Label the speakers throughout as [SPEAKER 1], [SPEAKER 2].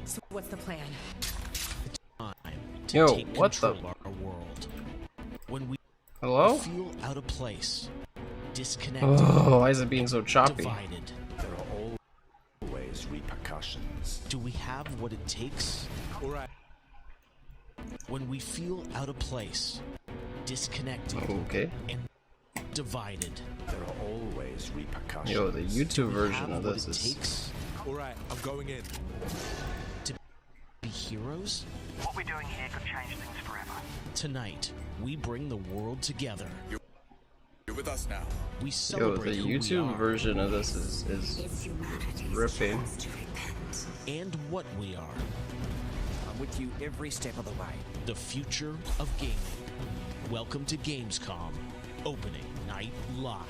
[SPEAKER 1] So what's the plan?
[SPEAKER 2] To take
[SPEAKER 3] what
[SPEAKER 2] control
[SPEAKER 3] the?
[SPEAKER 2] of our world. When we
[SPEAKER 3] Hello?
[SPEAKER 2] feel out of place, disconnected,
[SPEAKER 3] Oh, why is it being so choppy?
[SPEAKER 2] divided,
[SPEAKER 4] There are always repercussions.
[SPEAKER 2] do we have what it takes?
[SPEAKER 4] All right.
[SPEAKER 2] When we feel out of place, disconnected,
[SPEAKER 3] Okay.
[SPEAKER 2] and divided,
[SPEAKER 4] There are always repercussions.
[SPEAKER 3] Yo, the YouTube
[SPEAKER 2] do we
[SPEAKER 3] version
[SPEAKER 2] have
[SPEAKER 3] of
[SPEAKER 2] what
[SPEAKER 3] this
[SPEAKER 2] it
[SPEAKER 3] is.
[SPEAKER 2] takes
[SPEAKER 4] All right, I'm going in.
[SPEAKER 2] to be heroes?
[SPEAKER 5] What we're doing here could change things forever.
[SPEAKER 2] Tonight, we bring the world together.
[SPEAKER 4] You're with us now.
[SPEAKER 2] We
[SPEAKER 3] Yo,
[SPEAKER 2] celebrate
[SPEAKER 3] the
[SPEAKER 2] who we
[SPEAKER 3] YouTube
[SPEAKER 2] are
[SPEAKER 3] version of this is ripping.
[SPEAKER 2] and what we are.
[SPEAKER 1] I'm with you every step of the way.
[SPEAKER 2] The future of gaming. Welcome to Gamescom, opening night live.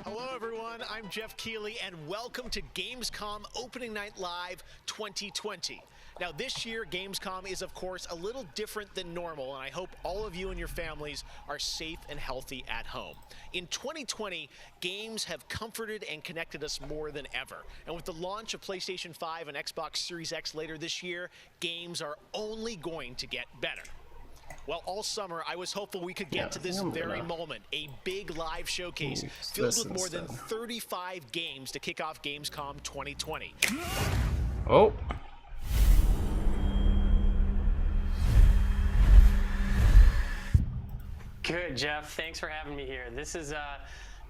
[SPEAKER 6] Hello everyone, I'm Jeff Keighley and welcome to Gamescom Opening Night Live 2020. Now this year Gamescom is of course a little different than normal, and I hope all of you and your families are safe and healthy at home. In 2020, games have comforted and connected us more than ever. And with the launch of PlayStation 5 and Xbox Series X later this year, games are only going to get better. Well, all summer, I was hopeful we could get to this very moment, a big live showcase filled with more than 35 games to kick off Gamescom 2020.
[SPEAKER 3] Oh.
[SPEAKER 7] Good, Jeff. Thanks for having me here. This has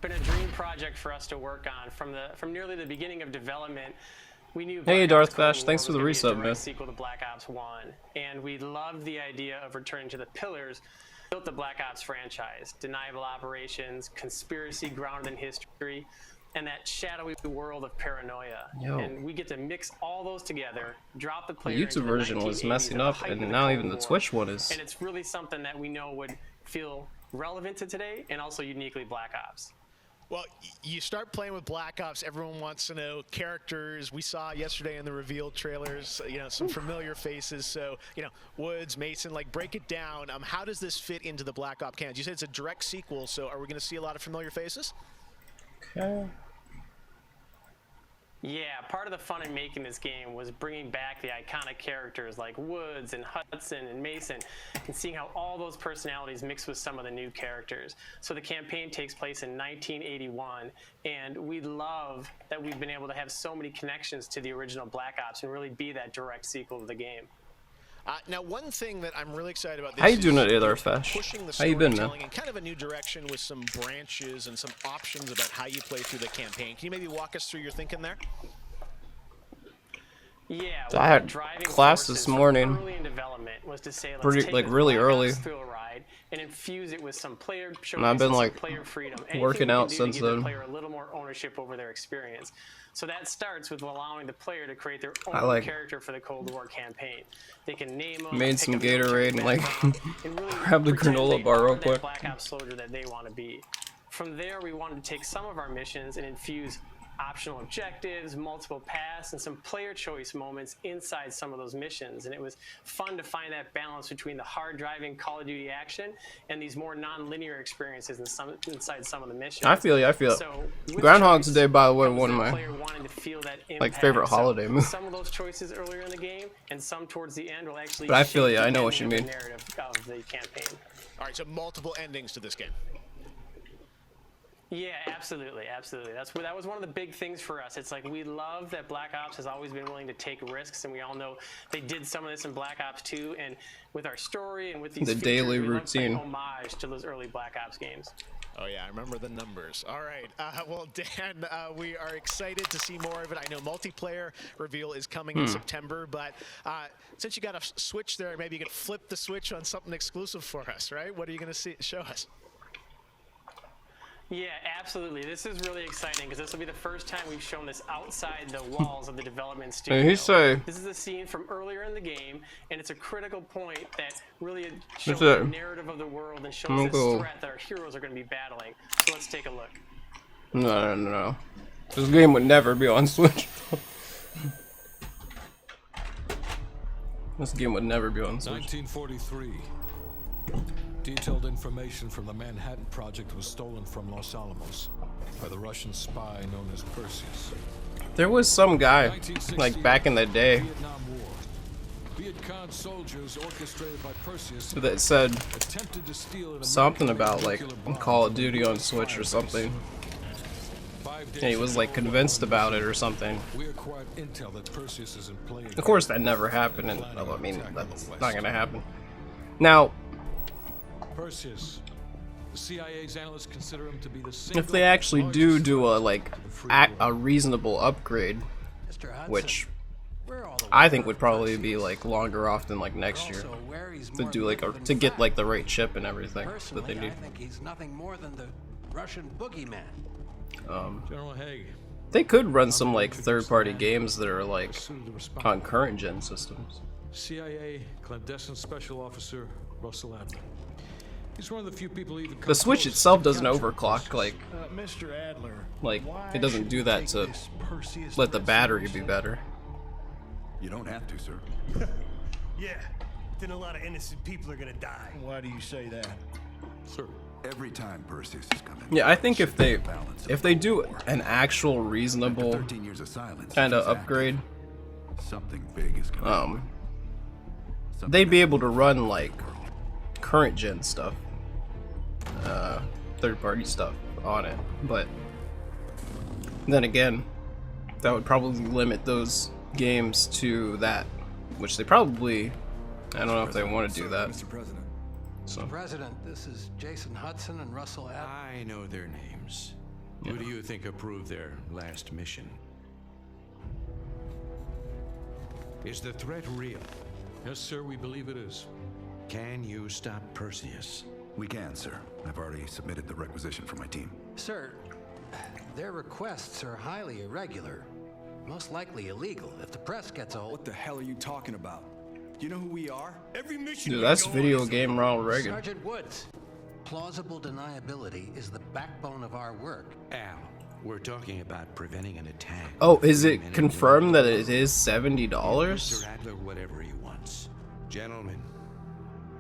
[SPEAKER 7] been a dream project for us to work on from nearly the beginning of development. We knew
[SPEAKER 3] Hey,
[SPEAKER 7] Black
[SPEAKER 3] Darth
[SPEAKER 7] Ops Cold
[SPEAKER 3] Bash,
[SPEAKER 7] War
[SPEAKER 3] thanks for the
[SPEAKER 7] was gonna
[SPEAKER 3] resub,
[SPEAKER 7] be a
[SPEAKER 3] man.
[SPEAKER 7] direct sequel to Black Ops 1, and we loved the idea of returning to the pillars built the Black Ops franchise: deniable operations, conspiracy grounded in history, and that shadowy world of paranoia.
[SPEAKER 3] Yo.
[SPEAKER 7] And we get to mix all those together, drop the
[SPEAKER 3] The
[SPEAKER 7] player into
[SPEAKER 3] YouTube version was
[SPEAKER 7] 1980s
[SPEAKER 3] messing
[SPEAKER 7] at the
[SPEAKER 3] up,
[SPEAKER 7] height
[SPEAKER 3] and
[SPEAKER 7] of
[SPEAKER 3] now
[SPEAKER 7] Cold
[SPEAKER 3] even the
[SPEAKER 7] War.
[SPEAKER 3] Twitch one is.
[SPEAKER 7] And it's really something that we know would feel relevant to today and also uniquely Black Ops.
[SPEAKER 6] Well, you start playing with Black Ops, everyone wants to know characters. We saw yesterday in the reveal trailers, some familiar faces. So, Woods, Mason, break it down. How does this fit into the Black Ops canon? You said it's a direct sequel, so are we going to see a lot of familiar faces?
[SPEAKER 3] Okay.
[SPEAKER 7] Yeah, part of the fun in making this game was bringing back the iconic characters like Woods and Hudson and Mason, and seeing how all those personalities mix with some of the new characters. So the campaign takes place in 1981, and we love that we've been able to have so many connections to the original Black Ops and really be that direct sequel to the game.
[SPEAKER 6] Now, one thing that I'm really excited about this
[SPEAKER 3] How you doing
[SPEAKER 6] is
[SPEAKER 3] today, Darth Bash?
[SPEAKER 6] pushing the
[SPEAKER 3] How you been, man?
[SPEAKER 6] storytelling in kind of a new direction with some branches and some options about how you play through the campaign. Can you maybe walk us through your thinking there?
[SPEAKER 7] Yeah,
[SPEAKER 3] I had
[SPEAKER 7] driving
[SPEAKER 3] class
[SPEAKER 7] forces
[SPEAKER 3] this
[SPEAKER 7] from
[SPEAKER 3] morning.
[SPEAKER 7] Early in development was to say, let's
[SPEAKER 3] Pretty-
[SPEAKER 7] take
[SPEAKER 3] like,
[SPEAKER 7] this
[SPEAKER 3] really
[SPEAKER 7] Black
[SPEAKER 3] early.
[SPEAKER 7] Ops thrill ride and infuse it with some player
[SPEAKER 3] And I've been,
[SPEAKER 7] showcases, some
[SPEAKER 3] like,
[SPEAKER 7] player freedom. Anything
[SPEAKER 3] working
[SPEAKER 7] we can
[SPEAKER 3] out
[SPEAKER 7] do
[SPEAKER 3] since
[SPEAKER 7] to give the
[SPEAKER 3] then.
[SPEAKER 7] player a little more ownership over their experience. So that starts with allowing the player to create their
[SPEAKER 3] I,
[SPEAKER 7] own
[SPEAKER 3] like,
[SPEAKER 7] character for the Cold War campaign. They can name them,
[SPEAKER 3] made
[SPEAKER 7] pick
[SPEAKER 3] some
[SPEAKER 7] a military
[SPEAKER 3] Gatorade and, like,
[SPEAKER 7] background, and really
[SPEAKER 3] grab the
[SPEAKER 7] pretend
[SPEAKER 3] granola
[SPEAKER 7] they
[SPEAKER 3] bar
[SPEAKER 7] are
[SPEAKER 3] real
[SPEAKER 7] that
[SPEAKER 3] quick.
[SPEAKER 7] Black Ops soldier that they want to be. From there, we wanted to take some of our missions and infuse optional objectives, multiple paths, and some player choice moments inside some of those missions. And it was fun to find that balance between the hard driving Call of Duty action and these more non-linear experiences inside some of the missions.
[SPEAKER 3] I feel you.
[SPEAKER 7] So, with
[SPEAKER 3] Groundhog's
[SPEAKER 7] choice
[SPEAKER 3] Day, by the way,
[SPEAKER 7] comes
[SPEAKER 3] one of
[SPEAKER 7] the
[SPEAKER 3] my
[SPEAKER 7] player wanting to feel that
[SPEAKER 3] favorite
[SPEAKER 7] impact. So
[SPEAKER 3] holiday movies.
[SPEAKER 7] some of those choices earlier in the game and some towards the end will actually
[SPEAKER 3] But I feel
[SPEAKER 7] shape
[SPEAKER 3] you.
[SPEAKER 7] the
[SPEAKER 3] I know what you
[SPEAKER 7] ending of
[SPEAKER 3] mean.
[SPEAKER 7] the narrative of the campaign.
[SPEAKER 6] All right, so multiple endings to this game.
[SPEAKER 7] Yeah, absolutely. That was one of the big things for us. It's like we love that Black Ops has always been willing to take risks, and we all know they did some of this in Black Ops 2. And with our story and with these
[SPEAKER 3] The
[SPEAKER 7] features,
[SPEAKER 3] daily
[SPEAKER 7] we love paying
[SPEAKER 3] routine.
[SPEAKER 7] homage to those early Black Ops games.
[SPEAKER 6] Oh yeah, I remember the numbers. All right, well, Dan, we are excited to see more of it. I know multiplayer reveal is coming in September, but since you got a switch there, maybe you could flip the switch on something exclusive for us, right? What are you going to show us?
[SPEAKER 7] Yeah, absolutely. This is really exciting because this will be the first time we've shown this outside the walls of the development studio.
[SPEAKER 3] Hey, he say-
[SPEAKER 7] This is a scene from earlier in the game, and it's a critical point that really shows
[SPEAKER 3] What's that?
[SPEAKER 7] the narrative of the world and shows
[SPEAKER 3] I'm
[SPEAKER 7] this
[SPEAKER 3] cool.
[SPEAKER 7] threat that our heroes are going to be battling. So let's take a look.
[SPEAKER 3] No. This game would never be on Switch. This game would never be on Switch.
[SPEAKER 4] 1943.
[SPEAKER 8] Detailed information from the Manhattan Project was stolen from Los Alamos by the Russian spy known as Perseus.
[SPEAKER 3] There was some guy, like back in the day,
[SPEAKER 8] Vietnam War. Viet Cong soldiers orchestrated by Perseus
[SPEAKER 3] that said
[SPEAKER 8] attempted to steal an
[SPEAKER 3] something
[SPEAKER 8] American
[SPEAKER 3] about like
[SPEAKER 8] nuclear bomb
[SPEAKER 3] Call of
[SPEAKER 8] from
[SPEAKER 3] Duty
[SPEAKER 8] a
[SPEAKER 3] on Switch or
[SPEAKER 8] firebase.
[SPEAKER 3] something.
[SPEAKER 8] 5 days
[SPEAKER 3] And he was like
[SPEAKER 8] ago,
[SPEAKER 3] convinced about it or something.
[SPEAKER 8] we acquired intel that Perseus is in play.
[SPEAKER 3] Of course, that never happened, and I mean that's not gonna happen. Now,
[SPEAKER 8] Perseus. The CIA's analysts consider him to be the single
[SPEAKER 3] if they actually do
[SPEAKER 8] largest
[SPEAKER 3] a
[SPEAKER 8] threat
[SPEAKER 3] like
[SPEAKER 8] to the free
[SPEAKER 3] a
[SPEAKER 8] world.
[SPEAKER 3] reasonable upgrade,
[SPEAKER 9] Mr. Hudson,
[SPEAKER 3] which
[SPEAKER 9] we're all
[SPEAKER 3] I
[SPEAKER 9] aware
[SPEAKER 3] think
[SPEAKER 9] of
[SPEAKER 3] would probably be
[SPEAKER 9] Perseus.
[SPEAKER 3] like longer off than like next
[SPEAKER 9] We're
[SPEAKER 3] year,
[SPEAKER 9] also aware he's
[SPEAKER 3] to
[SPEAKER 9] more
[SPEAKER 3] do like
[SPEAKER 9] myth than
[SPEAKER 3] to get
[SPEAKER 9] fact.
[SPEAKER 3] like the right chip and everything that
[SPEAKER 9] Personally,
[SPEAKER 3] they need.
[SPEAKER 9] I think he's nothing more than the Russian boogeyman.
[SPEAKER 8] General Haig.
[SPEAKER 3] They could run some like third-party games that are like
[SPEAKER 8] pursued the response.
[SPEAKER 3] on current gen systems.
[SPEAKER 8] CIA clandestine special officer Russell Adler. He's one of the few people even
[SPEAKER 3] The Switch itself doesn't overclock, like
[SPEAKER 10] Mr. Adler,
[SPEAKER 3] it doesn't do that to let the battery be better.
[SPEAKER 11] You don't have to, sir.
[SPEAKER 10] Yeah, then a lot of innocent people are gonna die. Why do you say that?
[SPEAKER 8] Sir.
[SPEAKER 11] Every time Perseus has come in.
[SPEAKER 3] Yeah, I think if they
[SPEAKER 11] balance of
[SPEAKER 3] do
[SPEAKER 11] war.
[SPEAKER 3] an actual
[SPEAKER 11] After
[SPEAKER 3] reasonable
[SPEAKER 11] 13 years of silence,
[SPEAKER 3] kind of
[SPEAKER 11] if he's
[SPEAKER 3] upgrade,
[SPEAKER 11] active, something big is coming. Something
[SPEAKER 3] they'd be
[SPEAKER 11] that
[SPEAKER 3] able to
[SPEAKER 11] will
[SPEAKER 3] run
[SPEAKER 11] change
[SPEAKER 3] like
[SPEAKER 11] the world.
[SPEAKER 3] current gen stuff, third-party stuff on it. But then again, that would probably limit those games to that, which they probably, I don't know if they want to do that.
[SPEAKER 11] Mr. President.
[SPEAKER 3] So
[SPEAKER 9] President, this is Jason Hudson and Russell Adler.
[SPEAKER 12] I know their names. Who do you think approved their last mission? Is the threat real?
[SPEAKER 8] Yes, sir, we believe it is.
[SPEAKER 12] Can you stop Perseus?
[SPEAKER 11] We can, sir. I've already submitted the requisition for my team.
[SPEAKER 9] Sir, their requests are highly irregular. Most likely illegal. If the press gets a hold...
[SPEAKER 11] What the hell are you talking about? You know who we are?
[SPEAKER 10] Every mission.
[SPEAKER 3] dude, that's video game Ronald Reagan.
[SPEAKER 9] Sergeant Woods, plausible deniability is the backbone of our work.
[SPEAKER 12] Al, we're talking about preventing an attack.
[SPEAKER 3] Oh, is
[SPEAKER 12] Men
[SPEAKER 3] it
[SPEAKER 12] and
[SPEAKER 3] confirmed
[SPEAKER 12] women.
[SPEAKER 3] that it is $70?
[SPEAKER 12] Mr. Adler, whatever he wants. Gentlemen,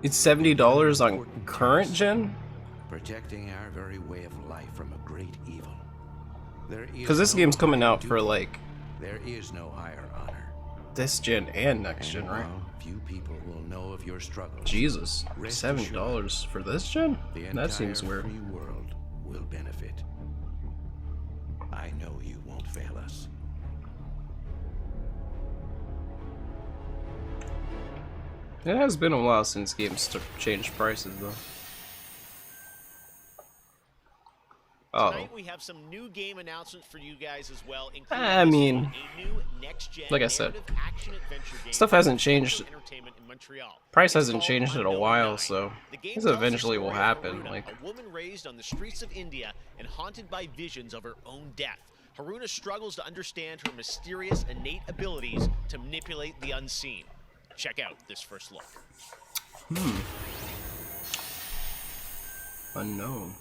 [SPEAKER 3] It's $70 on current gen?
[SPEAKER 12] protecting our very way of life from a great evil. There is
[SPEAKER 3] Because this
[SPEAKER 12] no
[SPEAKER 3] game's coming
[SPEAKER 12] higher
[SPEAKER 3] out for
[SPEAKER 12] duty.
[SPEAKER 3] like
[SPEAKER 12] There is no higher honor.
[SPEAKER 3] this gen and next gen,
[SPEAKER 12] And
[SPEAKER 3] right?
[SPEAKER 12] while few people will know of your struggles.
[SPEAKER 3] Jesus,
[SPEAKER 12] Rest
[SPEAKER 3] $70 for this gen?
[SPEAKER 12] The
[SPEAKER 3] That seems
[SPEAKER 12] entire
[SPEAKER 3] weird.
[SPEAKER 12] free world will benefit. I know you won't fail us.
[SPEAKER 3] It has been a while since games changed prices, though. Oh,
[SPEAKER 6] Tonight we have some new game announcements for you guys as well, including
[SPEAKER 3] I mean,
[SPEAKER 6] a new next-gen
[SPEAKER 3] like I said,
[SPEAKER 6] narrative action-adventure game
[SPEAKER 3] stuff hasn't
[SPEAKER 6] from
[SPEAKER 3] changed.
[SPEAKER 6] Entertainment in Montreal.
[SPEAKER 3] Price
[SPEAKER 6] It's
[SPEAKER 3] hasn't
[SPEAKER 6] called
[SPEAKER 3] changed in a
[SPEAKER 6] Unknown
[SPEAKER 3] while,
[SPEAKER 6] Nine.
[SPEAKER 3] so
[SPEAKER 6] The game
[SPEAKER 3] this
[SPEAKER 6] tells the
[SPEAKER 3] eventually will
[SPEAKER 6] story of
[SPEAKER 3] happen.
[SPEAKER 6] Haruna,
[SPEAKER 3] Like,
[SPEAKER 6] a woman raised on the streets of India and haunted by visions of her own death. Haruna struggles to understand her mysterious innate abilities to manipulate the unseen. Check out this first look.
[SPEAKER 3] unknown.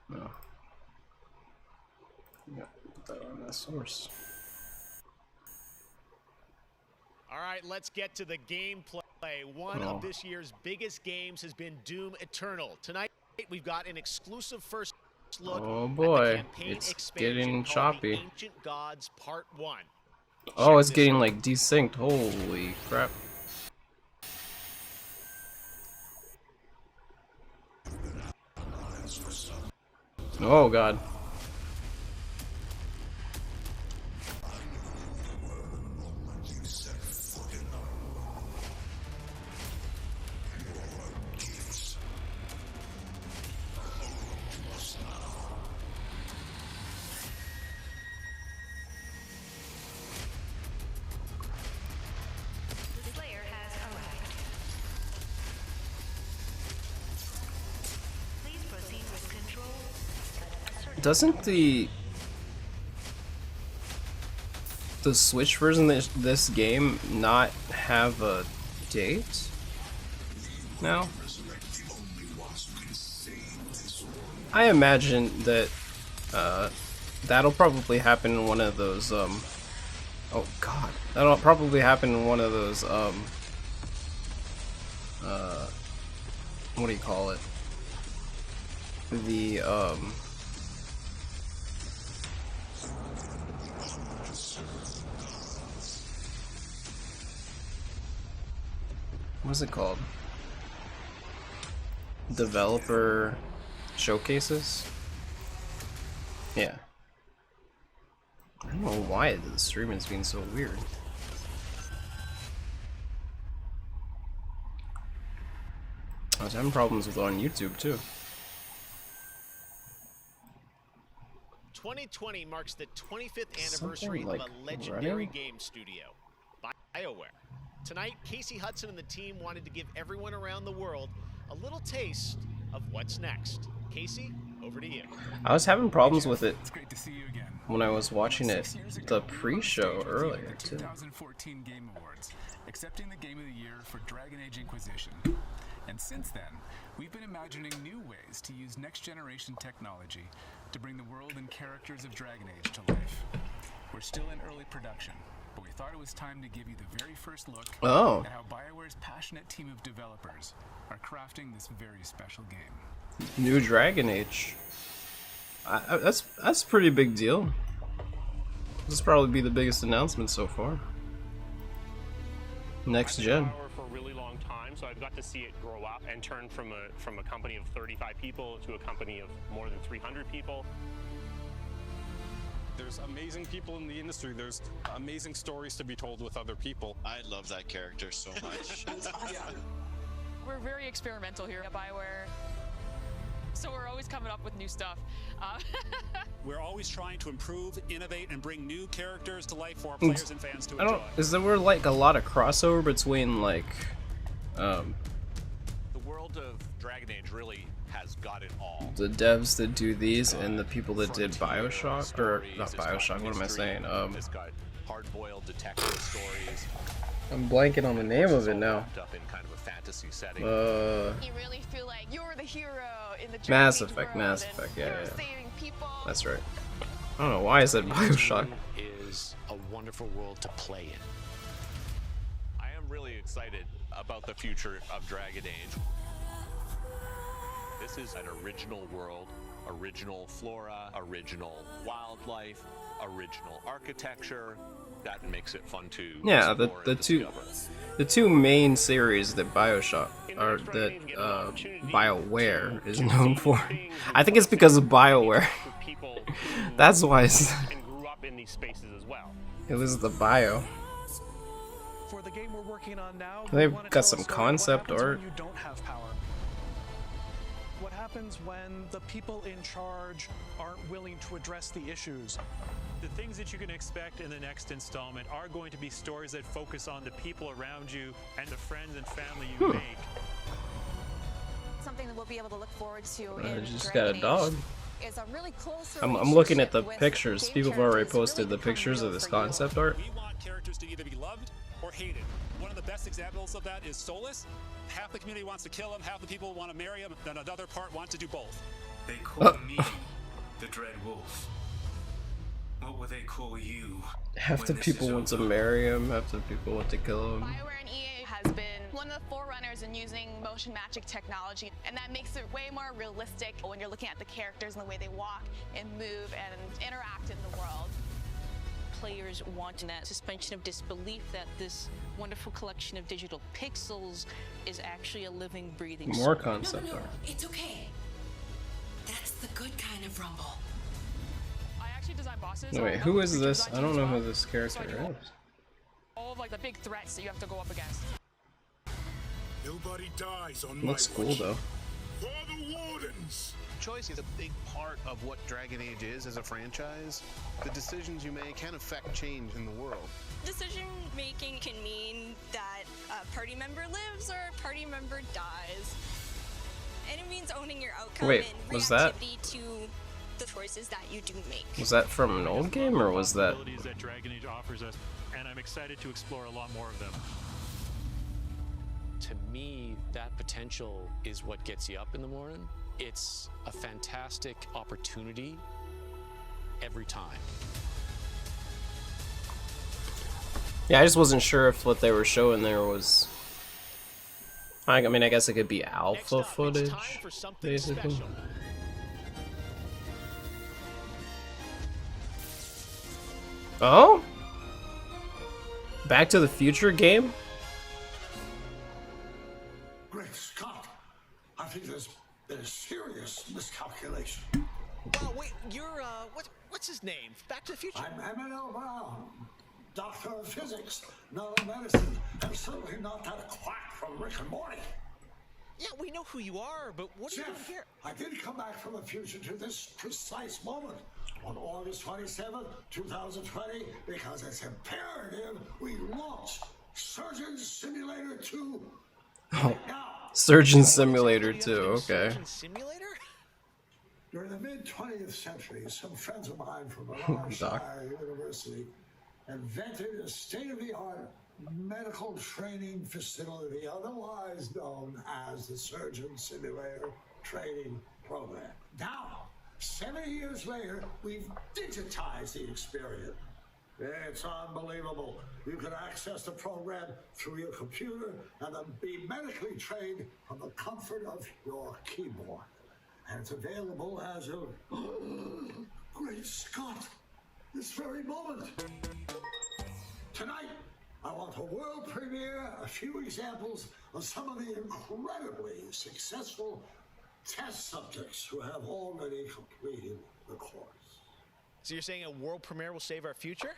[SPEAKER 3] No. Yeah, put that on that source.
[SPEAKER 6] All right, let's get to the gameplay. One of this year's biggest games has been Doom Eternal. Tonight, we've got an exclusive first look
[SPEAKER 3] Oh boy,
[SPEAKER 6] at the campaign
[SPEAKER 3] it's
[SPEAKER 6] expansion
[SPEAKER 3] getting
[SPEAKER 6] called
[SPEAKER 3] choppy.
[SPEAKER 6] The Ancient Gods Part 1.
[SPEAKER 3] Oh, it's getting like desynced. Holy crap. Oh god. Doesn't the Switch version of this game not have a date now? I imagine that that'll probably happen in one of those oh god, that'll probably happen in one of those what do you call it? The what's it called? Developer showcases? Yeah. I don't know why the streaming's being so weird. I was having problems with it on YouTube too.
[SPEAKER 6] 2020 marks the 25th anniversary of a legendary game studio, BioWare. Tonight, Casey Hudson and the team wanted to give everyone around the world a little taste of what's next. Casey, over to you.
[SPEAKER 3] I was having problems with it when I was watching it, the pre-show earlier too.
[SPEAKER 13] 2014 Game Awards, accepting the Game of the Year for Dragon Age Inquisition. And since then, we've been imagining new ways to use next-generation technology to bring the world and characters of Dragon Age to life. We're still in early production, but we thought it was time to give you the very first look at how BioWare's passionate team of developers are crafting this very special game.
[SPEAKER 3] New Dragon Age. That's a pretty big deal. This will probably be the biggest announcement so far. Next gen.
[SPEAKER 14] For a really long time, so I've got to see it grow up and turn from a company of 35 people to a company of more than 300 people.
[SPEAKER 15] There's amazing people in the industry. There's amazing stories to be told with other people.
[SPEAKER 16] I love that character so much.
[SPEAKER 17] That's awesome. We're very experimental here at BioWare, so we're always coming up with new stuff.
[SPEAKER 18] We're always trying to improve, innovate, and bring new characters to life for our players and fans to enjoy.
[SPEAKER 3] Is there like a lot of crossover between like
[SPEAKER 19] the world of Dragon Age really has got it all.
[SPEAKER 3] The devs that do these and the people that did BioShock, or not BioShock, what am I saying?
[SPEAKER 19] It's got hard-boiled detective stories.
[SPEAKER 3] I'm blanking on the name of it now.
[SPEAKER 19] Up in kind of a fantasy setting.
[SPEAKER 17] You really feel like you're the hero in the
[SPEAKER 3] Mass Effect, yeah. That's right. I don't know why I said BioShock.
[SPEAKER 12] Is a wonderful world to play in.
[SPEAKER 19] I am really excited about the future of Dragon Age. This is an original world, original flora, original wildlife, original architecture. That makes it fun to the two main series that BioShock or that BioWare is known for. I think it's because of BioWare. That's why it was the bio.
[SPEAKER 20] For the game we're working on now,
[SPEAKER 3] they've got some concept art.
[SPEAKER 20] You don't have power. What happens when the people in charge aren't willing to address the issues?
[SPEAKER 18] The things that you can expect in the next installment are going to be stories that focus on the people around you and the friends and family you make.
[SPEAKER 17] Something that we'll be able to look forward to
[SPEAKER 3] I
[SPEAKER 17] in
[SPEAKER 3] just
[SPEAKER 17] Dragon
[SPEAKER 3] got a dog.
[SPEAKER 17] Age is a really close
[SPEAKER 3] I'm looking at the
[SPEAKER 17] with
[SPEAKER 3] pictures. People have already posted the pictures of this concept art.
[SPEAKER 18] We want characters to either be loved or hated. One of the best examples of that is Solus. Half the community wants to kill him, half the people want to marry him, then another part wants to do both.
[SPEAKER 10] They call me the Dread Wolf. What will they call you?
[SPEAKER 3] Half the people want to marry him, half the people want to kill him.
[SPEAKER 17] BioWare and EA has been one of the forerunners in using motion magic technology, and that makes it way more realistic when you're looking at the characters and the way they walk and move and interact in the world.
[SPEAKER 21] Players want that suspension of disbelief that this wonderful collection of digital pixels is actually a living, breathing soul.
[SPEAKER 3] More concept art.
[SPEAKER 22] It's okay. That's the good kind of rumble.
[SPEAKER 17] I actually designed bosses.
[SPEAKER 3] No, wait, who is this? I don't know who this character is.
[SPEAKER 17] All of like the big threats that you have to go up against.
[SPEAKER 10] Nobody dies on
[SPEAKER 3] Looks cool though.
[SPEAKER 10] For the Wardens!
[SPEAKER 23] Choice is a big part of what Dragon Age is as a franchise. The decisions you make can affect change in the world.
[SPEAKER 24] Decision making can mean that a party member lives or a party member dies. And it means owning your outcome
[SPEAKER 3] Wait,
[SPEAKER 24] and
[SPEAKER 3] was that?
[SPEAKER 24] reactivity to the choices that you do make.
[SPEAKER 3] Was that from an old game or was that?
[SPEAKER 25] That Dragon Age offers us, and I'm excited to explore a lot more of them.
[SPEAKER 26] To me, that potential is what gets you up in the morning. It's a fantastic opportunity every time.
[SPEAKER 3] Yeah, I just wasn't sure if what they were showing there was. I mean, I guess it could be alpha footage, basically. Oh? Back to the Future game?
[SPEAKER 10] Great Scott! I think there's been a serious miscalculation.
[SPEAKER 6] Oh, wait, you're, what's his name? Back to the Future?
[SPEAKER 10] I'm Emmett Brown, Doctor of Physics, not of Medicine, and certainly not that quack from Rick and Morty.
[SPEAKER 6] Yeah, we know who you are, but what are you doing here?
[SPEAKER 10] I did come back from the future to this precise moment on August 27th, 2020, because it's imperative we launch Surgeon Simulator 2 right now.
[SPEAKER 3] Surgeon Simulator 2, okay.
[SPEAKER 6] Surgeon Simulator?
[SPEAKER 10] During the mid-20th century, some friends of mine from Berkshire University invented a state-of-the-art medical training facility, otherwise known as the Surgeon Simulator Training Program. Now, 70 years later, we've digitized the experience. It's unbelievable. You can access the program through your computer and then be medically trained from the comfort of your keyboard. And it's available as of Great Scott, this very moment. Tonight, I want a world premiere, a few examples of some of the incredibly successful test subjects who have already completed the course.
[SPEAKER 6] So you're saying a world premiere will save our future?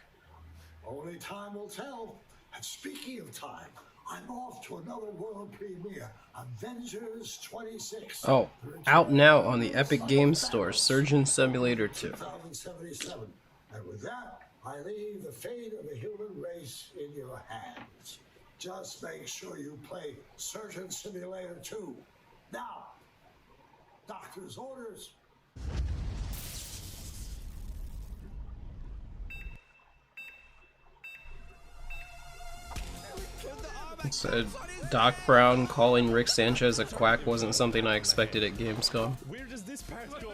[SPEAKER 10] Only time will tell. And speaking of time, I'm off to another world premiere, Avengers 26.
[SPEAKER 3] Oh, out now on the Epic Games Store, Surgeon Simulator 2.
[SPEAKER 10] 2077. And with that, I leave the fate of the human race in your hands. Just make sure you play Surgeon Simulator 2. Now, doctor's orders.
[SPEAKER 3] It said Doc Brown calling Rick Sanchez a quack wasn't something I expected at Gamescom.
[SPEAKER 15] Where does this part go?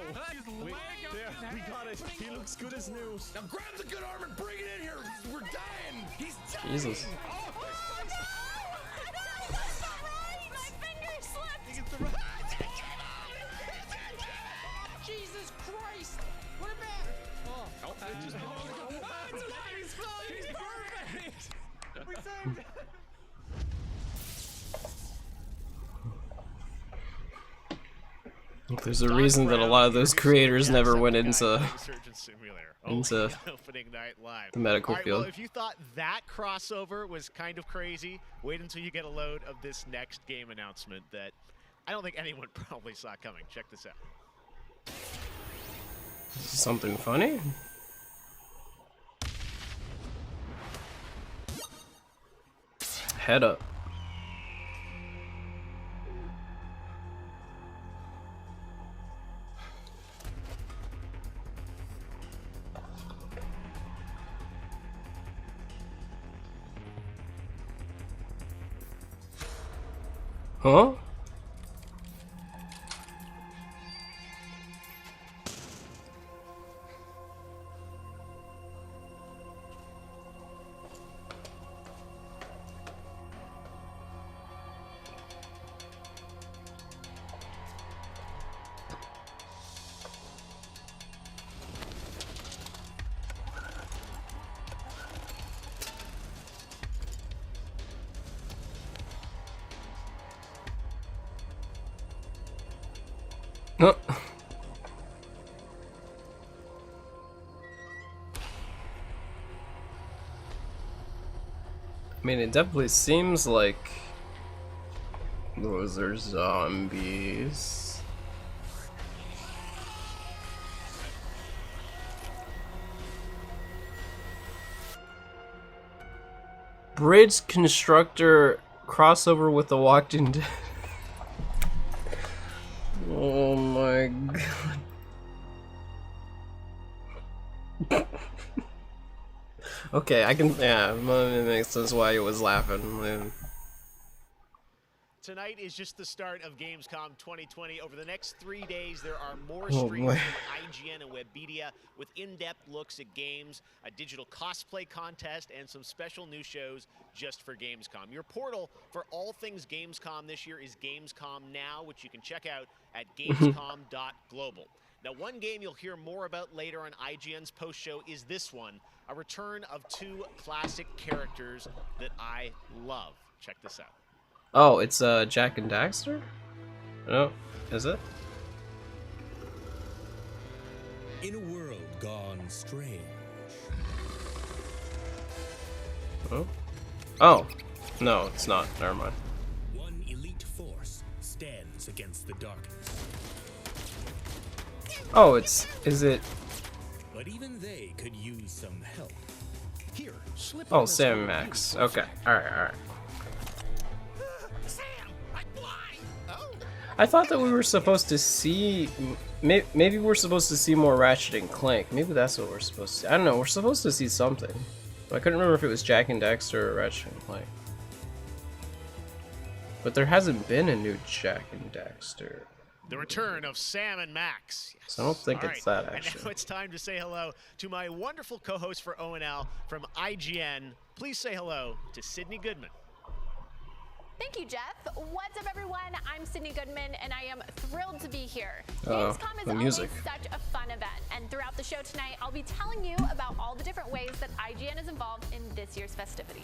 [SPEAKER 15] Wait, there, we got it. He looks good as new.
[SPEAKER 12] Now grab the good arm and bring it in here. We're dying. He's dying.
[SPEAKER 3] Jesus.
[SPEAKER 17] Jesus Christ! Put it back!
[SPEAKER 15] He's perfect. We saved it.
[SPEAKER 3] There's a reason that a lot of those creators never went into
[SPEAKER 6] Opening night live.
[SPEAKER 3] the medical
[SPEAKER 6] Well,
[SPEAKER 3] field.
[SPEAKER 6] if you thought that crossover was kind of crazy, wait until you get a load of this next game announcement that I don't think anyone probably saw coming. Check this out.
[SPEAKER 3] Something funny? Head up. Huh? Huh. I mean, it definitely seems like those are zombies. Bridge constructor crossover with the Walking Dead. Oh my god. Okay, I can, yeah, it makes sense why he was laughing.
[SPEAKER 6] Tonight is just the start of Gamescom 2020. Over the next 3 days, there are more streams from IGN and Webedia with in-depth looks at games, a digital cosplay contest, and some special new shows just for Gamescom. Your portal for all things Gamescom this year is Gamescom Now, which you can check out at gamescom.global. Now, one game you'll hear more about later on IGN's post-show is this one, a return of two classic characters that I love. Check this out.
[SPEAKER 3] Oh, it's Jack and Daxter? Oh, is it?
[SPEAKER 1] In a world gone strange.
[SPEAKER 3] Oh? Oh. No, it's not. Never mind.
[SPEAKER 1] One elite force stands against the darkness.
[SPEAKER 3] Oh, is it?
[SPEAKER 1] But even they could use some help. Here, slip
[SPEAKER 3] Oh, Sam Max. Okay. Alright. I thought that we were supposed to see, maybe we're supposed to see more Ratchet and Clank. Maybe that's what we're supposed to see. I don't know, we're supposed to see something. But I couldn't remember if it was Jack and Daxter or Ratchet and Clank. But there hasn't been a new Jack and Daxter.
[SPEAKER 6] The return of Sam and Max. Yes.
[SPEAKER 3] So I don't think it's that,
[SPEAKER 6] And
[SPEAKER 3] actually.
[SPEAKER 6] now it's time to say hello to my wonderful co-host for ONL from IGN. Please say hello to Sydney Goodman.
[SPEAKER 2] Thank you, Jeff. What's up, everyone? I'm Sydney Goodman, and I am thrilled to be here.
[SPEAKER 3] Oh,
[SPEAKER 2] Gamescom is
[SPEAKER 3] the
[SPEAKER 2] always
[SPEAKER 3] music.
[SPEAKER 2] such a fun event, and throughout the show tonight, I'll be telling you about all the different ways that IGN is involved in this year's festivities.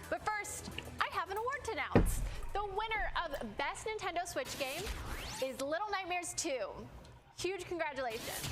[SPEAKER 2] But first, I have an award to announce. The winner of Best Nintendo Switch Game is Little Nightmares 2. Huge congratulations.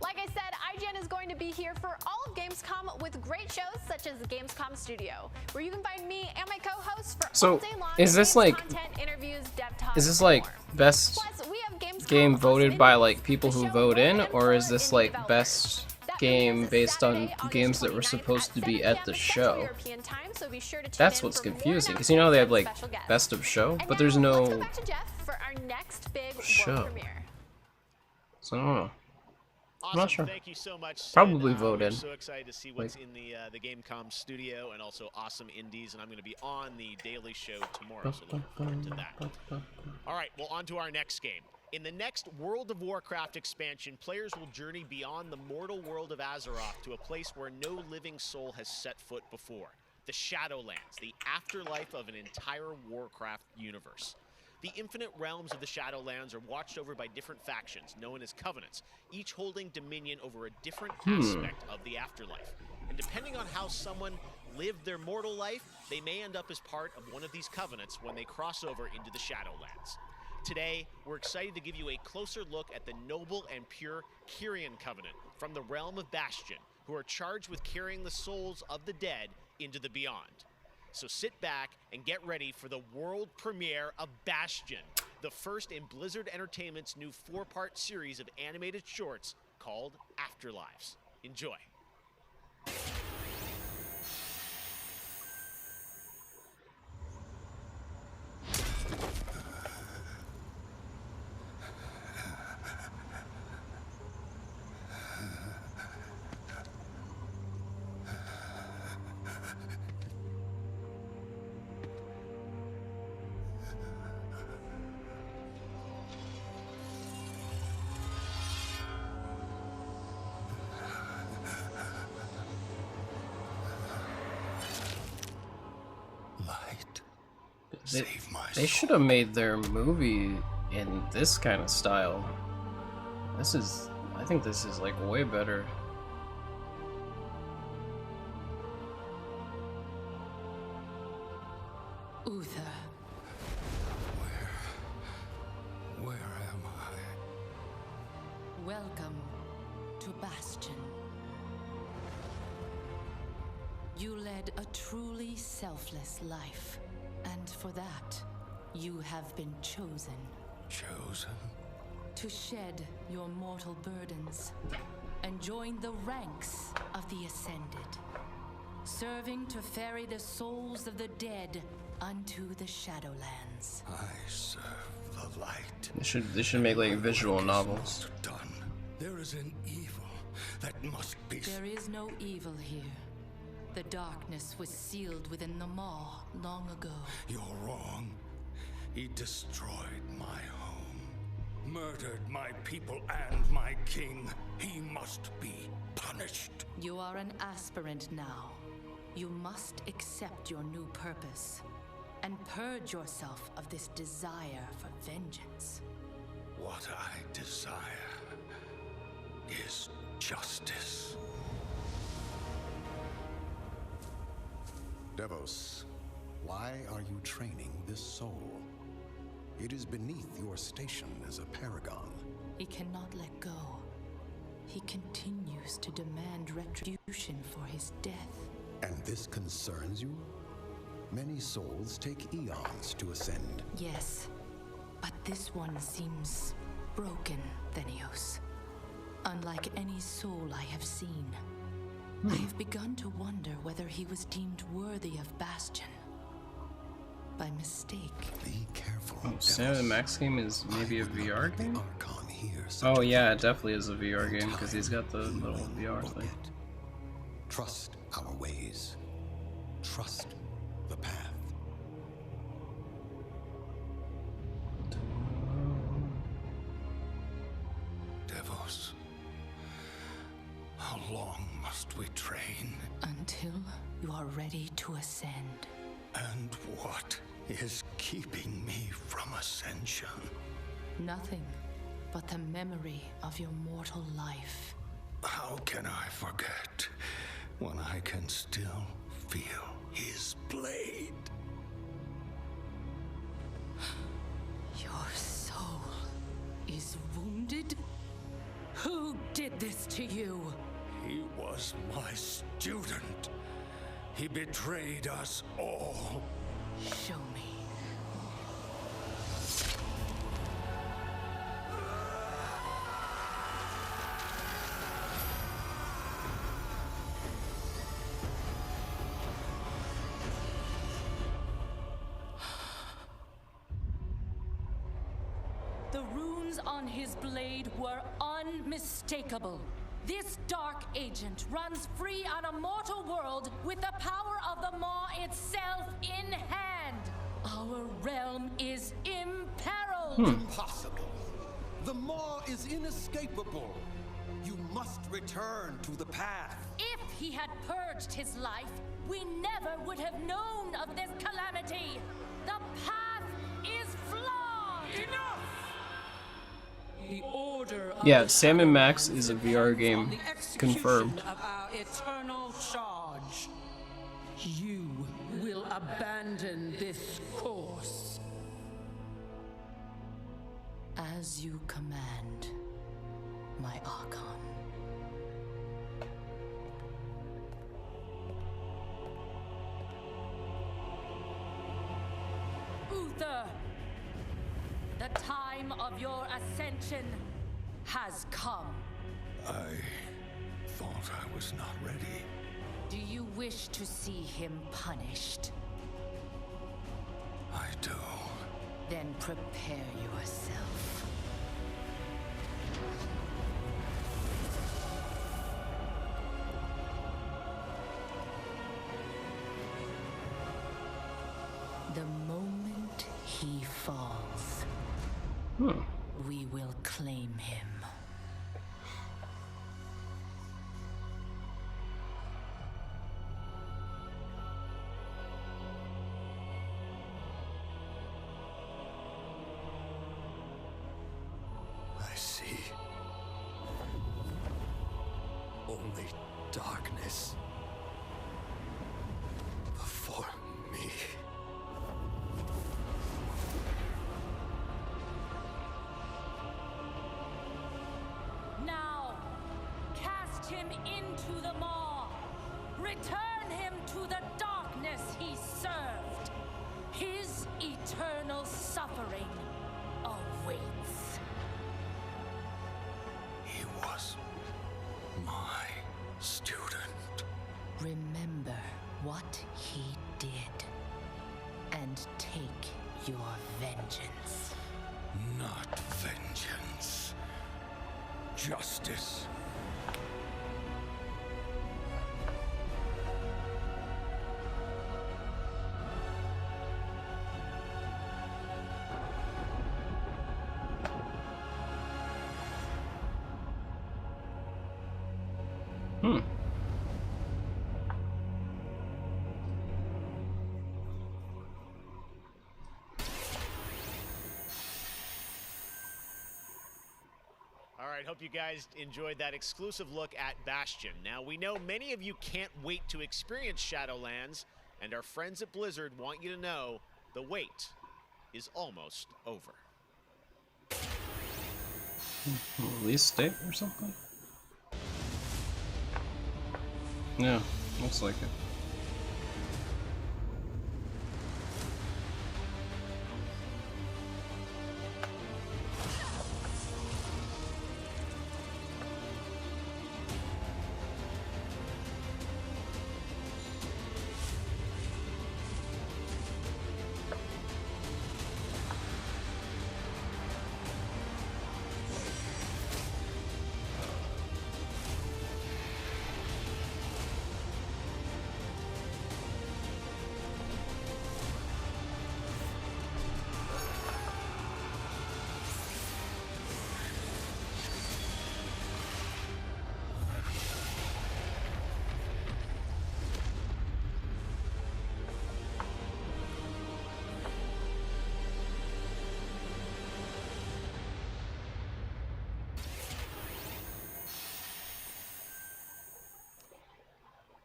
[SPEAKER 2] Like I said, IGN is going to be here for all of Gamescom with great shows such as the Gamescom Studio, where you can find me and my co-hosts for all day long.
[SPEAKER 3] Is this
[SPEAKER 2] games
[SPEAKER 3] like,
[SPEAKER 2] content, interviews, dev talks,
[SPEAKER 3] is this like best
[SPEAKER 2] Plus, we have Gamescom
[SPEAKER 3] game voted
[SPEAKER 2] Awesome
[SPEAKER 3] by
[SPEAKER 2] Indies,
[SPEAKER 3] like people
[SPEAKER 2] the
[SPEAKER 3] who
[SPEAKER 2] show
[SPEAKER 3] vote in,
[SPEAKER 2] voted
[SPEAKER 3] or is
[SPEAKER 2] for
[SPEAKER 3] this
[SPEAKER 2] indie
[SPEAKER 3] like
[SPEAKER 2] developers.
[SPEAKER 3] best
[SPEAKER 2] That
[SPEAKER 3] game
[SPEAKER 2] premieres
[SPEAKER 3] based on
[SPEAKER 2] Saturday, August
[SPEAKER 3] games that were
[SPEAKER 2] 29th
[SPEAKER 3] supposed to be
[SPEAKER 2] 7
[SPEAKER 3] at the
[SPEAKER 2] p.m.
[SPEAKER 3] show?
[SPEAKER 2] Central European time, so be sure to tune
[SPEAKER 3] That's
[SPEAKER 2] in
[SPEAKER 3] what's
[SPEAKER 2] for more
[SPEAKER 3] confusing, because you know they have like
[SPEAKER 2] special guests.
[SPEAKER 3] best of show,
[SPEAKER 2] And
[SPEAKER 3] but there's
[SPEAKER 2] now, let's
[SPEAKER 3] no
[SPEAKER 2] go back to Jeff for our next big
[SPEAKER 3] show.
[SPEAKER 2] world premiere.
[SPEAKER 3] So I don't know.
[SPEAKER 6] Awesome.
[SPEAKER 3] I'm not sure.
[SPEAKER 6] Thank you so much, Sid.
[SPEAKER 3] Probably vote
[SPEAKER 6] We're
[SPEAKER 3] in.
[SPEAKER 6] so excited to see what's
[SPEAKER 3] Like-
[SPEAKER 6] in the Gamescom studio and also Awesome Indies, and I'm going to be on the Daily Show tomorrow, so looking forward to that. All right, well, on to our next game. In the next World of Warcraft expansion, players will journey beyond the mortal world of Azeroth to a place where no living soul has set foot before. The Shadowlands, the afterlife of an entire Warcraft universe. The infinite realms of the Shadowlands are watched over by different factions, known as covenants, each holding dominion over a different aspect of the afterlife. And depending on how someone lived their mortal life, they may end up as part of one of these covenants when they cross over into the Shadowlands. Today, we're excited to give you a closer look at the noble and pure Kyrian Covenant from the realm of Bastion, who are charged with carrying the souls of the dead into the beyond. So sit back and get ready for the world premiere of Bastion, the first in Blizzard Entertainment's new 4-part series of animated shorts called Afterlives. Enjoy.
[SPEAKER 3] They should have made their movie in this kind of style. I think this is like way better.
[SPEAKER 9] Uther. Where am I?
[SPEAKER 4] Welcome to Bastion. You led a truly selfless life, and for that, you have been chosen.
[SPEAKER 12] Chosen?
[SPEAKER 4] To shed your mortal burdens and join the ranks of the Ascended, serving to ferry the souls of the dead unto the Shadowlands.
[SPEAKER 12] I serve the light.
[SPEAKER 3] They should make like visual novels.
[SPEAKER 12] Done. There is an evil that must be.
[SPEAKER 4] There is no evil here. The darkness was sealed within the Maw long ago.
[SPEAKER 12] You're wrong. He destroyed my home, murdered my people and my king. He must be punished.
[SPEAKER 4] You are an aspirant now. You must accept your new purpose and purge yourself of this desire for vengeance.
[SPEAKER 12] What I desire is justice.
[SPEAKER 5] Devos, why are you training this soul? It is beneath your station as a paragon.
[SPEAKER 4] He cannot let go. He continues to demand retribution for his death.
[SPEAKER 5] And this concerns you? Many souls take eons to ascend.
[SPEAKER 4] Yes, but this one seems broken, Thenios. Unlike any soul I have seen. I have begun to wonder whether he was deemed worthy of Bastion. By mistake.
[SPEAKER 5] Be careful.
[SPEAKER 3] Oh, Sam Max game is maybe a VR game? Oh yeah, it definitely is a VR game because he's got the little VR thing.
[SPEAKER 5] Trust our ways. Trust the path.
[SPEAKER 12] Devos, how long must we train?
[SPEAKER 4] Until you are ready to ascend.
[SPEAKER 12] And what is keeping me from ascension?
[SPEAKER 4] Nothing but the memory of your mortal life.
[SPEAKER 12] How can I forget when I can still feel his blade?
[SPEAKER 4] Your soul is wounded? Who did this to you?
[SPEAKER 12] He was my student. He betrayed us all.
[SPEAKER 4] Show me. The runes on his blade were unmistakable. This dark agent runs free on a mortal world with the power of the Maw itself in hand. Our realm is imperiled.
[SPEAKER 7] Impossible. The Maw is inescapable. You must return to the path.
[SPEAKER 4] If he had purged his life, we never would have known of this calamity. The path is flawed.
[SPEAKER 7] Enough!
[SPEAKER 4] The order of
[SPEAKER 3] Yeah, Sam and Max is a VR game. Confirmed.
[SPEAKER 8] Of our eternal charge. You will abandon this course.
[SPEAKER 4] As you command, my Archon. Uther! The time of your ascension has come.
[SPEAKER 12] I thought I was not ready.
[SPEAKER 4] Do you wish to see him punished?
[SPEAKER 12] I do.
[SPEAKER 4] Then prepare yourself. The moment he falls, we will claim him.
[SPEAKER 12] I see. Only darkness before me.
[SPEAKER 22] what he did and take your vengeance.
[SPEAKER 12] Not vengeance. Justice.
[SPEAKER 6] All right, hope you guys enjoyed that exclusive look at Bastion. Now, we know many of you can't wait to experience Shadowlands, and our friends at Blizzard want you to know the wait is almost over.
[SPEAKER 3] Release date or something? Yeah, looks like it.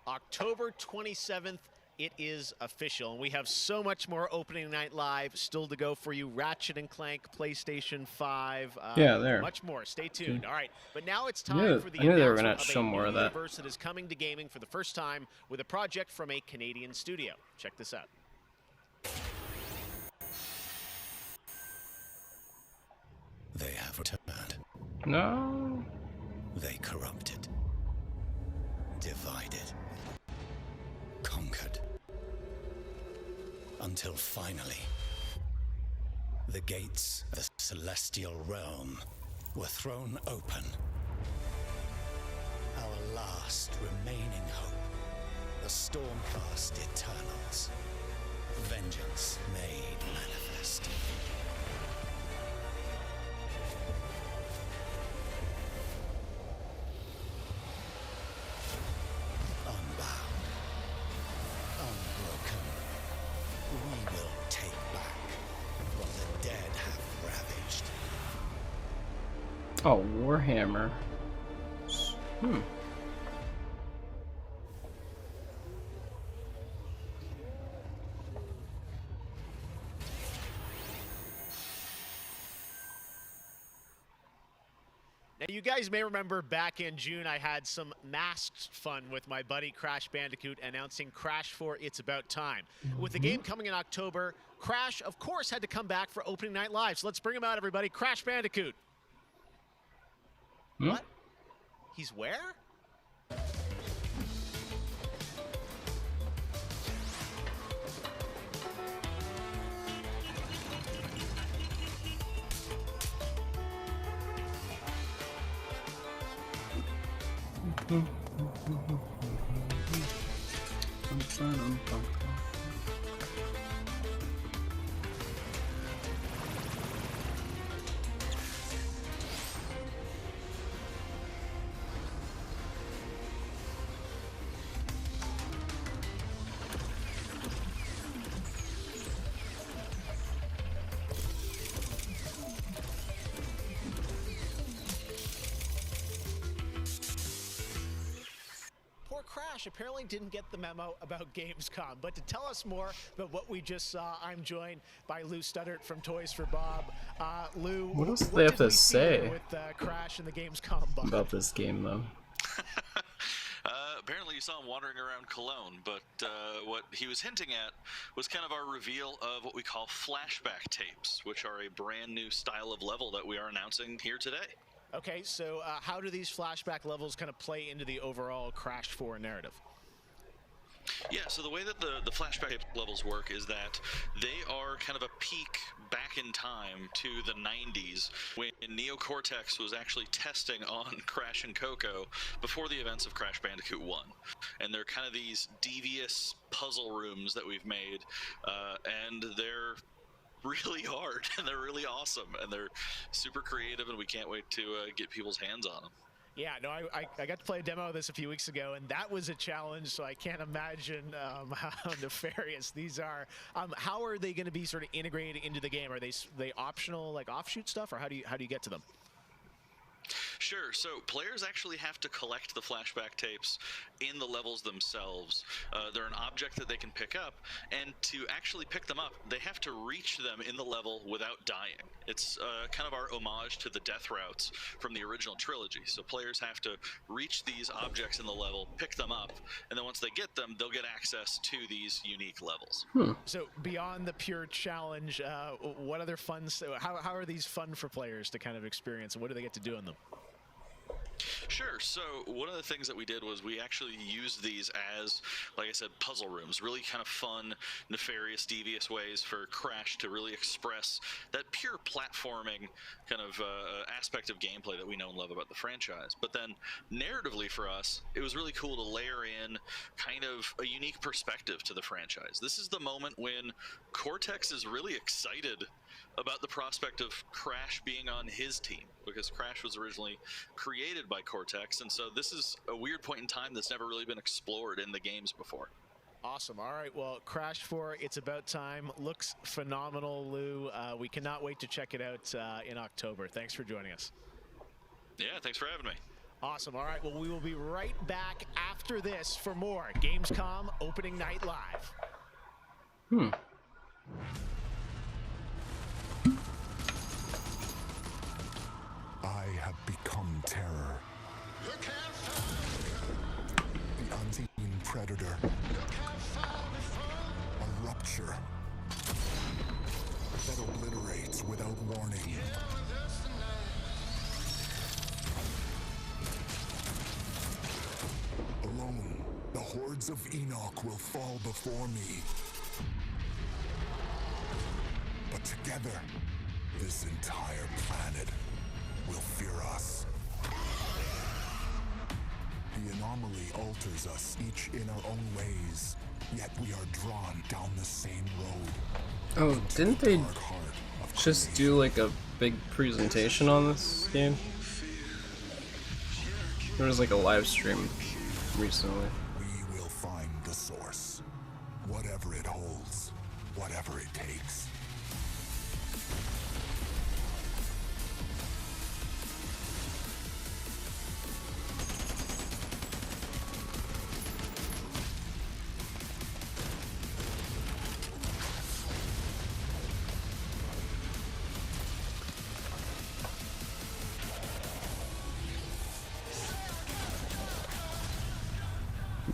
[SPEAKER 6] October 27th, it is official, and we have so much more opening night live still to go for you. Ratchet and Clank, PlayStation 5,
[SPEAKER 3] yeah, there.
[SPEAKER 6] Much more. Stay tuned.
[SPEAKER 3] Okay.
[SPEAKER 6] All right, but now it's time for the
[SPEAKER 3] I knew they were
[SPEAKER 6] announcement
[SPEAKER 3] gonna
[SPEAKER 6] of
[SPEAKER 3] show
[SPEAKER 6] a
[SPEAKER 3] more
[SPEAKER 6] new
[SPEAKER 3] of that.
[SPEAKER 6] universe that is coming to gaming for the first time with a project from a Canadian studio. Check this out.
[SPEAKER 5] They have returned.
[SPEAKER 3] No.
[SPEAKER 5] They corrupted, divided, conquered, until finally, the gates of the celestial realm were thrown open. Our last remaining hope, the Stormcast Eternals. Vengeance made manifest. Unbound, unbroken, we will take back what the dead have ravaged.
[SPEAKER 3] Oh, Warhammer.
[SPEAKER 6] Now, you guys may remember back in June, I had some masked fun with my buddy Crash Bandicoot announcing Crash 4 It's About Time. With the game coming in October, Crash, of course, had to come back for opening night live. So let's bring him out, everybody. Crash Bandicoot. What? He's where? Crash apparently didn't get the memo about Gamescom, but to tell us more about what we just saw, I'm joined by Lou Studdert from Toys for Bob. Lou,
[SPEAKER 3] what else do they have to say
[SPEAKER 6] with Crash and the Gamescom box
[SPEAKER 3] about this game, though?
[SPEAKER 11] Apparently you saw him wandering around Cologne, but what he was hinting at was kind of our reveal of what we call flashback tapes, which are a brand new style of level that we are announcing here today.
[SPEAKER 6] Okay, so how do these flashback levels kind of play into the overall Crash 4 narrative?
[SPEAKER 11] Yeah, so the way that the flashback levels work is that they are kind of a peek back in time to the 90s when Neo Cortex was actually testing on Crash and Coco before the events of Crash Bandicoot 1. And they're kind of these devious puzzle rooms that we've made, and they're really hard, and they're really awesome, and they're super creative, and we can't wait to get people's hands on them.
[SPEAKER 6] Yeah, no, I got to play a demo of this a few weeks ago, and that was a challenge, so I can't imagine how nefarious these are. How are they going to be sort of integrated into the game? Are they optional, like offshoot stuff, or how do you get to them?
[SPEAKER 11] Sure, so players actually have to collect the flashback tapes in the levels themselves. They're an object that they can pick up, and to actually pick them up, they have to reach them in the level without dying. It's kind of our homage to the death routes from the original trilogy. So players have to reach these objects in the level, pick them up, and then once they get them, they'll get access to these unique levels.
[SPEAKER 6] So beyond the pure challenge, what other fun, how are these fun for players to kind of experience, and what do they get to do in them?
[SPEAKER 11] Sure. So one of the things that we did was we actually used these as, like I said, puzzle rooms, really kind of fun, nefarious, devious ways for Crash to really express that pure platforming kind of aspect of gameplay that we know and love about the franchise. But then narratively for us, it was really cool to layer in kind of a unique perspective to the franchise. This is the moment when Cortex is really excited about the prospect of Crash being on his team, because Crash was originally created by Cortex, and so this is a weird point in time that's never really been explored in the games before.
[SPEAKER 6] Awesome. All right, well, Crash 4, It's About Time looks phenomenal, Lou. We cannot wait to check it out in October. Thanks for joining us.
[SPEAKER 11] Yeah, thanks for having me.
[SPEAKER 6] Awesome. All right, well, we will be right back after this for more Gamescom Opening Night Live.
[SPEAKER 13] I have become terror. The unseen predator. A rupture that obliterates without warning. Alone, the hordes of Enoch will fall before me. But together, this entire planet will fear us. The anomaly alters us, each in our own ways, yet we are drawn down the same road.
[SPEAKER 3] Oh, didn't they just do like a big presentation on this game? There was like a live stream recently.
[SPEAKER 13] We will find the source, whatever it holds, whatever it takes.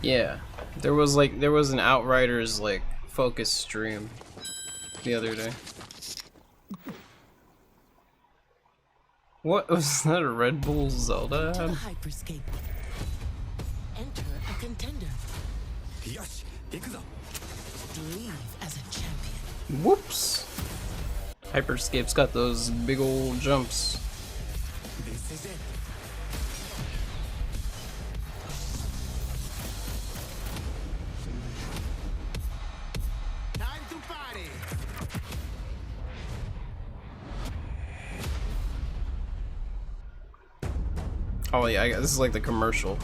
[SPEAKER 3] Yeah, there was an Outriders like focus stream the other day. What was that? A Red Bull Zelda ad?
[SPEAKER 22] Hyperscape. Enter a contender.
[SPEAKER 7] Yes,
[SPEAKER 22] Leave as a champion.
[SPEAKER 3] Whoops! Hyperscape's got those big old jumps.
[SPEAKER 7] This is it. Time to party.
[SPEAKER 3] Oh yeah, this is like the commercial.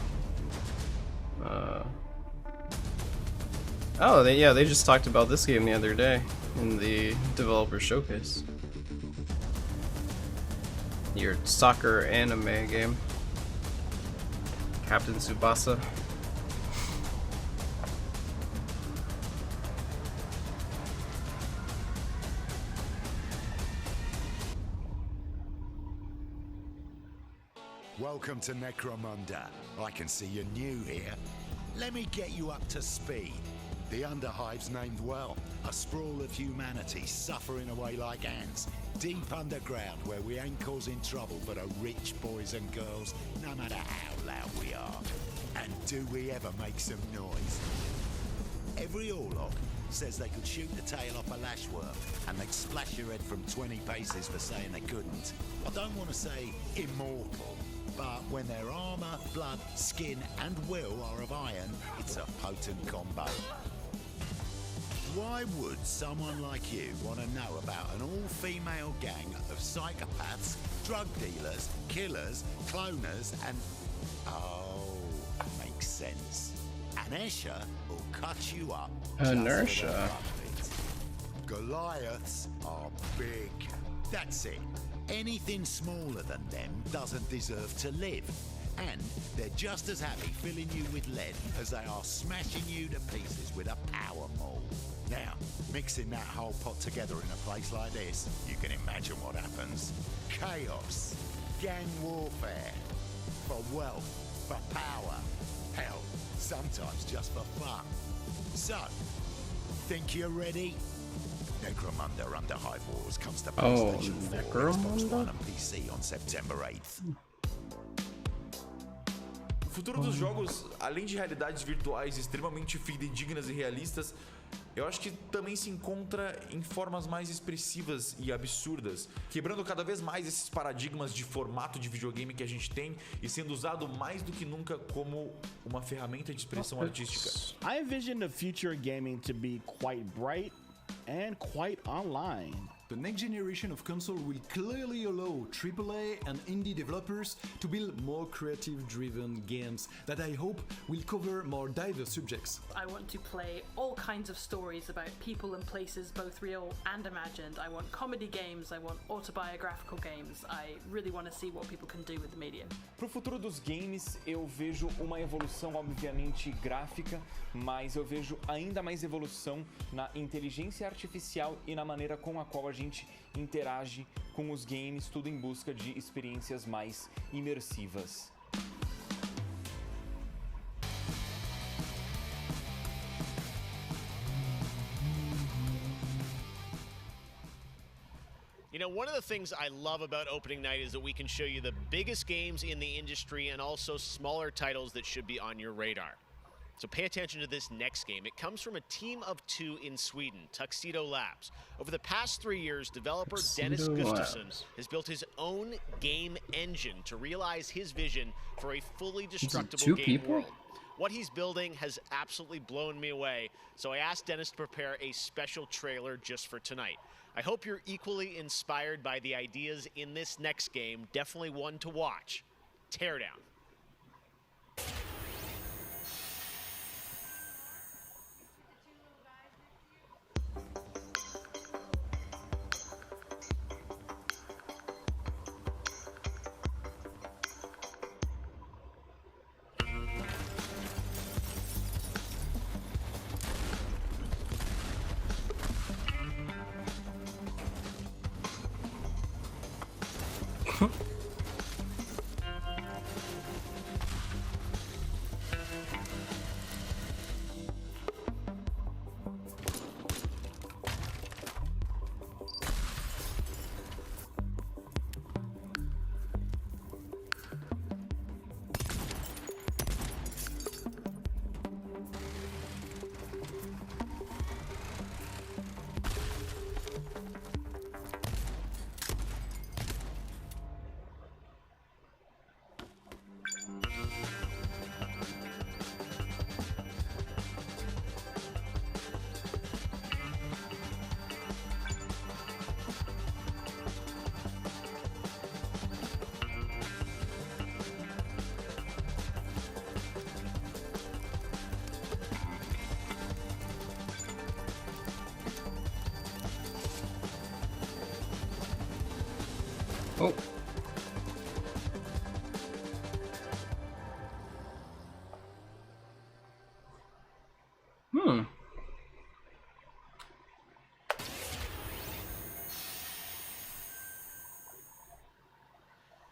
[SPEAKER 3] Oh, they just talked about this game the other day in the developer showcase. Your soccer anime game. Captain Tsubasa.
[SPEAKER 7] Welcome to Necromunda. I can see you're new here. Let me get you up to speed. The Underhive's named well. A sprawl of humanity suffering away like ants. Deep underground where we ain't causing trouble but are rich boys and girls, no matter how loud we are. And do we ever make some noise? Every Orlok says they could shoot the tail off a lashworm, and they'd splash your head from 20 paces for saying they couldn't. I don't want to say immortal, but when their armor, blood, skin, and will are of iron, it's a potent combo. Why would someone like you want to know about an all-female gang of psychopaths, drug dealers, killers, cloners, and... Oh, makes sense. Anesha will cut you up.
[SPEAKER 3] Inertia.
[SPEAKER 7] Goliaths are big. That's it. Anything smaller than them doesn't deserve to live. And they're just as happy filling you with lead as they are smashing you to pieces with a power maul. Now, mixing that whole pot together in a place like this, you can imagine what happens. Chaos, gang warfare, for wealth, for power, hell, sometimes just for fun. So, think you're ready? Necromunda Under Hive Wars comes to PlayStation 4, Xbox One and PC on September 8th.
[SPEAKER 14] O futuro dos jogos, além de realidades virtuais extremamente fidedignas e realistas, eu acho que também se encontra em formas mais expressivas e absurdas, quebrando cada vez mais esses paradigmas de formato de videogame que a gente tem e sendo usado mais do que nunca como uma ferramenta de expressão artística.
[SPEAKER 16] I envision the future of gaming to be quite bright and quite online.
[SPEAKER 18] The next generation of console will clearly allow AAA and indie developers to build more creative-driven games that I hope will cover more diverse subjects.
[SPEAKER 19] I want to play all kinds of stories about people and places, both real and imagined. I want comedy games, I want autobiographical games. I really want to see what people can do with the medium.
[SPEAKER 20] Pro futuro dos games, eu vejo uma evolução obviamente gráfica, mas eu vejo ainda mais evolução na inteligência artificial e na maneira com a qual a gente interage com os games, tudo em busca de experiências mais imersivas.
[SPEAKER 6] You know, one of the things I love about opening night is that we can show you the biggest games in the industry and also smaller titles that should be on your radar. So pay attention to this next game. It comes from a team of two in Sweden, Tuxedo Labs. Over the past 3 years, developer Dennis Gustafsson has built his own game engine to realize his vision for a fully destructible game world. What he's building has absolutely blown me away, so I asked Dennis to prepare a special trailer just for tonight. I hope you're equally inspired by the ideas in this next game. Definitely one to watch. Teardown.
[SPEAKER 3] Oh.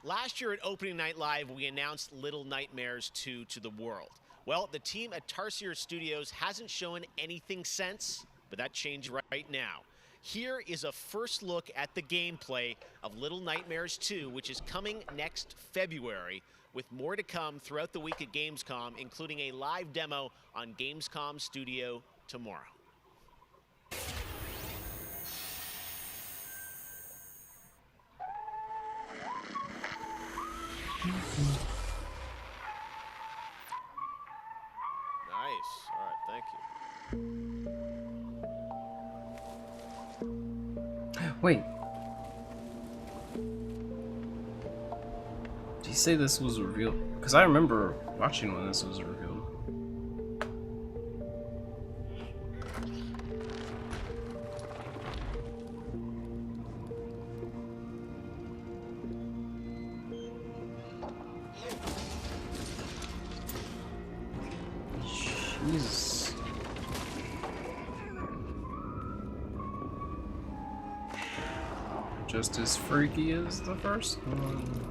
[SPEAKER 6] Last year at Opening Night Live, we announced Little Nightmares 2 to the world. Well, the team at Tarsier Studios hasn't shown anything since, but that changed right now. Here is a first look at the gameplay of Little Nightmares 2, which is coming next February, with more to come throughout the week at Gamescom, including a live demo on Gamescom Studio tomorrow. Nice. All right, thank you.
[SPEAKER 3] Wait. Did you say this was revealed? Because I remember watching when this was revealed. Jesus. Just as freaky as the first one.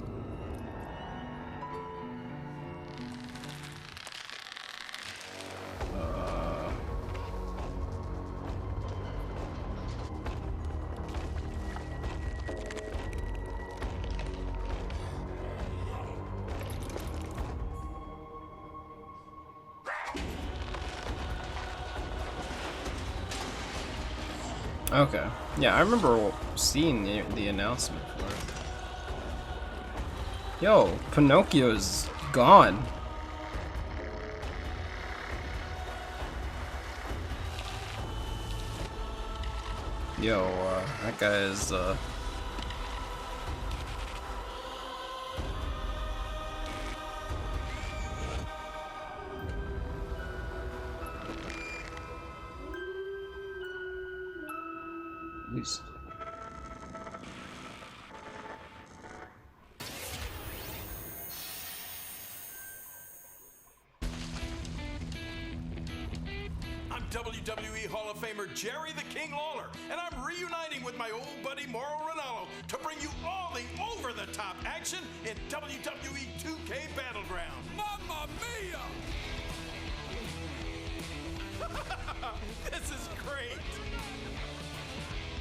[SPEAKER 3] Okay. Yeah, I remember seeing the announcement for it. Yo, Pinocchio's gone. Yo, that guy is, Please.
[SPEAKER 10] I'm WWE Hall of Famer Jerry the King Lawler, and I'm reuniting with my old buddy Mauro Ranallo to bring you all the over-the-top action in WWE 2K Battleground. Mamma mia! This is great!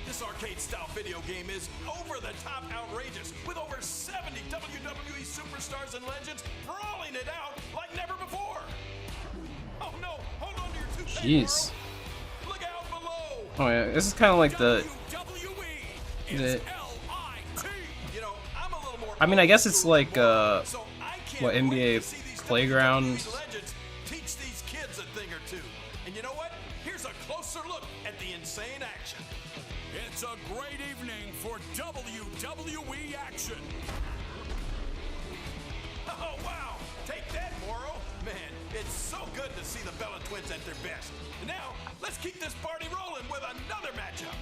[SPEAKER 10] This arcade-style video game is over-the-top outrageous, with over 70 WWE superstars and legends brawling it out like never before. Oh no! Hold on to your toothpaste.
[SPEAKER 3] Jeez.
[SPEAKER 10] Look out below.
[SPEAKER 3] Oh yeah, this is kind of like the. I mean, I guess it's like what NBA Playground.
[SPEAKER 10] Teach these kids a thing or two. And you know what? Here's a closer look at the insane action. It's a great evening for WWE action. Oh, wow. Take that, Mauro. Man, it's so good to see the Bella Twins at their best. And now, let's keep this party rolling with another matchup.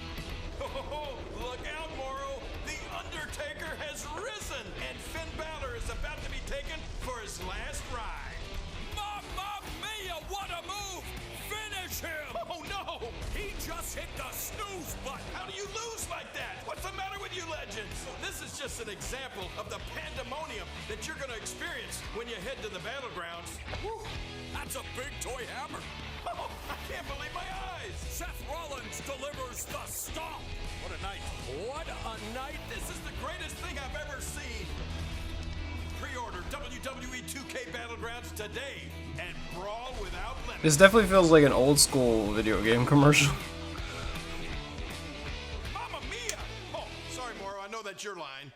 [SPEAKER 10] Oh, look out, Mauro. The Undertaker has risen, and Finn Balor is about to be taken for his last ride. Mamma mia, what a move! Finish him! Oh, no! He just hit the snooze button. How do you lose like that? What's the matter with you legends? This is just an example of the pandemonium that you're going to experience when you head to the battlegrounds. Whew, that's a big toy hammer. Oh, I can't believe my eyes. Seth Rollins delivers the stomp. What a night. What a night. This is the greatest thing I've ever seen. Pre-order WWE 2K Battlegrounds today and brawl without limits.
[SPEAKER 3] This definitely feels like an old school video game commercial.
[SPEAKER 10] Mamma mia! Oh, sorry, Mauro. I know that's your line.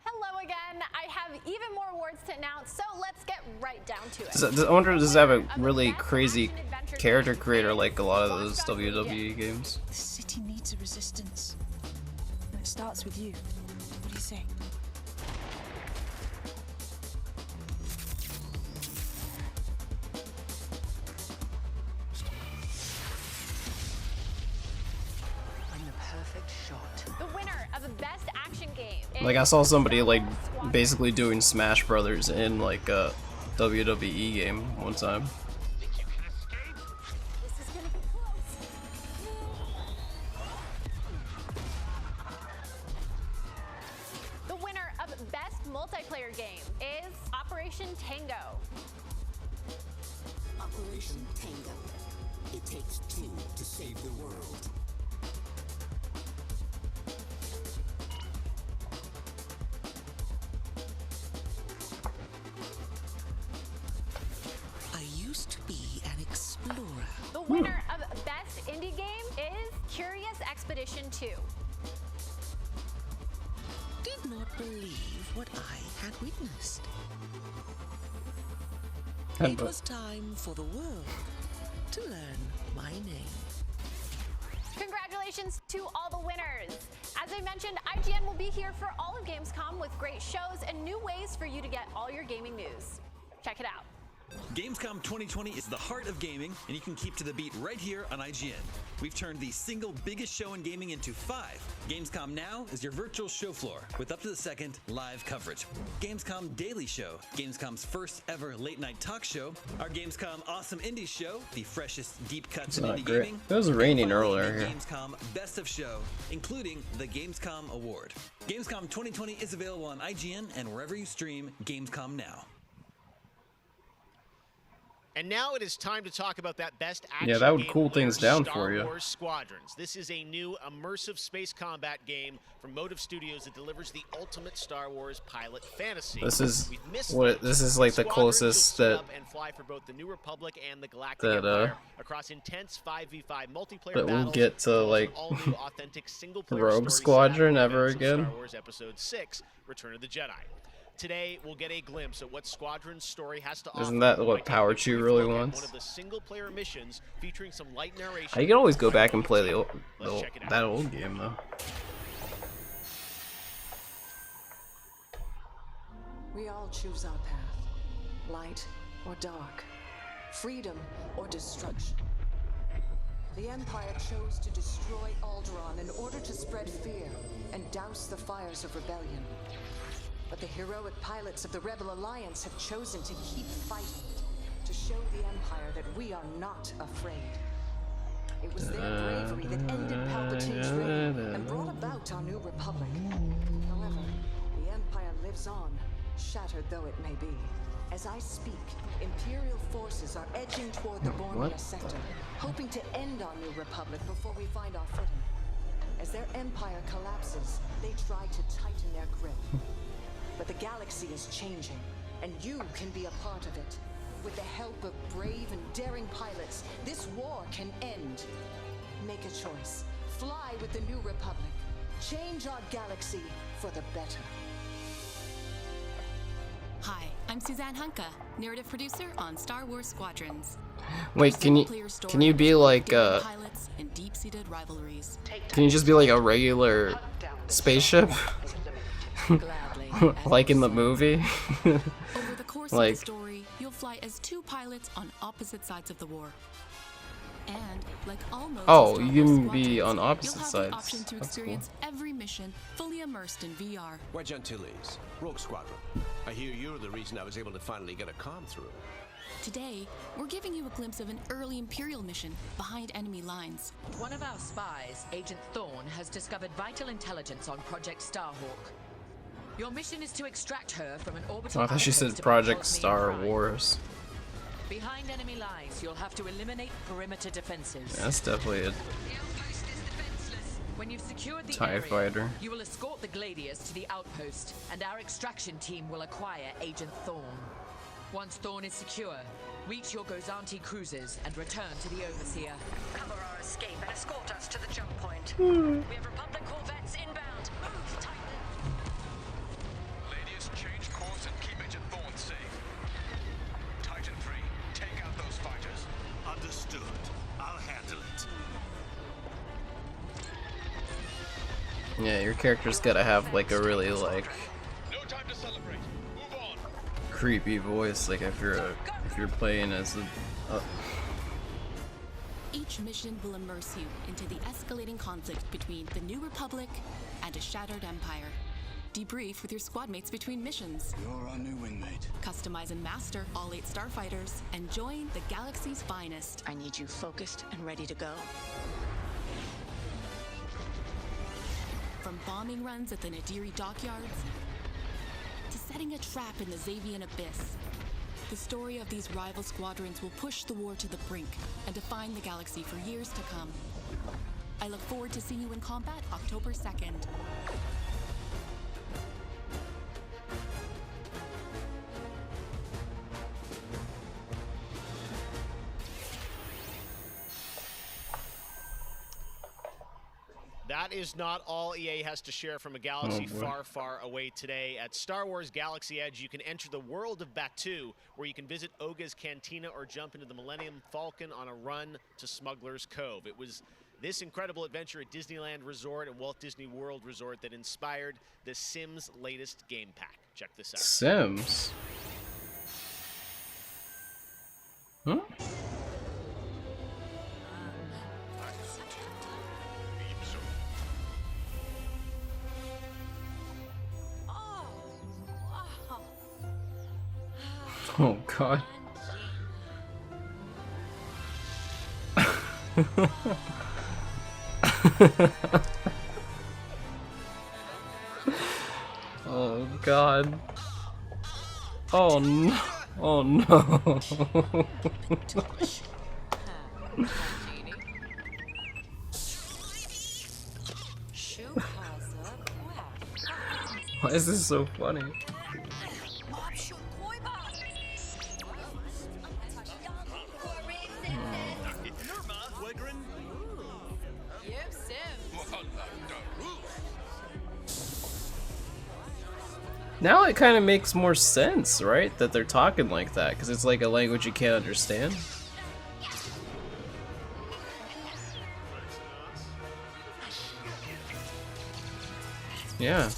[SPEAKER 2] Hello again. I have even more awards to announce, so let's get right down to it.
[SPEAKER 3] I wonder, does it have a really crazy character creator like a lot of those WWE games?
[SPEAKER 21] The city needs a resistance. And it starts with you. What do you say?
[SPEAKER 22] I'm the perfect shot.
[SPEAKER 2] The winner of the best action game is
[SPEAKER 3] Like I saw somebody like basically doing Smash Brothers in like a WWE game one time.
[SPEAKER 2] This is gonna be close. The winner of best multiplayer game is Operation Tango.
[SPEAKER 22] Operation Tango. It takes two to save the world.
[SPEAKER 2] Curious Expedition 2.
[SPEAKER 22] Did not believe what I had witnessed. It was time for the world to learn my name.
[SPEAKER 2] Congratulations to all the winners! As I mentioned, IGN will be here for all of Gamescom with great shows and new ways for you to get all your gaming news. Check it out.
[SPEAKER 15] Gamescom 2020 is the heart of gaming, and you can keep to the beat right here on IGN. We've turned the single biggest show in gaming into 5. Gamescom Now is your virtual show floor with up-to-the-second live coverage. Gamescom Daily Show, Gamescom's first ever late-night talk show. Our Gamescom Awesome Indies Show, the freshest deep cuts in indie gaming.
[SPEAKER 3] It was raining earlier here.
[SPEAKER 15] Gamescom Best of Show, including the Gamescom Award. Gamescom 2020 is available on IGN and wherever you stream Gamescom Now.
[SPEAKER 6] And now it is time to talk about that best action
[SPEAKER 3] Yeah, that would
[SPEAKER 6] game
[SPEAKER 3] cool things
[SPEAKER 6] winner,
[SPEAKER 3] down
[SPEAKER 6] Star
[SPEAKER 3] for you.
[SPEAKER 6] Wars Squadrons. This is a new immersive space combat game from Motive Studios that delivers the ultimate Star Wars pilot fantasy.
[SPEAKER 3] This is
[SPEAKER 6] We've missed
[SPEAKER 3] what
[SPEAKER 6] it.
[SPEAKER 3] this is like the
[SPEAKER 6] Squadrons
[SPEAKER 3] closest
[SPEAKER 6] will suit
[SPEAKER 3] that
[SPEAKER 6] up and fly for both the New Republic and the Galactic
[SPEAKER 3] that,
[SPEAKER 6] Empire across intense 5v5 multiplayer
[SPEAKER 3] that we'll
[SPEAKER 6] battles,
[SPEAKER 3] get to,
[SPEAKER 6] as well as
[SPEAKER 3] like,
[SPEAKER 6] an all-new authentic single-player
[SPEAKER 3] Rogue
[SPEAKER 6] story
[SPEAKER 3] Squadron
[SPEAKER 6] set after
[SPEAKER 3] ever
[SPEAKER 6] events of
[SPEAKER 3] again.
[SPEAKER 6] Star Wars Episode 6: Return of the Jedi. Today, we'll get a glimpse at what Squadron's story has to offer.
[SPEAKER 3] Isn't that what
[SPEAKER 6] by taking
[SPEAKER 3] Power
[SPEAKER 6] a
[SPEAKER 3] Chew
[SPEAKER 6] brief
[SPEAKER 3] really
[SPEAKER 6] look at
[SPEAKER 3] wants?
[SPEAKER 6] One of the single-player missions featuring some light narration.
[SPEAKER 3] You can always go back and play the
[SPEAKER 6] Let's check it out.
[SPEAKER 3] that old game though.
[SPEAKER 17] We all choose our path, light or dark, freedom or destruction. The Empire chose to destroy Alderaan in order to spread fear and douse the fires of rebellion. But the heroic pilots of the Rebel Alliance have chosen to keep fighting, to show the Empire that we are not afraid. It was their bravery that ended Palpatine's reign and brought about our new republic. However, the Empire lives on, shattered though it may be. As I speak, Imperial forces are edging toward the Borneo sector, hoping to end our new republic before we find our footing. As their empire collapses, they try to tighten their grip. But the galaxy is changing, and you can be a part of it. With the help of brave and daring pilots, this war can end. Make a choice. Fly with the New Republic. Change our galaxy for the better.
[SPEAKER 23] Hi, I'm Suzanne Hunka, narrative producer on Star Wars Squadrons.
[SPEAKER 3] Wait, can you be like
[SPEAKER 23] pilots and deep-seated rivalries.
[SPEAKER 3] can you just be like a regular spaceship? Like in the movie?
[SPEAKER 23] Over the course
[SPEAKER 3] Like
[SPEAKER 23] of the story, you'll fly as 2 pilots on opposite sides of the war. And like all modes
[SPEAKER 3] oh,
[SPEAKER 23] of Star
[SPEAKER 3] you
[SPEAKER 23] Wars
[SPEAKER 3] can be
[SPEAKER 23] Squadrons,
[SPEAKER 3] on opposite
[SPEAKER 23] you'll have
[SPEAKER 3] sides.
[SPEAKER 23] the option to
[SPEAKER 3] That's cool.
[SPEAKER 23] experience every mission fully immersed in VR.
[SPEAKER 24] Wedge Antilles, Rogue Squadron. I hear you're the reason I was able to finally get a comm through.
[SPEAKER 23] Today, we're giving you a glimpse of an early Imperial mission behind enemy lines.
[SPEAKER 25] One of our spies, Agent Thorne, has discovered vital intelligence on Project Starhawk. Your mission is to extract her from an orbital
[SPEAKER 3] Oh, I thought she said
[SPEAKER 25] outpost above
[SPEAKER 3] Project
[SPEAKER 25] Cosmian
[SPEAKER 3] Star
[SPEAKER 25] Prime.
[SPEAKER 3] Wars.
[SPEAKER 25] Behind enemy lines, you'll have to eliminate perimeter defenses.
[SPEAKER 3] That's definitely a
[SPEAKER 25] When you've secured the
[SPEAKER 3] TIE
[SPEAKER 25] area,
[SPEAKER 3] fighter.
[SPEAKER 25] you will escort the Gladius to the outpost, and our extraction team will acquire Agent Thorne. Once Thorne is secure, reach your Gozanti cruisers and return to the Overseer.
[SPEAKER 26] Cover our escape and escort us to the jump point.
[SPEAKER 3] Hmm.
[SPEAKER 26] We have Republic corvettes inbound. Move, Titan.
[SPEAKER 10] Ladies, change course and keep Agent Thorne safe. Titan 3, take out those fighters.
[SPEAKER 7] Understood. I'll handle it.
[SPEAKER 3] Yeah, your character's gotta have like a really like
[SPEAKER 10] No time to celebrate. Move on.
[SPEAKER 3] creepy voice, like if you're playing as a
[SPEAKER 23] Each mission will immerse you into the escalating conflict between the New Republic and a shattered empire. Debrief with your squad mates between missions.
[SPEAKER 13] You're our new wingmate.
[SPEAKER 23] Customize and master all 8 starfighters and join the galaxy's finest.
[SPEAKER 21] I need you focused and ready to go.
[SPEAKER 23] From bombing runs at the Nadiri dockyards to setting a trap in the Xavian abyss. The story of these rival squadrons will push the war to the brink and define the galaxy for years to come. I look forward to seeing you in combat October 2nd.
[SPEAKER 6] That is not all EA has to share from a galaxy far, far away today. At Star Wars Galaxy Edge, you can enter the world of Batuu, where you can visit Oga's Cantina or jump into the Millennium Falcon on a run to Smuggler's Cove. It was this incredible adventure at Disneyland Resort and Walt Disney World Resort that inspired the Sims latest game pack. Check this out.
[SPEAKER 3] Sims? Huh? Oh god. Oh god. Oh no. Oh no. Why is this so funny? Now it kind of makes more sense, right? That they're talking like that, because it's like a language you can't understand. Yeah.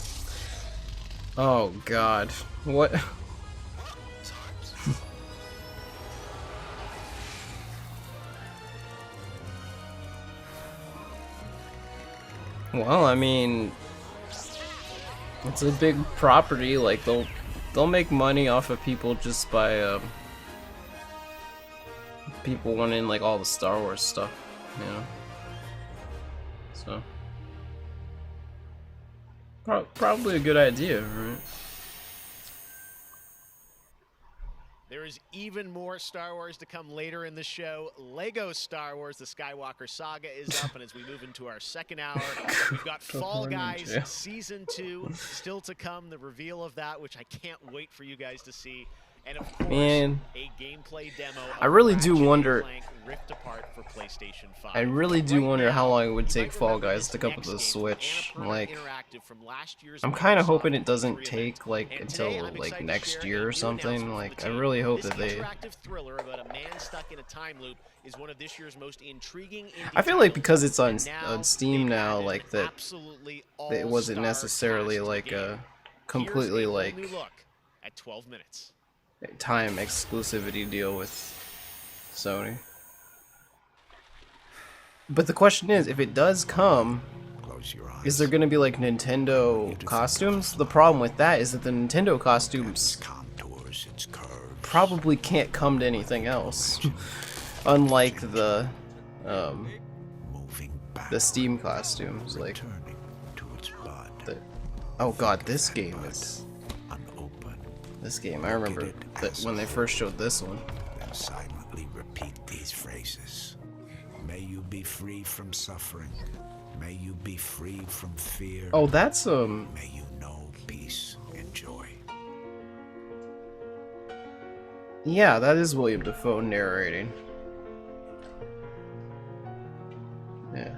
[SPEAKER 3] Oh god. What? Well, I mean, it's a big property. Like they'll make money off of people just by people wanting like all the Star Wars stuff, you know. So probably a good idea, right?
[SPEAKER 6] There is even more Star Wars to come later in the show. Lego Star Wars: The Skywalker Saga is up, and as we move into our second hour, we've got Fall Guys Season 2 still to come, the reveal of that, which I can't wait for you guys to see. And of course,
[SPEAKER 3] Man,
[SPEAKER 6] a gameplay demo
[SPEAKER 3] I really do
[SPEAKER 6] Ratchet &
[SPEAKER 3] wonder.
[SPEAKER 6] Clank Rift Apart for PlayStation 5.
[SPEAKER 3] I really do wonder how long it would take Fall Guys to come up with a Switch. Like, I'm kind of hoping it doesn't take like until like next year or something. Like, I really hope that they.
[SPEAKER 6] Thriller about a man stuck in a time loop is one of this year's most intriguing indie
[SPEAKER 3] I feel like because it's on
[SPEAKER 6] now,
[SPEAKER 3] Steam now, like that, it wasn't
[SPEAKER 6] all-star
[SPEAKER 3] necessarily
[SPEAKER 6] cast
[SPEAKER 3] like
[SPEAKER 6] game.
[SPEAKER 3] a completely
[SPEAKER 6] Here's a whole
[SPEAKER 3] like
[SPEAKER 6] new look at 12 minutes.
[SPEAKER 3] time exclusivity deal with Sony. But the question is, if it does come, is there going to be like Nintendo costumes? The problem with that is that the Nintendo costumes probably can't come to anything else, unlike the Steam costumes. Like, oh god, this game is. This game, I remember that when they first showed this one.
[SPEAKER 7] Then silently repeat these phrases. May you be free from suffering. May you be free from fear.
[SPEAKER 3] Oh, that's
[SPEAKER 7] May you know peace and joy.
[SPEAKER 3] Yeah, that is William Dafoe narrating. Yeah.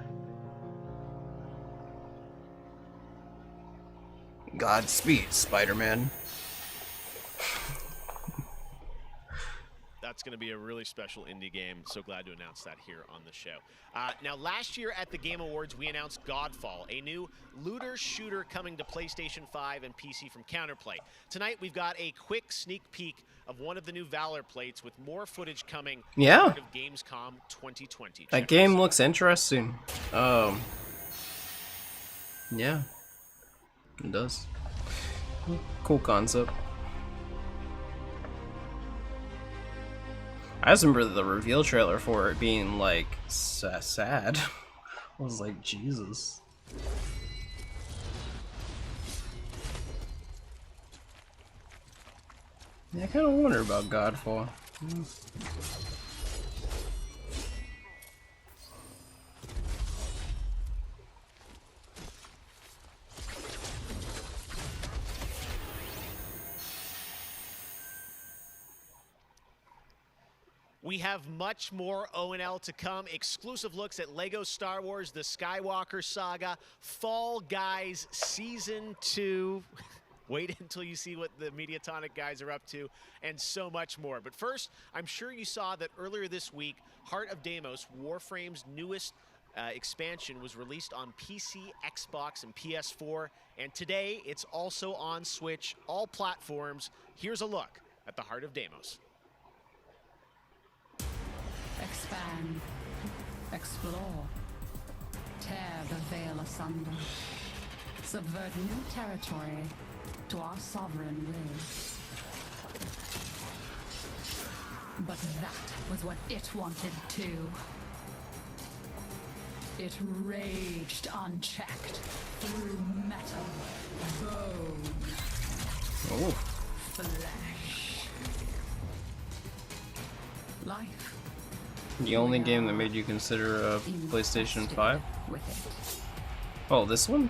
[SPEAKER 3] Godspeed, Spider-Man.
[SPEAKER 6] That's going to be a really special indie game. So glad to announce that here on the show. Now, last year at the Game Awards, we announced Godfall, a new looter shooter coming to PlayStation 5 and PC from Counterplay. Tonight, we've got a quick sneak peek of one of the new Valor plates with more footage coming
[SPEAKER 3] Yeah.
[SPEAKER 6] out of Gamescom 2020.
[SPEAKER 3] That game looks interesting. Yeah, it does. Cool concept. I just remember the reveal trailer for it being like sad. I was like, Jesus. Yeah, I kind of wonder about Godfall.
[SPEAKER 6] We have much more O&L to come. Exclusive looks at LEGO Star Wars, The Skywalker Saga, Fall Guys Season 2. Wait until you see what the Mediatonic guys are up to, and so much more. But first, I'm sure you saw that earlier this week, Heart of Deimos, Warframe's newest expansion, was released on PC, Xbox, and PS4. And today, it's also on Switch, all platforms. Here's a look at the Heart of Deimos.
[SPEAKER 1] Expand. Explore. Tear the veil asunder. Subvert new territory to our sovereign will. But that was what it wanted too. It raged unchecked through metal, bone, flesh, life.
[SPEAKER 3] The only game that made you consider a PlayStation 5? Oh, this one?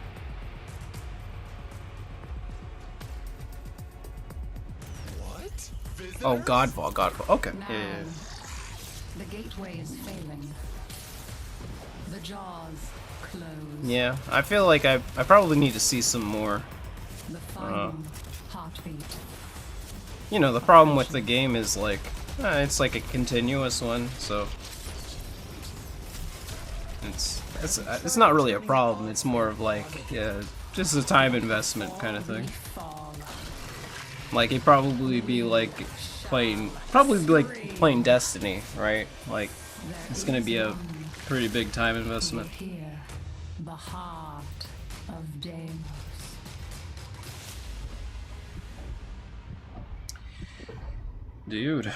[SPEAKER 10] What?
[SPEAKER 3] Oh, Godfall. Okay.
[SPEAKER 1] Now,
[SPEAKER 3] Yeah.
[SPEAKER 1] the gateway is failing. The jaws close.
[SPEAKER 3] Yeah, I feel like I probably need to see some more.
[SPEAKER 1] The final heartbeat.
[SPEAKER 3] You know, the problem with the game is like, it's like a continuous one, so it's not really a problem. It's more of like, yeah, just a time investment kind of thing. Like it'd probably be like playing Destiny, right? Like it's gonna be a pretty big time investment.
[SPEAKER 1] Here, the heart of Deimos.
[SPEAKER 3] Dude,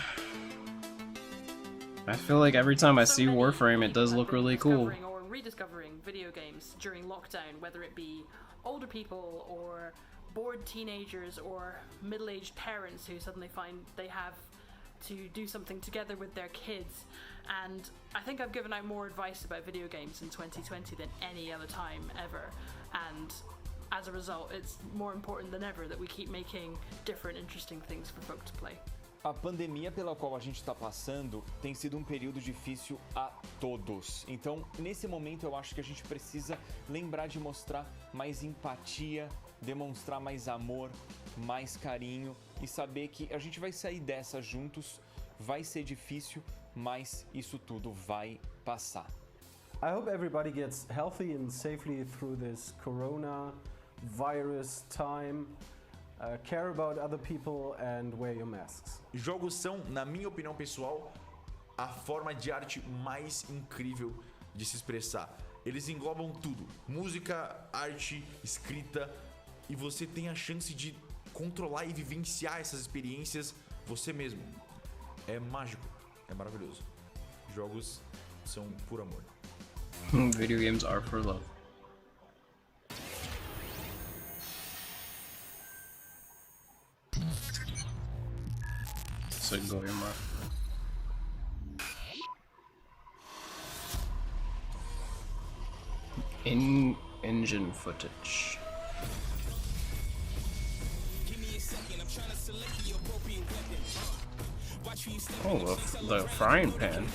[SPEAKER 3] I feel like every time I see Warframe, it does look really cool.
[SPEAKER 19] Or rediscovering video games during lockdown, whether it be older people or bored teenagers or middle-aged parents who suddenly find they have to do something together with their kids. And I think I've given out more advice about video games in 2020 than any other time ever. And as a result, it's more important than ever that we keep making different, interesting things for folk to play.
[SPEAKER 20] A pandemia pela qual a gente está passando tem sido período difícil a todos. Então, nesse momento, eu acho que a gente precisa lembrar de mostrar mais empatia, demonstrar mais amor, mais carinho e saber que a gente vai sair dessa juntos. Vai ser difícil, mas isso tudo vai passar.
[SPEAKER 4] I hope everybody gets healthy and safely through this coronavirus time. Care about other people and wear your masks.
[SPEAKER 14] Jogos são, na minha opinião pessoal, a forma de arte mais incrível de se expressar. Eles englobam tudo: música, arte, escrita, e você tem a chance de controlar e vivenciar essas experiências você mesmo. É mágico, é maravilhoso. Jogos são por amor.
[SPEAKER 3] Video games are for love. So go your mark. In-engine footage. Oh, the frying pan.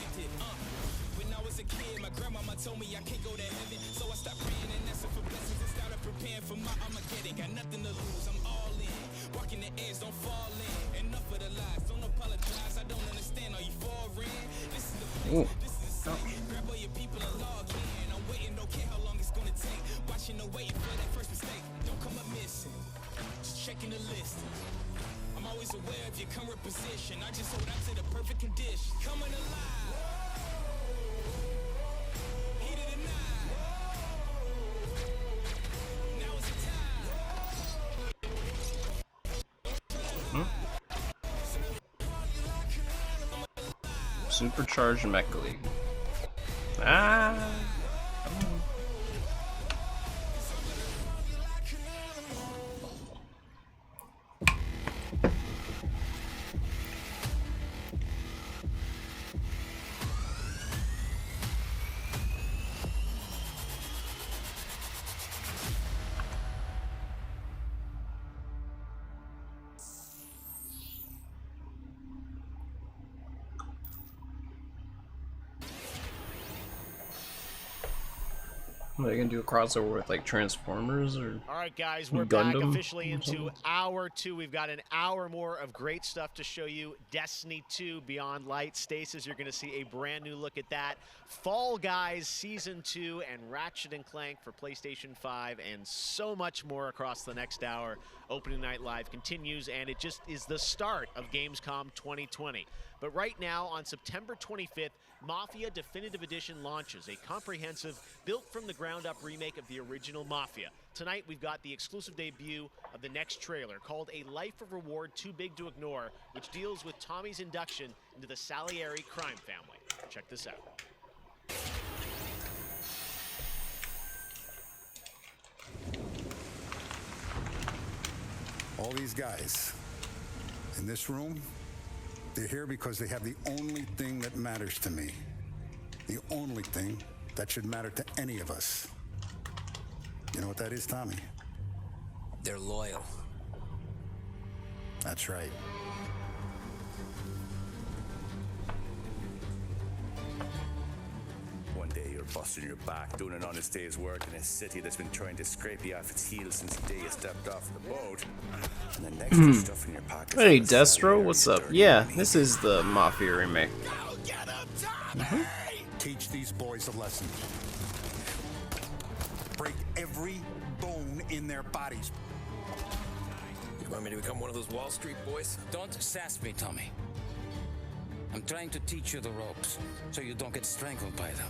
[SPEAKER 3] Ooh.
[SPEAKER 5] Checking the list. I'm always aware of your current position. I just hold out to the perfect condition. Coming alive. Heat of the night. Now is the time.
[SPEAKER 3] Supercharged Mecha League. Ah. Come on. Are they gonna do a crossover with like Transformers or
[SPEAKER 6] All right, guys, we're
[SPEAKER 3] Gundam
[SPEAKER 6] back officially
[SPEAKER 3] or
[SPEAKER 6] into
[SPEAKER 3] something?
[SPEAKER 6] hour 2. We've got an hour more of great stuff to show you. Destiny 2 Beyond Light. Stasis, you're going to see a brand new look at that. Fall Guys Season 2 and Ratchet & Clank for PlayStation 5 and so much more across the next hour. Opening Night Live continues, and it just is the start of Gamescom 2020. But right now, on September 25th, Mafia Definitive Edition launches, a comprehensive, built-from-the-ground-up remake of the original Mafia. Tonight, we've got the exclusive debut of the next trailer, called A Life of Reward Too Big to Ignore, which deals with Tommy's induction into the Salieri crime family. Check this out.
[SPEAKER 8] All these guys in this room, they're here because they have the only thing that matters to me. The only thing that should matter to any of us. You know what that is, Tommy?
[SPEAKER 22] They're loyal.
[SPEAKER 8] That's right.
[SPEAKER 9] One day you're busting your back, doing an honest day's work in a city that's been trying to scrape you off its heels since the day you stepped off the boat. And the next you're stuffing your pockets.
[SPEAKER 3] Hey Destro, what's up? Yeah, this is the Mafia remake.
[SPEAKER 8] Teach these boys a lesson. Break every bone in their bodies.
[SPEAKER 22] You want me to become one of those Wall Street boys? Don't sass me, Tommy. I'm trying to teach you the ropes, so you don't get strangled by them.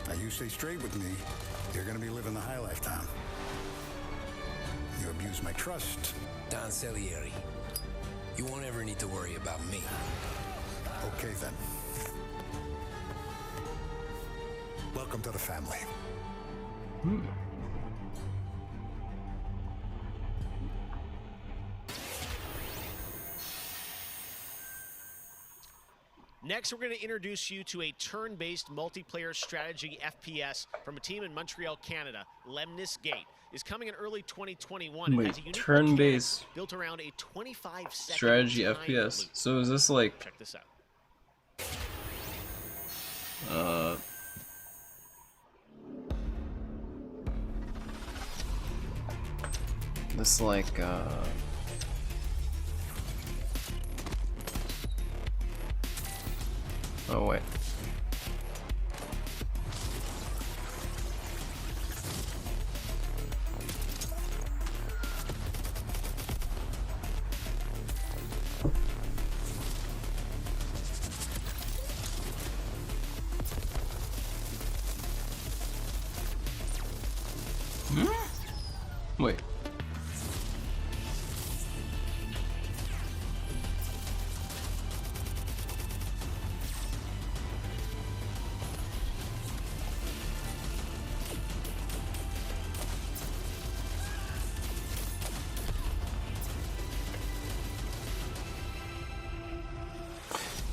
[SPEAKER 8] Now you stay straight with me, you're gonna be living the high life, Tom. You abuse my trust.
[SPEAKER 22] Don Salieri, you won't ever need to worry about me.
[SPEAKER 8] Okay then. Welcome to the family.
[SPEAKER 6] Next, we're going to introduce you to a turn-based multiplayer strategy FPS from a team in Montreal, Canada. Lemnis Gate is coming in early 2021.
[SPEAKER 3] Wait,
[SPEAKER 6] It has a unique
[SPEAKER 3] turn-based
[SPEAKER 6] mechanic built around a 25-second
[SPEAKER 3] strategy
[SPEAKER 6] time
[SPEAKER 3] FPS.
[SPEAKER 6] loop.
[SPEAKER 3] So is this like
[SPEAKER 6] Check this out.
[SPEAKER 3] This like oh wait. Wait.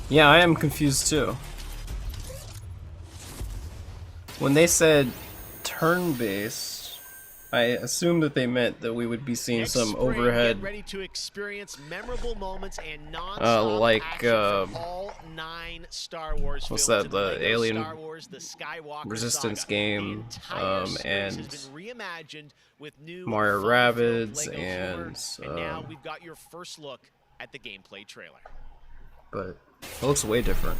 [SPEAKER 3] Yeah, I am confused too. When they said turn-based, I assumed that they meant that we would be seeing
[SPEAKER 6] Next
[SPEAKER 3] some
[SPEAKER 6] spring,
[SPEAKER 3] overhead,
[SPEAKER 6] get ready to experience memorable moments and non-stop
[SPEAKER 3] like
[SPEAKER 6] action from all 9 Star Wars
[SPEAKER 3] what's
[SPEAKER 6] films
[SPEAKER 3] that?
[SPEAKER 6] in
[SPEAKER 3] The
[SPEAKER 6] Lego
[SPEAKER 3] Alien
[SPEAKER 6] Star Wars, the Skywalker
[SPEAKER 3] Resistance
[SPEAKER 6] saga.
[SPEAKER 3] game,
[SPEAKER 6] The entire series
[SPEAKER 3] and
[SPEAKER 6] has been reimagined with new
[SPEAKER 3] Mario
[SPEAKER 6] fun-filled
[SPEAKER 3] Rabbids
[SPEAKER 6] Lego humor,
[SPEAKER 3] and
[SPEAKER 6] now we've got your first look at the gameplay trailer.
[SPEAKER 3] but it looks way different.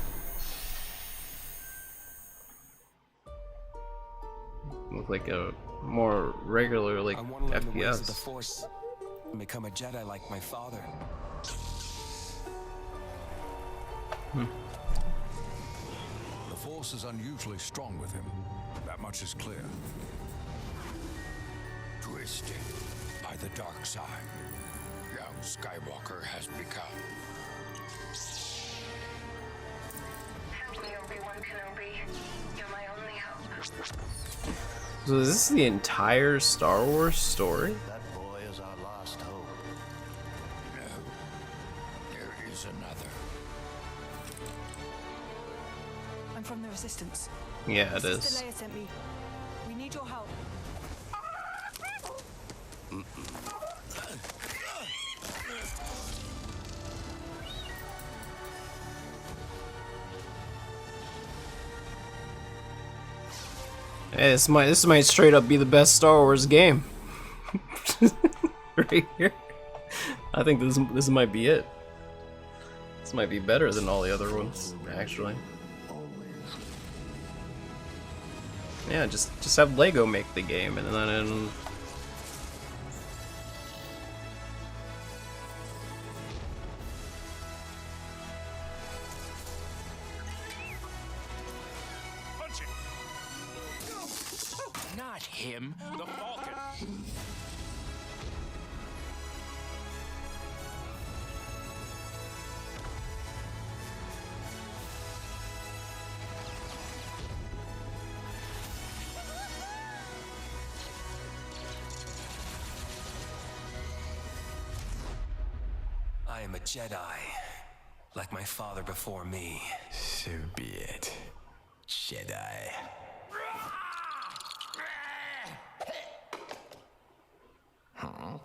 [SPEAKER 3] Look like a more regular like
[SPEAKER 11] I want to learn the ways of the
[SPEAKER 3] FPS.
[SPEAKER 11] Force and become a Jedi like my father.
[SPEAKER 13] The Force is unusually strong with him. That much is clear.
[SPEAKER 12] Twisted by the dark side, young Skywalker has become.
[SPEAKER 26] Help me, Obi-Wan Kenobi. You're my only hope.
[SPEAKER 3] So is this the entire Star Wars story?
[SPEAKER 12] That boy is our last hope. No, there is another.
[SPEAKER 21] I'm from the Resistance.
[SPEAKER 3] Yeah, it
[SPEAKER 21] Sister
[SPEAKER 3] is.
[SPEAKER 21] Leia sent me. We need your help.
[SPEAKER 3] Hey, this might straight up be the best Star Wars game. Right here. I think this might be it. This might be better than all the other ones, actually. Yeah, just have Lego make the game, and then
[SPEAKER 12] Not him, the Falcon.
[SPEAKER 11] I am a Jedi, like my father before me.
[SPEAKER 12] So be it, Jedi. Huh?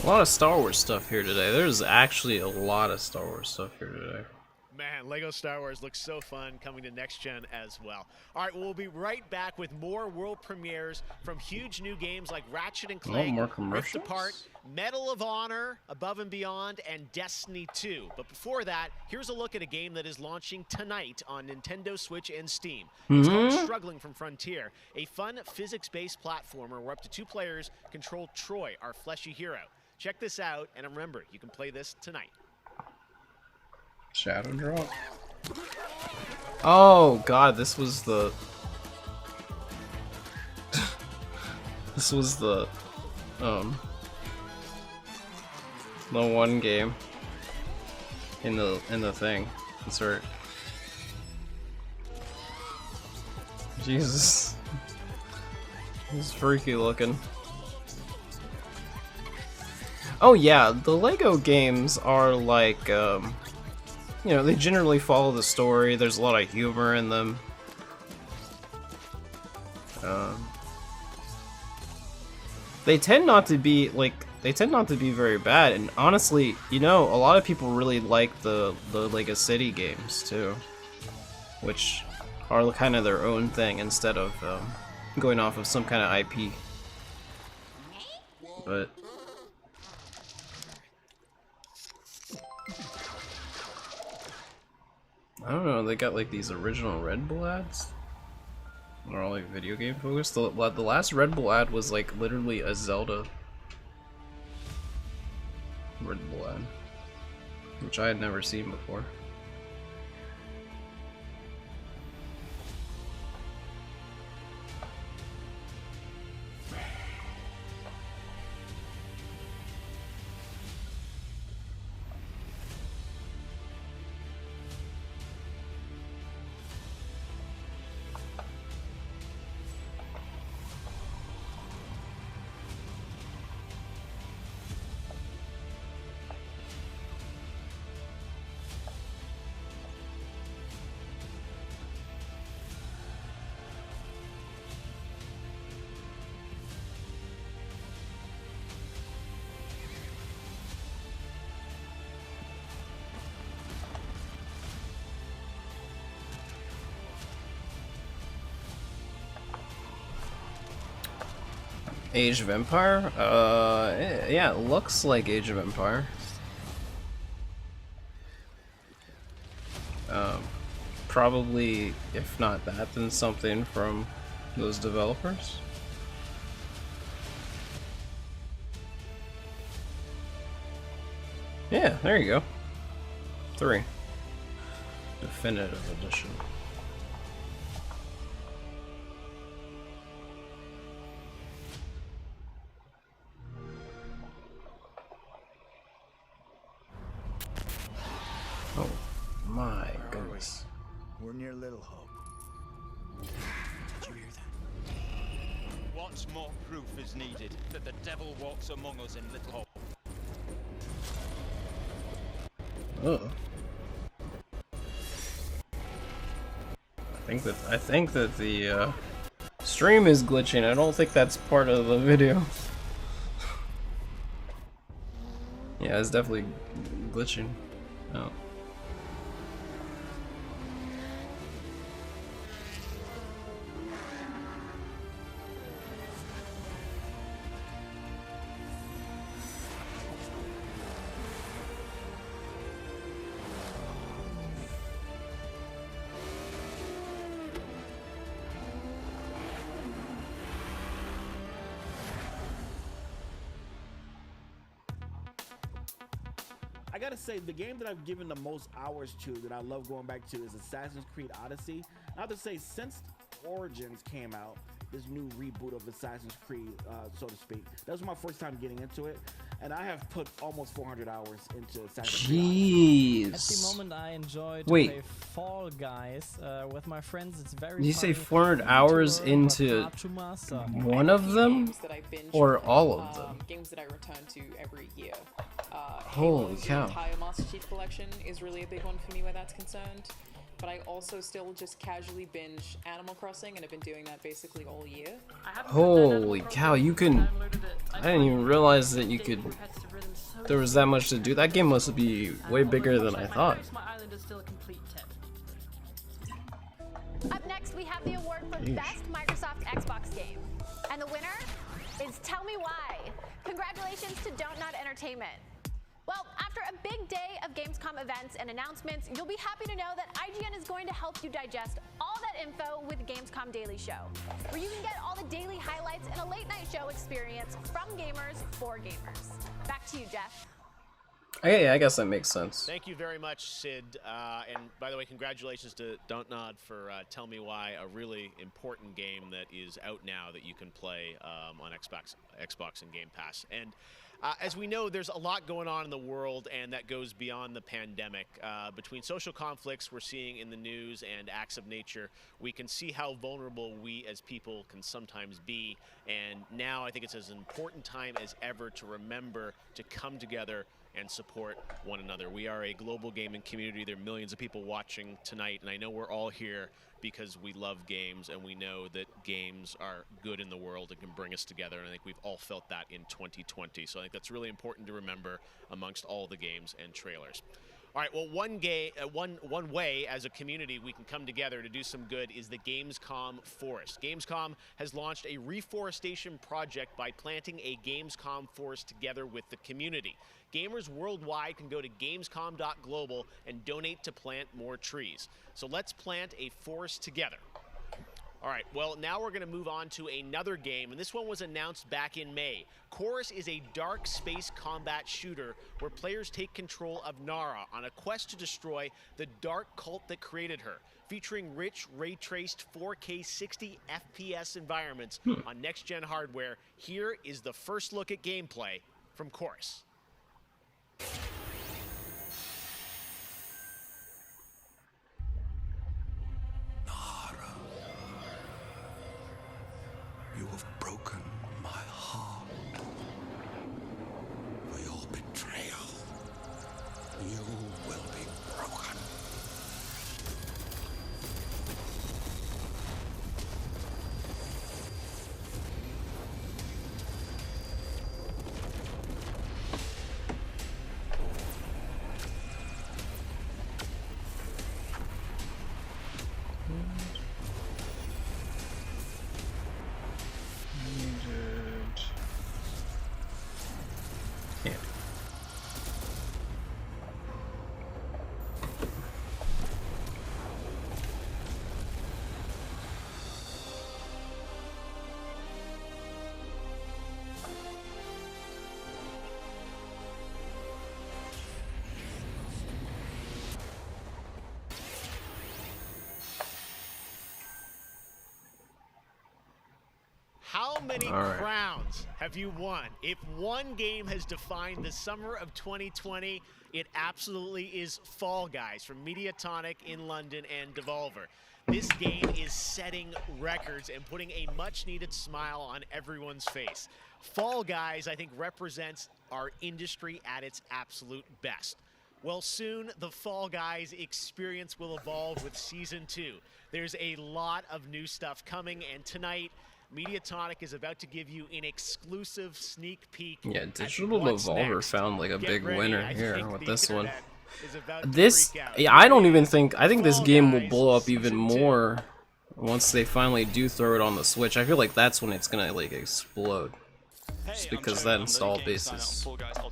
[SPEAKER 3] a lot of Star Wars stuff here today. There's actually a lot of Star Wars stuff here today.
[SPEAKER 6] Man, Lego Star Wars looks so fun, coming to next gen as well. All right, we'll be right back with more world premieres from huge new games like Ratchet and Clank,
[SPEAKER 3] more
[SPEAKER 6] Rift
[SPEAKER 3] commercials?
[SPEAKER 6] Apart, Medal of Honor, Above and Beyond, and Destiny 2. But before that, here's a look at a game that is launching tonight on Nintendo Switch and Steam. It's called Struggling from Frontier, a fun physics-based platformer where up to 2 players control Troy, our fleshy hero. Check this out, and remember, you can play this tonight.
[SPEAKER 3] Shadow drop. Oh god, this was the one game in the thing. Insert. Jesus. This is freaky looking. Oh yeah, the Lego games are like you know, they generally follow the story. There's a lot of humor in them. They tend not to be very bad, and honestly, you know, a lot of people really like the Lego City games too, which are kind of their own thing instead of going off of some kind of IP. But I don't know, they got like these original Red Bull ads. They're all like video game focused. The last Red Bull ad was like literally a Zelda Red Bull ad, which I had never seen before. Age of Empire? Yeah, it looks like Age of Empire. Probably, if not that, then something from those developers. Yeah, there you go. 3. Definitive edition. Oh my goodness.
[SPEAKER 2] We're near Little Hope. Did you hear that?
[SPEAKER 15] What more proof is needed that the devil walks among us in Little Hope?
[SPEAKER 3] I think that the stream is glitching. I don't think that's part of the video. Yeah, it's definitely glitching. Oh.
[SPEAKER 16] I gotta say, the game that I've given the most hours to, that I love going back to, is Assassin's Creed Odyssey. I have to say, since Origins came out, this new reboot of Assassin's Creed, so to speak, that was my first time getting into it, and I have put almost 400 hours into Assassin's Creed Odyssey.
[SPEAKER 17] At the moment, I enjoy to
[SPEAKER 3] Wait.
[SPEAKER 17] play Fall Guys with my friends. It's very
[SPEAKER 3] Did you say
[SPEAKER 17] funny
[SPEAKER 3] 400 hours into one of them? Or all of them?
[SPEAKER 18] Games that I return to every year.
[SPEAKER 3] Holy cow.
[SPEAKER 18] The entire Master Chief collection is really a big one for me where that's concerned. But I also still just casually binge Animal Crossing, and I've been doing that basically all year.
[SPEAKER 3] Holy cow, you can... I didn't even realize that you could... There was that much to do. That game must be way bigger than I thought.
[SPEAKER 23] Up next, we have the award for Best Microsoft Xbox Game. And the winner is Tell Me Why. Congratulations to Don't Nod Entertainment. Well, after a big day of Gamescom events and announcements, you'll be happy to know that IGN is going to help you digest all that info with Gamescom Daily Show, where you can get all the daily highlights and a late night show experience from gamers for gamers. Back to you, Jeff.
[SPEAKER 3] Yeah, I guess that makes sense.
[SPEAKER 6] Thank you very much, Sid. And by the way, congratulations to Don't Nod for Tell Me Why, a really important game that is out now that you can play on Xbox and Game Pass. And as we know, there's a lot going on in the world, and that goes beyond the pandemic. Between social conflicts we're seeing in the news and acts of nature, we can see how vulnerable we as people can sometimes be. And now I think it's as important time as ever to remember to come together and support one another. We are a global gaming community. There are millions of people watching tonight, and I know we're all here because we love games and we know that games are good in the world and can bring us together, and I think we've all felt that in 2020. So I think that's really important to remember amongst all the games and trailers. All right, well, one way as a community we can come together to do some good is the Gamescom Forest. Gamescom has launched a reforestation project by planting a Gamescom forest together with the community. Gamers worldwide can go to gamescom.global and donate to plant more trees. So let's plant a forest together. All right, well, now we're going to move on to another game, and this one was announced back in May. Chorus is a dark space combat shooter where players take control of Nara on a quest to destroy the dark cult that created her, featuring rich, ray-traced 4K 60 FPS environments on next-gen hardware. Here is the first look at gameplay from Chorus.
[SPEAKER 12] You have broken my heart. For your betrayal, you will be broken.
[SPEAKER 6] How many
[SPEAKER 3] All right.
[SPEAKER 6] crowns have you won? If one game has defined the summer of 2020, it absolutely is Fall Guys from Mediatonic in London and Devolver. This game is setting records and putting a much-needed smile on everyone's face. Fall Guys, I think, represents our industry at its absolute best. Well, soon the Fall Guys experience will evolve with Season 2. There's a lot of new stuff coming, and tonight, Mediatonic is about to give you an exclusive sneak peek.
[SPEAKER 3] Yeah,
[SPEAKER 6] at
[SPEAKER 3] Digital
[SPEAKER 6] what's
[SPEAKER 3] Devolver
[SPEAKER 6] next.
[SPEAKER 3] found like a
[SPEAKER 6] Get
[SPEAKER 3] big
[SPEAKER 6] ready.
[SPEAKER 3] winner
[SPEAKER 6] I
[SPEAKER 3] here
[SPEAKER 6] think
[SPEAKER 3] with
[SPEAKER 6] the
[SPEAKER 3] this one.
[SPEAKER 6] internet is about to
[SPEAKER 3] This,
[SPEAKER 6] freak out.
[SPEAKER 3] yeah, I don't even think, I think this
[SPEAKER 6] Fall
[SPEAKER 3] game will
[SPEAKER 6] Guys
[SPEAKER 3] blow up even
[SPEAKER 6] Season 2.
[SPEAKER 3] more once they finally do throw it on the Switch. I feel like that's when it's gonna like explode. Just because that install base is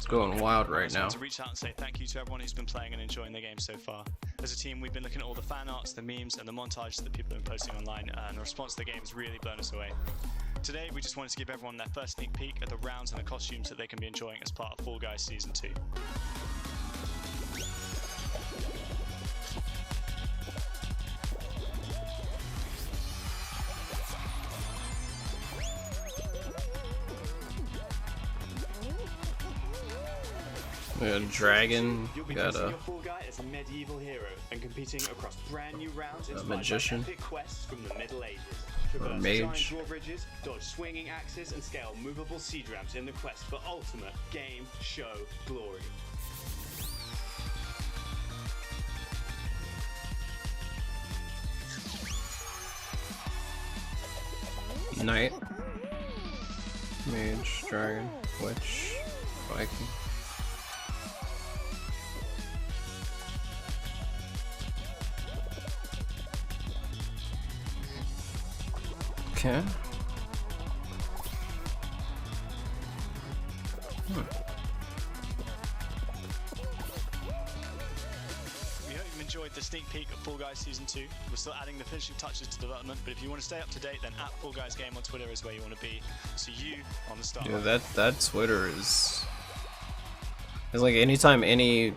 [SPEAKER 3] going wild right now.
[SPEAKER 1] To reach out and say thank you to everyone who's been playing and enjoying the game so far. As a team, we've been looking at all the fan arts, the memes, and the montages that people have been posting online, and the response to the game has really blown us away. Today, we just wanted to give everyone their first sneak peek at the rounds and the costumes that they can be enjoying as part of Fall Guys Season 2.
[SPEAKER 3] We got a dragon,
[SPEAKER 1] You'll be
[SPEAKER 3] got
[SPEAKER 1] dressing
[SPEAKER 3] a
[SPEAKER 1] your Fall Guy as a medieval hero and competing across brand new rounds inspired by
[SPEAKER 3] magician.
[SPEAKER 1] epic quests from the Middle Ages.
[SPEAKER 3] Or
[SPEAKER 1] Traverse
[SPEAKER 3] mage.
[SPEAKER 1] giant drawbridges, dodge swinging axes, and scale movable siege ramps in the quest for ultimate game show glory.
[SPEAKER 3] knight, mage, dragon, witch, Viking. Okay.
[SPEAKER 1] We hope you've enjoyed the sneak peek of Fall Guys Season 2. We're still adding the finishing touches to development, but if you want to stay up to date, then at Fall Guys Game on Twitter is where you want to be. See you on the start.
[SPEAKER 3] Yeah, that Twitter is like anytime any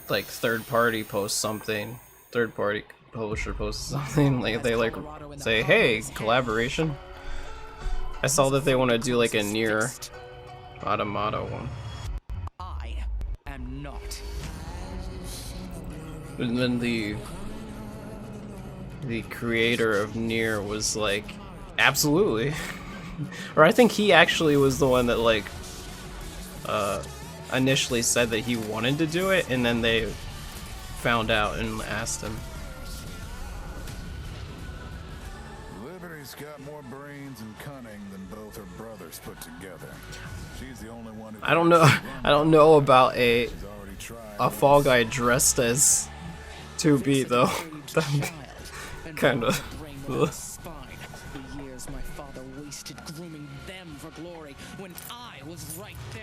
[SPEAKER 3] like third party posts something, third party publisher posts something, like they like say, hey, collaboration. I saw that they want to do like a Nier Automata one.
[SPEAKER 7] I am not.
[SPEAKER 3] And then the creator of Nier was like, absolutely. Or I think he actually was the one that like initially said that he wanted to do it, and then they found out and asked him.
[SPEAKER 13] Liberty's got more brains and cunning than both her brothers put together. She's the only one who
[SPEAKER 3] I don't know about a Fall Guy dressed as 2B though. Kind of.
[SPEAKER 7] The years my father wasted grooming them for glory when I was right there.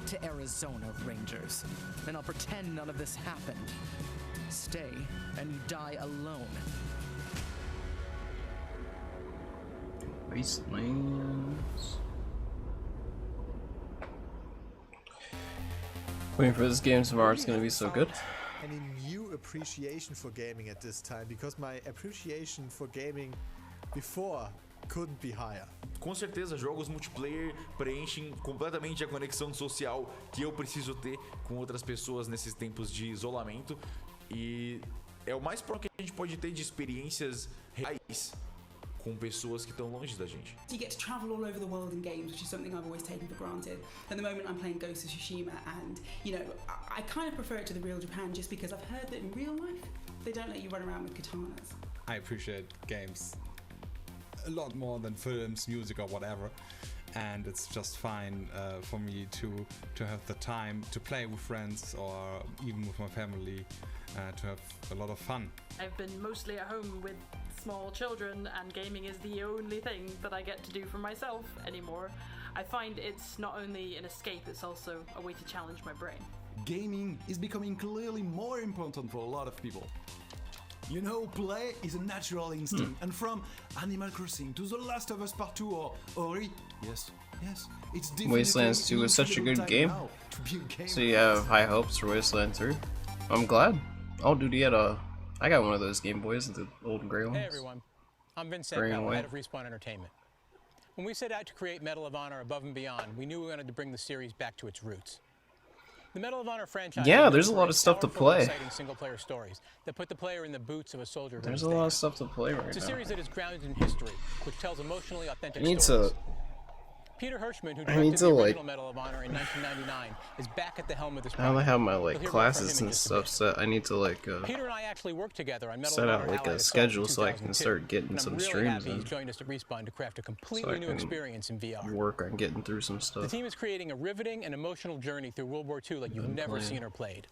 [SPEAKER 7] To Arizona, Rangers. Then I'll pretend none of this happened. Stay, and you die alone.
[SPEAKER 3] Wastelands. Waiting for this game tomorrow, it's gonna be so good.
[SPEAKER 2] Any new appreciation for gaming at this time, because my appreciation for gaming before couldn't be higher.
[SPEAKER 14] Com certeza, jogos multiplayer preenchem completamente a conexão social que eu preciso ter com outras pessoas nesses tempos de isolamento, e é o mais próximo que a gente pode ter de experiências reais com pessoas que estão longe da gente.
[SPEAKER 10] You get to travel all over the world in games, which is something I've always taken for granted. At the moment I'm playing Ghost of Tsushima, and you know, I kind of prefer it to the real Japan just because I've heard that in real life they don't let you run around with katanas.
[SPEAKER 19] I appreciate games a lot more than films, music, or whatever, and it's just fine for me to have the time to play with friends or even with my family, to have a lot of fun.
[SPEAKER 24] I've been mostly at home with small children, and gaming is the only thing that I get to do for myself anymore. I find it's not only an escape, it's also a way to challenge my brain.
[SPEAKER 25] Gaming is becoming clearly more important for a lot of people. You know, play is a natural instinct, and from Animal Crossing to The Last of Us Part 2 or Ori, yes, it's definitely
[SPEAKER 3] Wastelands 2 is such a good game. So you have high hopes for Wasteland 3. I'm glad. Oh, dude, he had I got one of those Game Boys, the old gray ones.
[SPEAKER 27] Hey everyone, I'm Vince
[SPEAKER 3] Green and
[SPEAKER 27] Campbell,
[SPEAKER 3] white.
[SPEAKER 27] head of Respawn Entertainment.
[SPEAKER 4] When we set out to create Medal of Honor Above and Beyond, we knew we wanted to bring the series back to its roots. The Medal of Honor franchise.
[SPEAKER 3] Yeah, there's a lot of stuff to play.
[SPEAKER 4] Exciting single-player stories that put the player in the boots of a soldier.
[SPEAKER 3] There's a lot of stuff to play right now.
[SPEAKER 4] It's a series that is grounded in history, which tells emotionally authentic
[SPEAKER 3] I need
[SPEAKER 4] stories.
[SPEAKER 3] to.
[SPEAKER 4] Peter Hirschman, who
[SPEAKER 3] I need
[SPEAKER 4] directed
[SPEAKER 3] to,
[SPEAKER 4] the
[SPEAKER 3] like,
[SPEAKER 4] original Medal of Honor in 1999, is back at the helm of this
[SPEAKER 3] Now that I
[SPEAKER 4] project.
[SPEAKER 3] have my
[SPEAKER 4] You'll
[SPEAKER 3] like
[SPEAKER 4] hear more from
[SPEAKER 3] classes
[SPEAKER 4] him in
[SPEAKER 3] and
[SPEAKER 4] just a
[SPEAKER 3] stuff
[SPEAKER 4] bit.
[SPEAKER 3] set, I need to like
[SPEAKER 4] Peter and I actually worked together on Medal
[SPEAKER 3] set
[SPEAKER 4] of
[SPEAKER 3] out
[SPEAKER 4] Honor
[SPEAKER 3] like
[SPEAKER 4] Allied
[SPEAKER 3] a
[SPEAKER 4] Assault
[SPEAKER 3] schedule
[SPEAKER 4] in
[SPEAKER 3] so I can
[SPEAKER 4] 2002.
[SPEAKER 3] start getting
[SPEAKER 4] And
[SPEAKER 3] some
[SPEAKER 4] I'm really
[SPEAKER 3] streams
[SPEAKER 4] happy he's
[SPEAKER 3] in.
[SPEAKER 4] joined us at Respawn to craft a
[SPEAKER 3] So
[SPEAKER 4] completely
[SPEAKER 3] I
[SPEAKER 4] new
[SPEAKER 3] can
[SPEAKER 4] experience in VR.
[SPEAKER 3] work on getting through some
[SPEAKER 4] The
[SPEAKER 3] stuff.
[SPEAKER 4] team is creating a riveting and emotional journey through World War II like you've never
[SPEAKER 3] playing.
[SPEAKER 4] seen or played.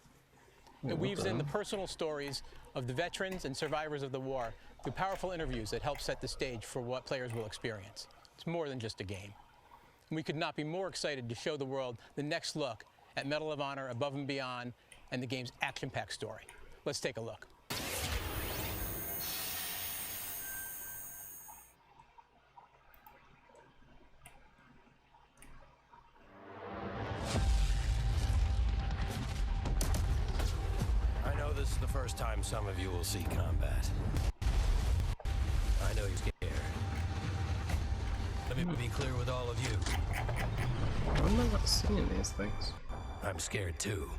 [SPEAKER 3] Yeah,
[SPEAKER 4] It
[SPEAKER 3] what
[SPEAKER 4] weaves
[SPEAKER 3] the
[SPEAKER 4] in the
[SPEAKER 3] hell?
[SPEAKER 4] personal stories of the veterans and survivors of the war through powerful interviews that help set the stage for what players will experience. It's more than just a game. We could not be more excited to show the world the next look at Medal of Honor Above and Beyond and the game's action-packed story. Let's take a look.
[SPEAKER 11] I know this is the first time some of you will see combat. I know you're scared. Let me be clear with all of you.
[SPEAKER 3] I'm not seeing these things.
[SPEAKER 11] I'm scared too.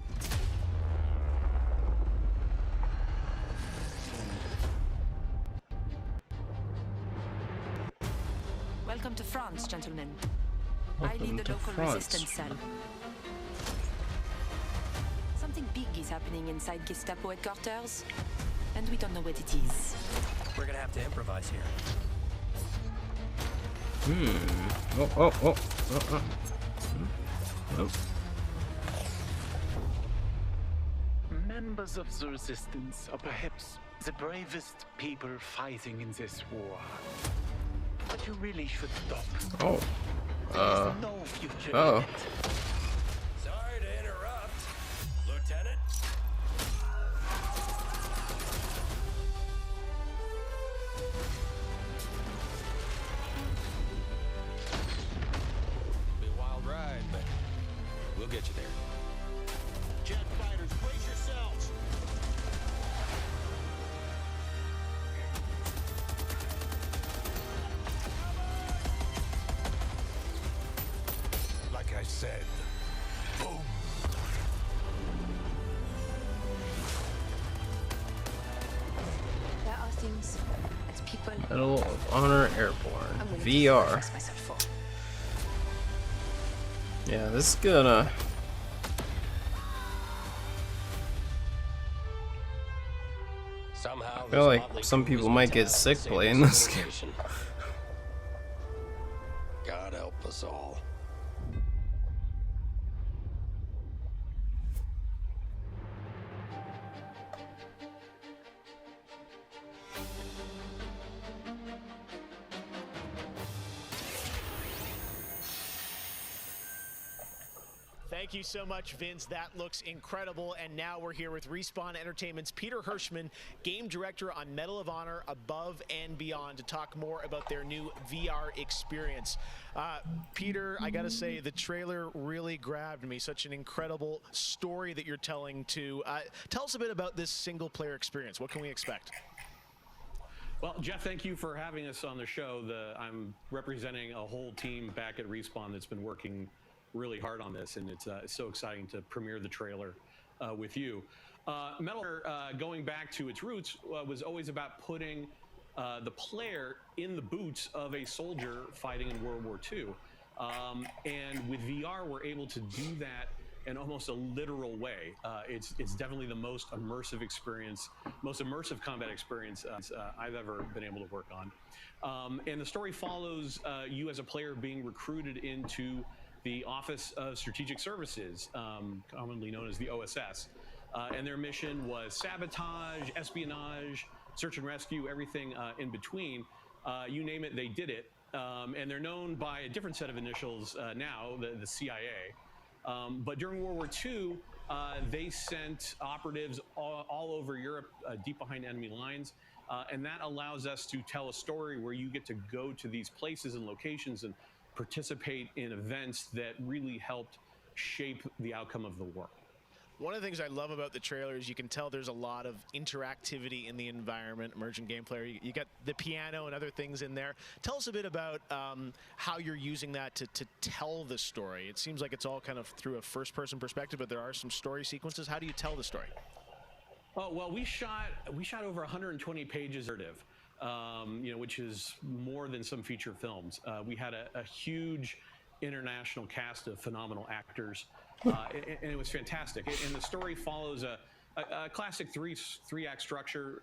[SPEAKER 21] Welcome to France, gentlemen.
[SPEAKER 3] Welcome
[SPEAKER 21] I lead the
[SPEAKER 3] to
[SPEAKER 21] local
[SPEAKER 3] France.
[SPEAKER 21] resistance cell. Something big is happening inside Gestapo headquarters, and we don't know what it is.
[SPEAKER 11] We're gonna have to improvise here.
[SPEAKER 3] Oh.
[SPEAKER 5] Members of the resistance are perhaps the bravest people fighting in this war. But you really should stop.
[SPEAKER 3] Oh.
[SPEAKER 5] There is no future
[SPEAKER 3] Oh.
[SPEAKER 5] in it.
[SPEAKER 11] Sorry to interrupt, Lieutenant. Be a wild ride, but we'll get you there.
[SPEAKER 6] Jet fighters, brace yourselves.
[SPEAKER 12] Like I said, boom.
[SPEAKER 21] There are things that people
[SPEAKER 3] Medal of Honor Airborne
[SPEAKER 21] I'm willing to
[SPEAKER 3] VR.
[SPEAKER 21] sacrifice myself for.
[SPEAKER 3] Yeah, this is gonna.
[SPEAKER 11] Somehow,
[SPEAKER 3] I feel like some people might get sick playing this game.
[SPEAKER 11] God help us all.
[SPEAKER 6] Thank you so much, Vince. That looks incredible. And now we're here with Respawn Entertainment's Peter Hirschman, game director on Medal of Honor Above and Beyond, to talk more about their new VR experience. Peter, I gotta say, the trailer really grabbed me. Such an incredible story that you're telling to. Tell us a bit about this single-player experience. What can we expect?
[SPEAKER 8] Well, Jeff, thank you for having us on the show. I'm representing a whole team back at Respawn that's been working really hard on this, and it's so exciting to premiere the trailer with you. Medal of Honor, going back to its roots, was always about putting the player in the boots of a soldier fighting in World War II. And with VR, we're able to do that in almost a literal way. It's definitely the most immersive experience, most immersive combat experience I've ever been able to work on. And the story follows you as a player being recruited into the Office of Strategic Services, commonly known as the OSS. And their mission was sabotage, espionage, search and rescue, everything in between. You name it, they did it. And they're known by a different set of initials now, the CIA. But during World War II, they sent operatives all over Europe, deep behind enemy lines. And that allows us to tell a story where you get to go to these places and locations and participate in events that really helped shape the outcome of the war.
[SPEAKER 6] One of the things I love about the trailer is you can tell there's a lot of interactivity in the environment, emergent gameplay. You got the piano and other things in there. Tell us a bit about how you're using that to tell the story. It seems like it's all kind of through a first-person perspective, but there are some story sequences. How do you tell the story?
[SPEAKER 8] Oh, well, we shot over 120 pages of narrative, which is more than some feature films. We had a huge international cast of phenomenal actors. And it was fantastic. And the story follows a classic three-act structure.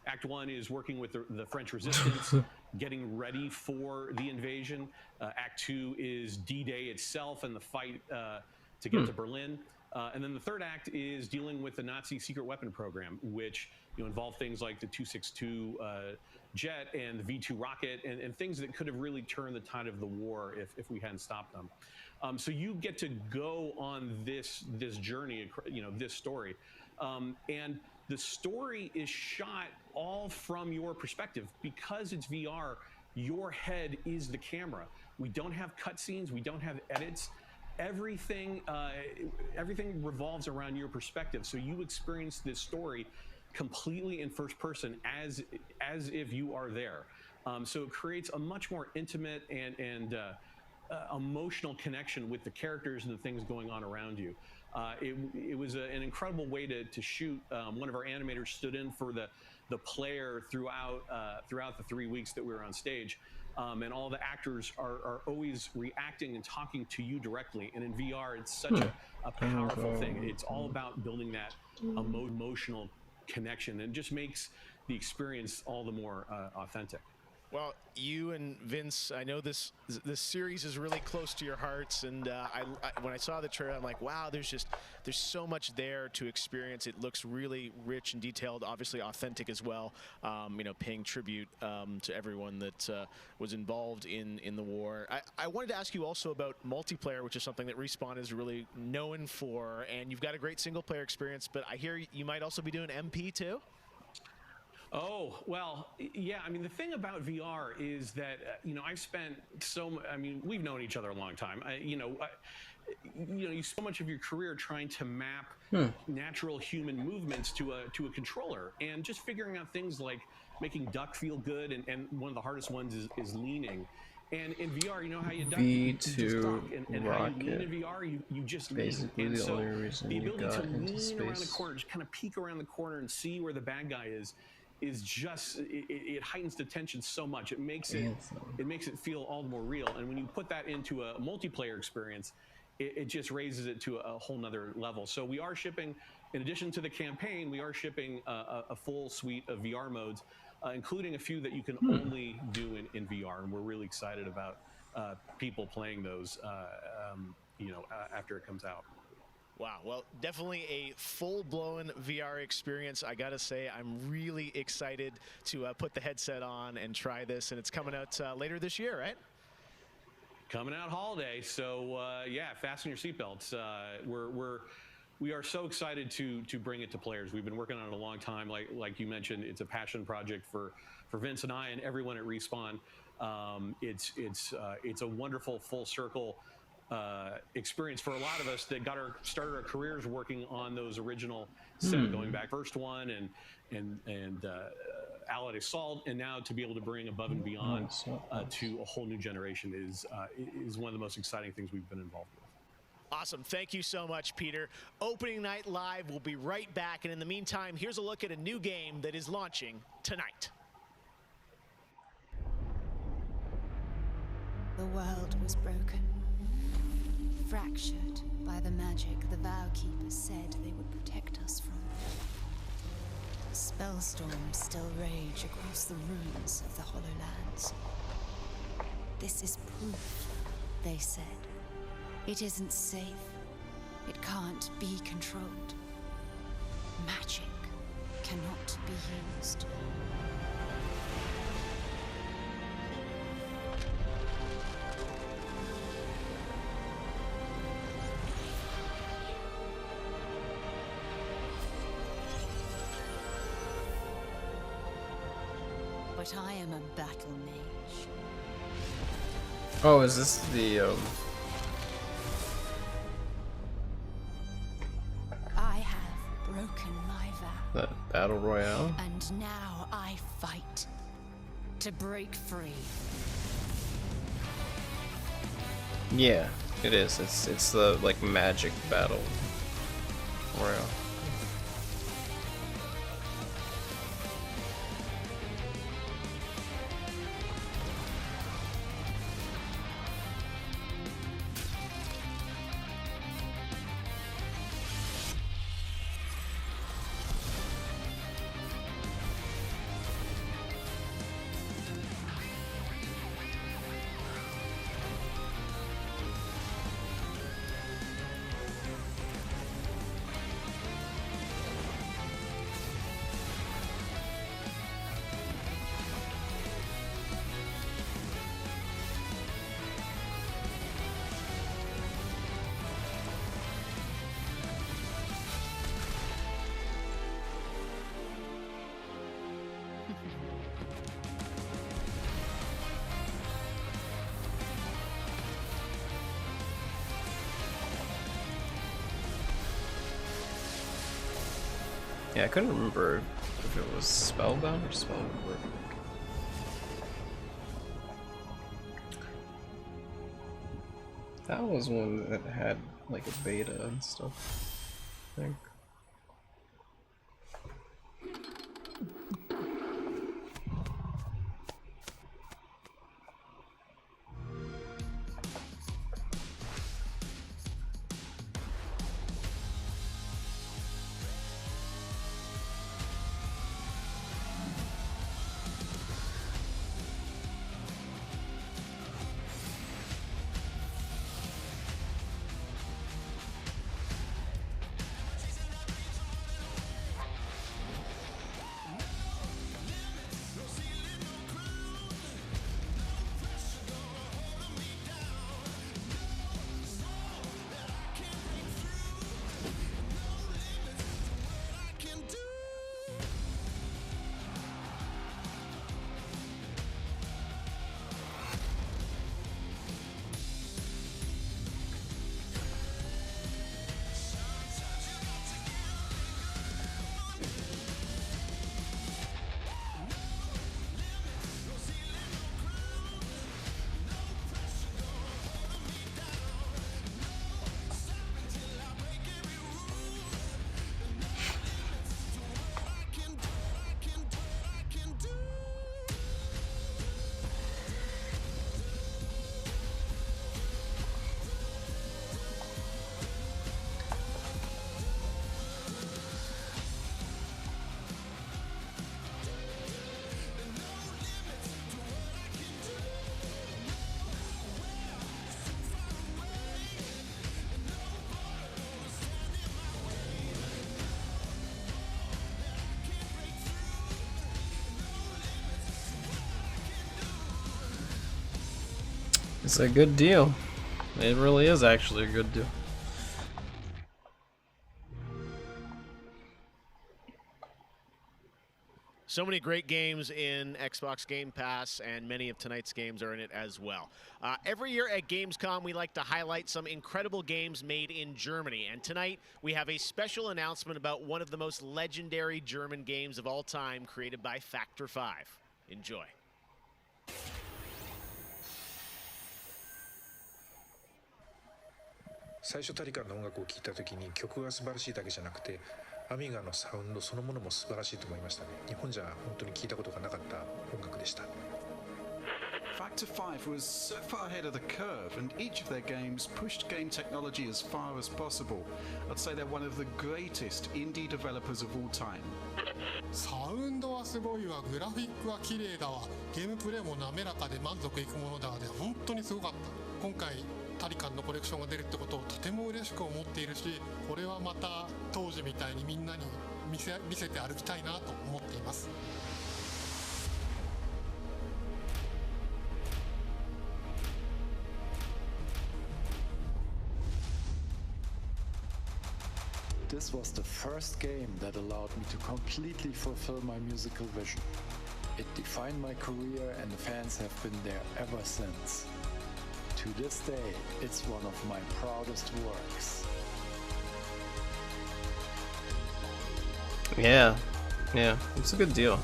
[SPEAKER 8] Act 1 is working with the French resistance, getting ready for the invasion. Act 2 is D-Day itself and the fight to get to Berlin. And then the third act is dealing with the Nazi secret weapon program, which involved things like the 262 jet and the V2 rocket and things that could have really turned the tide of the war if we hadn't stopped them. So you get to go on this journey, this story. And the story is shot all from your perspective. Because it's VR, your head is the camera. We don't have cutscenes, we don't have edits. Everything revolves around your perspective. So you experience this story completely in first person as if you are there. So it creates a much more intimate and emotional connection with the characters and the things going on around you. It was an incredible way to shoot. One of our animators stood in for the player throughout the 3 weeks that we were on stage. And all the actors are always reacting and talking to you directly. And in VR, it's such a powerful thing. It's all about building that emotional connection, and it just makes the experience all the more authentic.
[SPEAKER 6] Well, you and Vince, I know this series is really close to your hearts, and when I saw the trailer, I'm like, wow, there's so much there to experience. It looks really rich and detailed, obviously authentic as well. Paying tribute to everyone that was involved in the war. I wanted to ask you also about multiplayer, which is something that Respawn is really known for, and you've got a great single-player experience, but I hear you might also be doing MP too?
[SPEAKER 8] Oh, well, yeah. I mean, the thing about VR is that, I've spent we've known each other a long time. You so much of your career trying to map natural human movements to a controller, and just figuring out things like making duck feel good. And one of the hardest ones is leaning. And in VR, you know how you duck, you just duck, and how you lean in VR, you just lean.
[SPEAKER 3] Basically,
[SPEAKER 8] and
[SPEAKER 3] the
[SPEAKER 8] so
[SPEAKER 3] only reason
[SPEAKER 8] the
[SPEAKER 3] you
[SPEAKER 8] ability
[SPEAKER 3] got
[SPEAKER 8] to
[SPEAKER 3] into
[SPEAKER 8] lean around the
[SPEAKER 3] space.
[SPEAKER 8] corner, just kind of peek around the corner and see where the bad guy is just it heightens the tension so much. It makes it feel all the more real. And when you put that into a multiplayer experience, it just raises it to a whole nother level. So we are shipping, in addition to the campaign, we are shipping a full suite of VR modes, including a few that you can only do in VR. And we're really excited about people playing those, after it comes out.
[SPEAKER 6] Wow, well, definitely a full-blown VR experience. I gotta say, I'm really excited to put the headset on and try this, and it's coming out later this year, right?
[SPEAKER 8] Coming out holiday, so fasten your seatbelts. We are so excited to bring it to players. We've been working on it a long time. Like you mentioned, it's a passion project for Vince and I and everyone at Respawn. It's a wonderful full circle experience for a lot of us that started our careers working on those original set, going back first one and Allied Assault, and now to be able to bring Above and Beyond to a whole new generation is one of the most exciting things we've been involved with.
[SPEAKER 6] Awesome. Thank you so much, Peter. Opening Night Live will be right back, and in the meantime, here's a look at a new game that is launching tonight.
[SPEAKER 9] The world was broken, fractured by the magic the Vow Keepers said they would protect us from. Spellstorms still rage across the ruins of the Hollowlands. This is proof, they said. It isn't safe. It can't be controlled. Magic cannot be used. But I am a battle mage.
[SPEAKER 3] Oh, is this the
[SPEAKER 9] broken my vow.
[SPEAKER 3] That battle royale.
[SPEAKER 9] And now I fight to break free.
[SPEAKER 3] Yeah, it is. It's the like magic battle royale. Yeah, I couldn't remember if it was Spellbound or Spellbound. That was one that had like a beta and stuff, I think. It's a good deal. It really is actually a good deal.
[SPEAKER 6] So many great games in Xbox Game Pass, and many of tonight's games are in it as well. Every year at Gamescom, we like to highlight some incredible games made in Germany. And tonight, we have a special announcement about one of the most legendary German games of all time, created by Factor 5. Enjoy.
[SPEAKER 15] 最初タリカンの音楽を聴いた時に曲が素晴らしいだけじゃなくてアミガのサウンドそのものも素晴らしいと思いましたね。日本じゃ本当に聴いたことがなかった音楽でした。
[SPEAKER 25] Factor 5 was so far ahead of the curve, and each of their games pushed game technology as far as possible. I'd say they're one of the greatest indie developers of all time.
[SPEAKER 16] サウンドはすごいわ、グラフィックは綺麗だわ、ゲームプレイも滑らかで満足いくものだわで本当にすごかった。今回タリカンのコレクションが出るってことをとても嬉しく思っているし、これはまた当時みたいにみんなに見せて歩きたいなと思っています。
[SPEAKER 17] This was the first game that allowed me to completely fulfill my musical vision. It defined my career, and the fans have been there ever since. To this day, it's one of my proudest works.
[SPEAKER 3] Yeah, yeah, it's a good deal.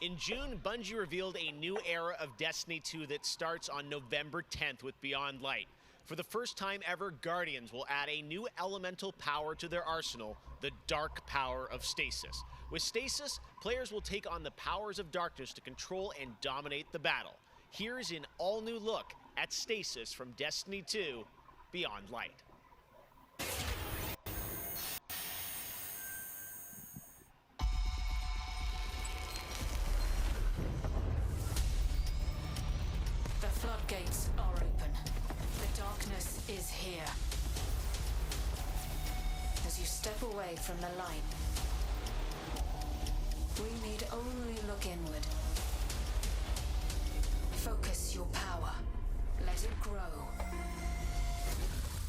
[SPEAKER 6] In June, Bungie revealed a new era of Destiny 2 that starts on November 10th with Beyond Light. For the first time ever, Guardians will add a new elemental power to their arsenal, the Dark Power of Stasis. With Stasis, players will take on the powers of darkness to control and dominate the battle. Here's an all-new look at Stasis from Destiny 2 Beyond Light.
[SPEAKER 21] The floodgates are open. The darkness is here. As you step away from the light, we need only look inward. Focus your power. Let it grow.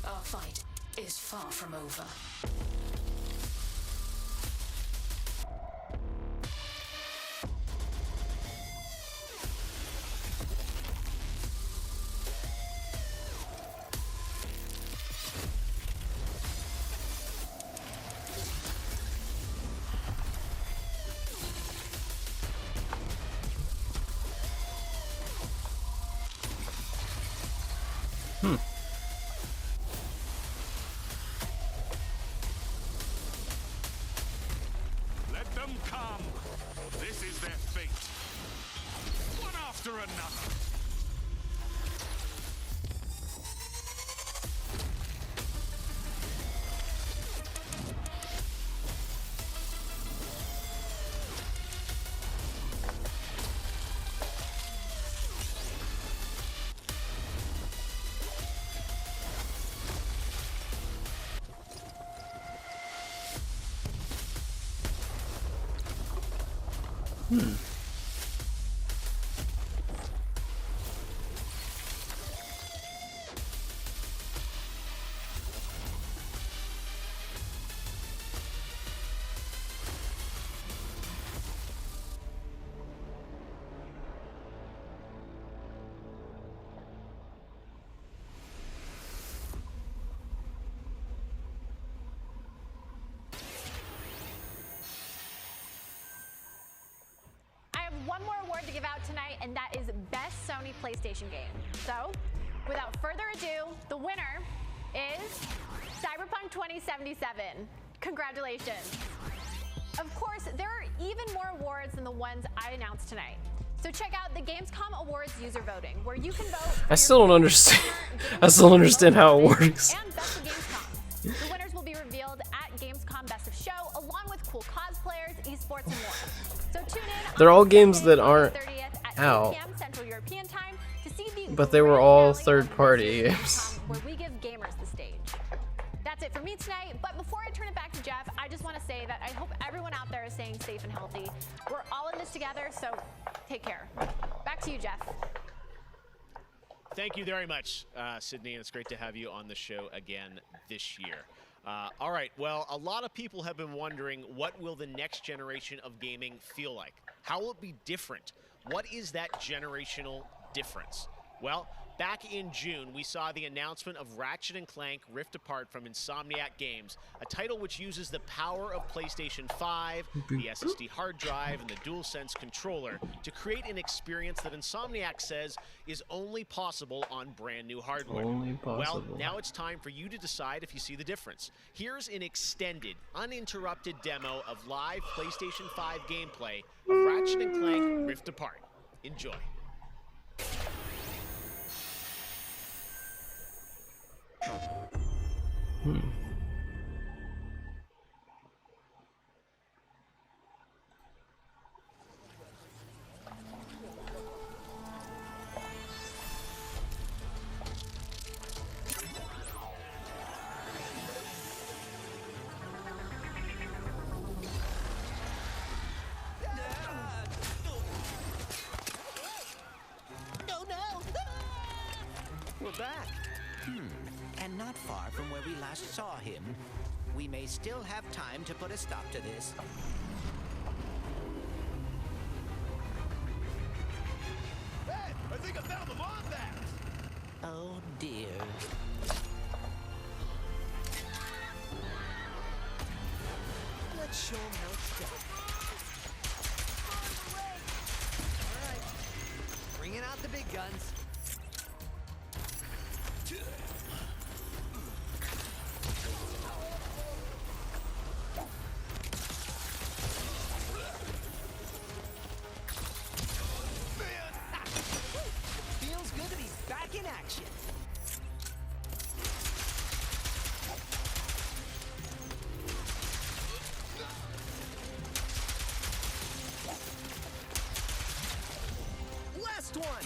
[SPEAKER 21] Our fight is far from over.
[SPEAKER 1] Let them come. This is their fate. One after another.
[SPEAKER 18] One more award to give out tonight, and that is Best Sony PlayStation Game. So, without further ado, the winner is Cyberpunk 2077. Congratulations. Of course, there are even more awards than the ones I announced tonight. So check out the Gamescom Awards user voting, where you can vote.
[SPEAKER 3] I still don't understand. I still don't understand how it works.
[SPEAKER 18] And Best of Gamescom. The winners will be revealed at Gamescom Best of Show, along with cool cosplayers, esports, and more. So tune in.
[SPEAKER 3] They're all games that aren't out,
[SPEAKER 18] Central European time to see the
[SPEAKER 3] but they were all third-party games.
[SPEAKER 18] where we give gamers the stage. That's it for me tonight, but before I turn it back to Jeff, I just want to say that I hope everyone out there is staying safe and healthy. We're all in this together, so take care. Back to you, Jeff.
[SPEAKER 6] Thank you very much, Sydney, and it's great to have you on the show again this year. All right, well, a lot of people have been wondering, what will the next generation of gaming feel like? How will it be different? What is that generational difference? Well, back in June, we saw the announcement of Ratchet & Clank Rift Apart from Insomniac Games, a title which uses the power of PlayStation 5, the SSD hard drive, and the DualSense controller to create an experience that Insomniac says is only possible on brand new hardware.
[SPEAKER 3] Only possible.
[SPEAKER 6] Well, now it's time for you to decide if you see the difference. Here's an extended, uninterrupted demo of live PlayStation 5 gameplay of Ratchet & Clank Rift Apart. Enjoy.
[SPEAKER 20] We're back.
[SPEAKER 7] and not far from where we last saw him. We may still have time to put a stop to this.
[SPEAKER 11] Hey, I think I found the wombat!
[SPEAKER 7] Oh dear.
[SPEAKER 11] Let's show him how it's done. Alright, bringing out the big guns. Feels good to be back in action. Last one!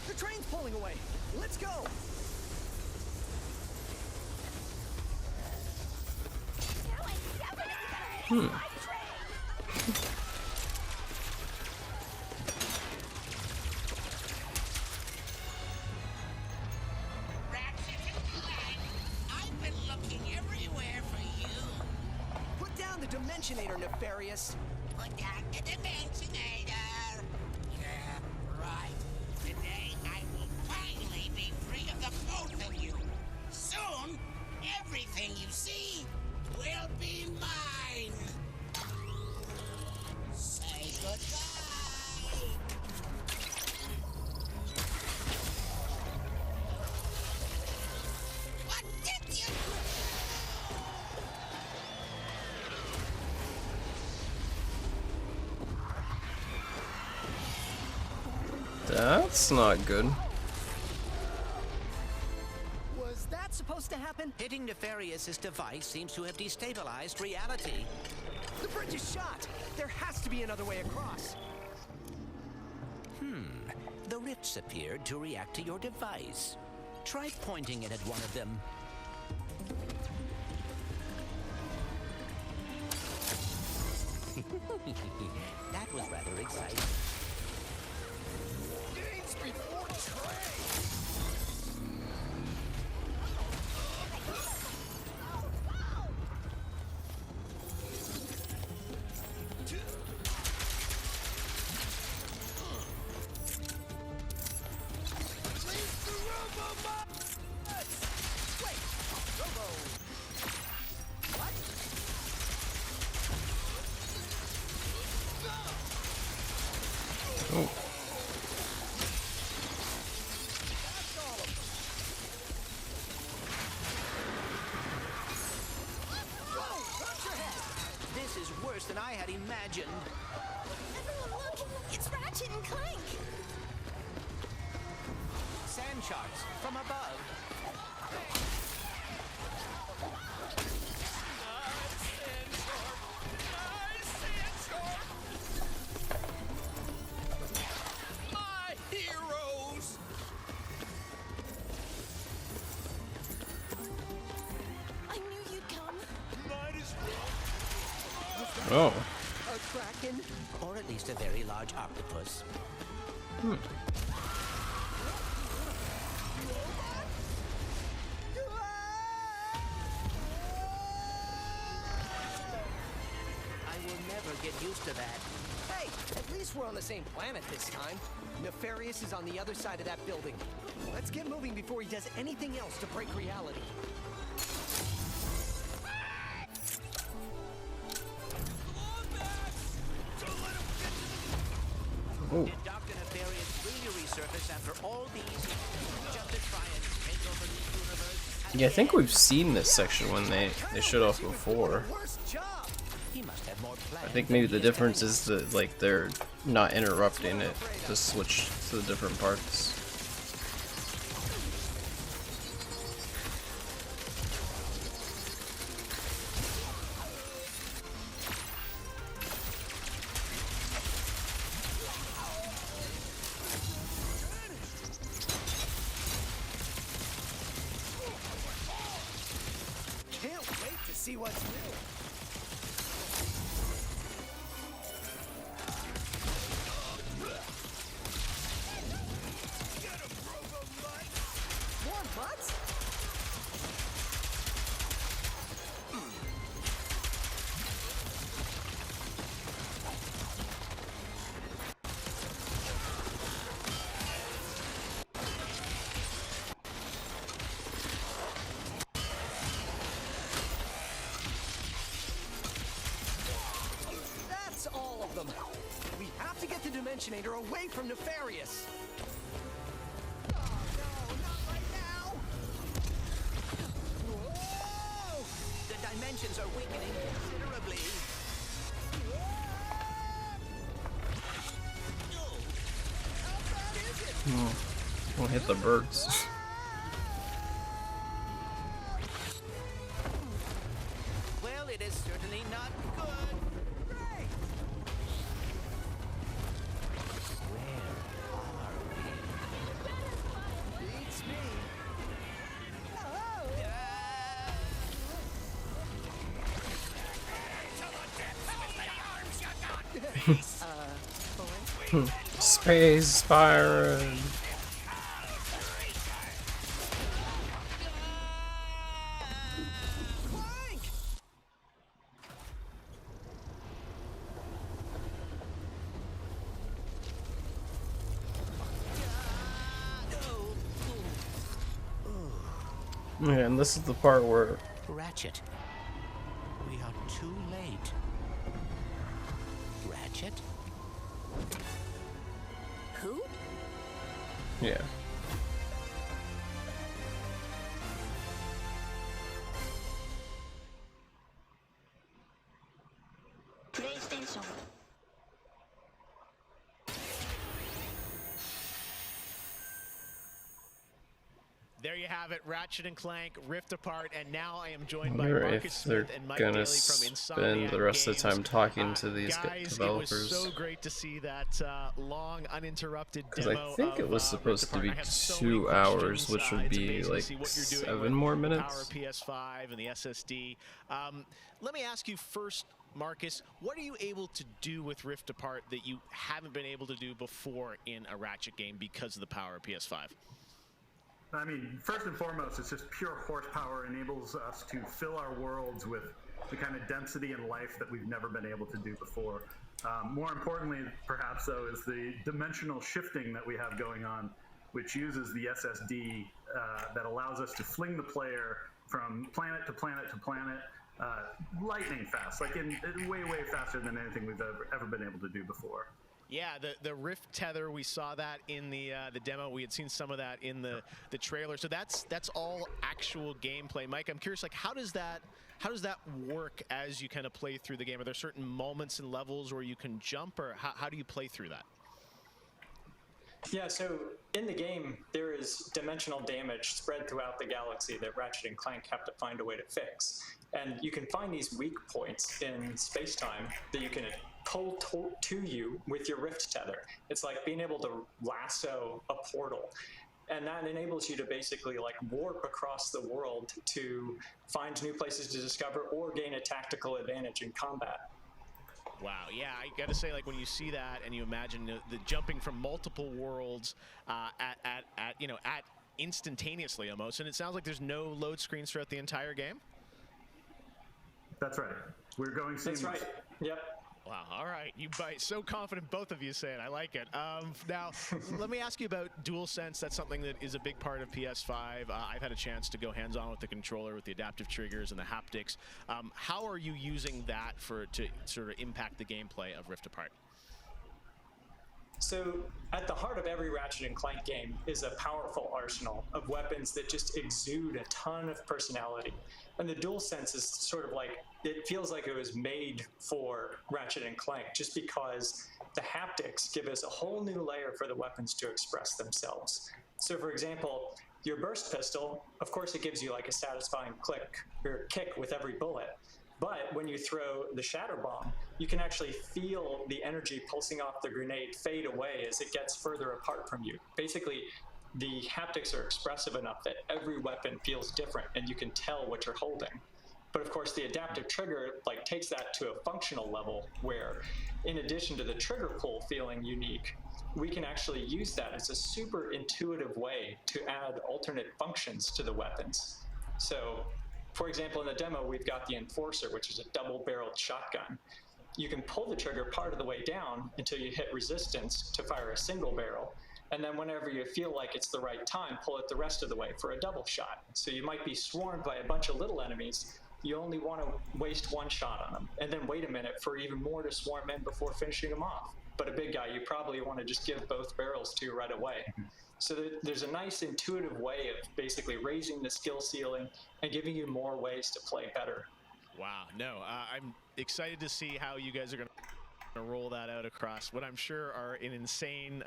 [SPEAKER 11] The train's pulling away. Let's go!
[SPEAKER 7] I've been looking everywhere for you.
[SPEAKER 11] Put down the Dimensionator, Nefarious.
[SPEAKER 7] Put down the Dimensionator. Yeah, right. Today I will finally be free of the both of you. Soon, everything you see will be mine. Say goodbye. What did you
[SPEAKER 3] That's not good.
[SPEAKER 11] Was that supposed to happen?
[SPEAKER 7] Hitting Nefarious's device seems to have destabilized reality.
[SPEAKER 11] The bridge is shot. There has to be another way across.
[SPEAKER 7] The rifts appeared to react to your device. Try pointing it at one of them. That was rather exciting.
[SPEAKER 11] Games before trade.
[SPEAKER 3] Oh.
[SPEAKER 7] This is worse than I had imagined.
[SPEAKER 11] Everyone look! It's Ratchet and Clank!
[SPEAKER 7] Sand sharks from above.
[SPEAKER 11] My heroes!
[SPEAKER 9] I knew you'd come.
[SPEAKER 11] Might as
[SPEAKER 3] Oh.
[SPEAKER 7] A kraken? Or at least a very large octopus. I will never get used to that.
[SPEAKER 11] Hey, at least we're on the same planet this time. Nefarious is on the other side of that building. Let's get moving before he does anything else to break reality.
[SPEAKER 3] Oh.
[SPEAKER 7] Did Dr. Nefarious really resurface after all these just to try and take over the universe?
[SPEAKER 3] Yeah, I think we've seen this section when they showed off before.
[SPEAKER 7] He must have more plans.
[SPEAKER 3] I think maybe the difference is that like they're not interrupting it to switch to the different parts.
[SPEAKER 11] Can't wait to see what's new. all of them. We have to get the Dimensionator away from Nefarious. Oh, no, not right now. Whoa!
[SPEAKER 7] The dimensions are weakening considerably.
[SPEAKER 11] How bad is it?
[SPEAKER 3] Oh, don't hit the birds.
[SPEAKER 7] Well, it is certainly not good.
[SPEAKER 11] Great! Beats me.
[SPEAKER 3] Space Byron. Yeah, and this is the part where
[SPEAKER 7] Ratchet, we are too late. Ratchet? Who?
[SPEAKER 3] yeah.
[SPEAKER 2] PlayStation.
[SPEAKER 6] There you have it, Ratchet and Clank, Rift Apart, and now I am joined by
[SPEAKER 3] Wonder
[SPEAKER 6] Marcus
[SPEAKER 3] if they're
[SPEAKER 6] Smith and Mike
[SPEAKER 3] gonna
[SPEAKER 6] Daly from
[SPEAKER 3] spend
[SPEAKER 6] Insomniac
[SPEAKER 3] the rest of the time
[SPEAKER 6] Games.
[SPEAKER 3] talking to these
[SPEAKER 6] Guys,
[SPEAKER 3] developers.
[SPEAKER 6] it was so great to see that long, uninterrupted
[SPEAKER 3] Because
[SPEAKER 6] demo
[SPEAKER 3] I think it was supposed to be 2 hours, which would be like 7 more minutes.
[SPEAKER 6] Power PS5 and the SSD. Let me ask you first, Marcus, what are you able to do with Rift Apart that you haven't been able to do before in a Ratchet game because of the power of PS5?
[SPEAKER 13] I mean, first and foremost, it's just pure horsepower enables us to fill our worlds with the kind of density and life that we've never been able to do before. More importantly, perhaps, though, is the dimensional shifting that we have going on, which uses the SSD that allows us to fling the player from planet to planet to planet lightning fast, like in way, way faster than anything we've ever been able to do before.
[SPEAKER 6] Yeah, the Rift tether, we saw that in the demo. We had seen some of that in the trailer. So that's all actual gameplay. Mike, I'm curious, like how does that work as you kind of play through the game? Are there certain moments and levels where you can jump, or how do you play through that?
[SPEAKER 20] Yeah, so in the game, there is dimensional damage spread throughout the galaxy that Ratchet and Clank have to find a way to fix. And you can find these weak points in space-time that you can pull to you with your Rift tether. It's like being able to lasso a portal. And that enables you to basically like warp across the world to find new places to discover or gain a tactical advantage in combat.
[SPEAKER 6] Wow, yeah, I gotta say, like when you see that and you imagine the jumping from multiple worlds at instantaneously almost, and it sounds like there's no load screens throughout the entire game.
[SPEAKER 13] That's right. We're going seamless.
[SPEAKER 20] That's right. Yep.
[SPEAKER 6] Wow, all right. You bite. So confident, both of you say it. I like it. Now, let me ask you about DualSense. That's something that is a big part of PS5. I've had a chance to go hands-on with the controller, with the adaptive triggers and the haptics. How are you using that to sort of impact the gameplay of Rift Apart?
[SPEAKER 20] So at the heart of every Ratchet and Clank game is a powerful arsenal of weapons that just exude a ton of personality. And the DualSense is sort of like, it feels like it was made for Ratchet and Clank just because the haptics give us a whole new layer for the weapons to express themselves. So for example, your burst pistol, of course it gives you like a satisfying kick with every bullet. But when you throw the Shatter Bomb, you can actually feel the energy pulsing off the grenade fade away as it gets further apart from you. Basically, the haptics are expressive enough that every weapon feels different and you can tell what you're holding. But of course, the adaptive trigger like takes that to a functional level where, in addition to the trigger pull feeling unique, we can actually use that as a super intuitive way to add alternate functions to the weapons. So, for example, in the demo, we've got the Enforcer, which is a double-barreled shotgun. You can pull the trigger part of the way down until you hit resistance to fire a single barrel. And then whenever you feel like it's the right time, pull it the rest of the way for a double shot. So you might be swarmed by a bunch of little enemies, you only want to waste one shot on them, and then wait a minute for even more to swarm in before finishing them off. But a big guy, you probably want to just give both barrels to right away. So there's a nice intuitive way of basically raising the skill ceiling and giving you more ways to play better.
[SPEAKER 6] Wow, no, I'm excited to see how you guys are going to roll that out across what I'm sure are an insane,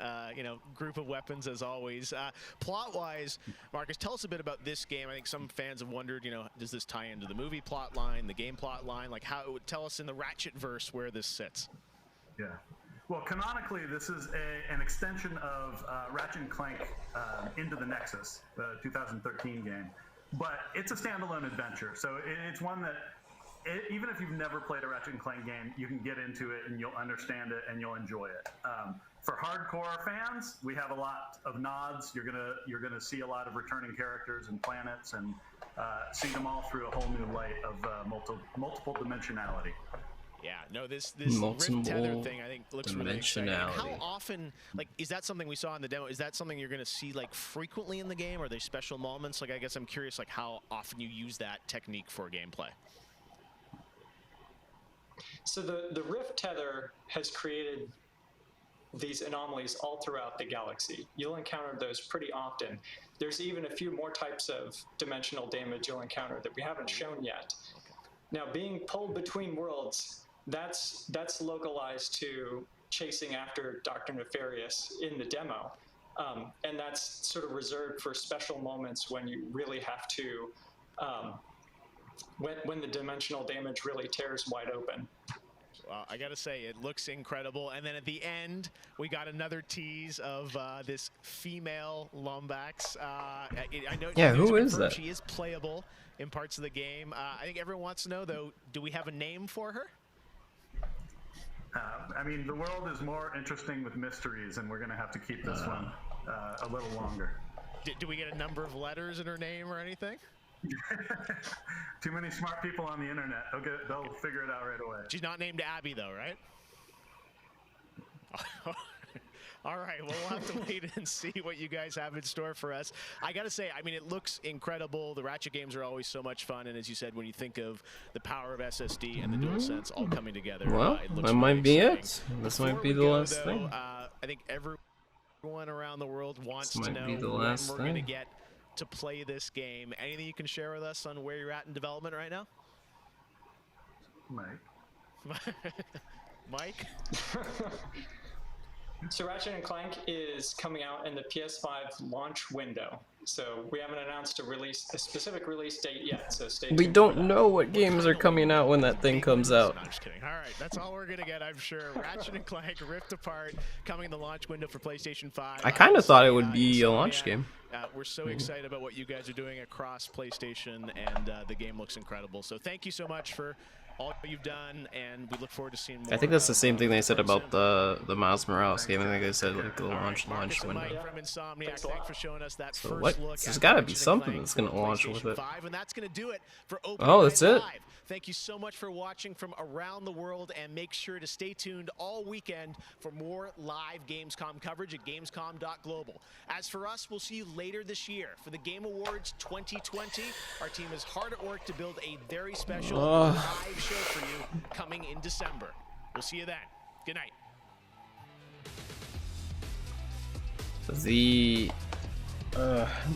[SPEAKER 6] group of weapons as always. Plot-wise, Marcus, tell us a bit about this game. I think some fans have wondered, does this tie into the movie plot line, the game plot line? Like, how it would tell us in the Ratchet verse where this sits.
[SPEAKER 13] Yeah. Well, canonically, this is an extension of Ratchet & Clank Into the Nexus, the 2013 game. But it's a standalone adventure, so it's one that, even if you've never played a Ratchet & Clank game, you can get into it and you'll understand it and you'll enjoy it. For hardcore fans, we have a lot of nods. You're gonna see a lot of returning characters and planets and see them all through a whole new light of multiple dimensionality.
[SPEAKER 6] Yeah, no, this Rift Tether thing I think looks really exciting. How often, is that something we saw in the demo? Is that something you're going to see frequently in the game? Are there special moments? I guess I'm curious how often you use that technique for gameplay.
[SPEAKER 20] So the Rift Tether has created these anomalies all throughout the galaxy. You'll encounter those pretty often. There's even a few more types of dimensional damage you'll encounter that we haven't shown yet. Now, being pulled between worlds, that's localized to chasing after Dr. Nefarious in the demo. And that's sort of reserved for special moments when you really have to, when the dimensional damage really tears wide open.
[SPEAKER 6] I gotta say, it looks incredible. And then at the end, we got another tease of this female Lombax. I know.
[SPEAKER 3] Yeah, who is that?
[SPEAKER 6] She is playable in parts of the game. I think everyone wants to know, though, do we have a name for her?
[SPEAKER 13] The world is more interesting with mysteries, and we're going to have to keep this one a little longer.
[SPEAKER 6] Do we get a number of letters in her name or anything?
[SPEAKER 13] Too many smart people on the internet. They'll figure it out right away.
[SPEAKER 6] She's not named Abby, though, right? All right, well, we'll have to wait and see what you guys have in store for us. I got to say, it looks incredible. The Ratchet games are always so much fun, and as you said, when you think of the power of SSD and the DualSense all coming together,
[SPEAKER 3] well,
[SPEAKER 6] it looks
[SPEAKER 3] that might be
[SPEAKER 6] exciting.
[SPEAKER 3] it. This might be the last thing.
[SPEAKER 6] I think everyone around the world wants
[SPEAKER 3] This
[SPEAKER 6] to
[SPEAKER 3] might
[SPEAKER 6] know
[SPEAKER 3] be the
[SPEAKER 6] when
[SPEAKER 3] last
[SPEAKER 6] we're going to
[SPEAKER 3] thing.
[SPEAKER 6] get to play this game. Anything you can share with us on where you're at in development right now? Mike?
[SPEAKER 20] So Ratchet & Clank is coming out in the PS5 launch window. So we haven't announced a specific release date yet, so stay tuned.
[SPEAKER 3] We don't know what games are coming out when that thing comes out.
[SPEAKER 6] No, I'm just kidding. All right, that's all we're going to get, I'm sure. Ratchet & Clank Rift Apart coming in the launch window for PlayStation 5.
[SPEAKER 3] I kind of thought it would be a launch game.
[SPEAKER 6] We're so excited about what you guys are doing across PlayStation, and the game looks incredible. So thank you so much for all you've done, and we look forward to seeing more.
[SPEAKER 3] I think that's the same thing they said about the Miles Morales game. I think they said the launch window.
[SPEAKER 6] From Insomniac, thanks for showing us that
[SPEAKER 3] So
[SPEAKER 6] first
[SPEAKER 3] what?
[SPEAKER 6] look.
[SPEAKER 3] There's got to be something that's going to launch with it.
[SPEAKER 6] And that's going to do it for Open
[SPEAKER 3] Oh, that's
[SPEAKER 6] Night
[SPEAKER 3] it.
[SPEAKER 6] Live. Thank you so much for watching from around the world, and make sure to stay tuned all weekend for more live Gamescom coverage at Gamescom.global. As for us, we'll see you later this year for the Game Awards 2020. Our team is hard at work to build a very special live show for you coming in December. We'll see you then. Good night.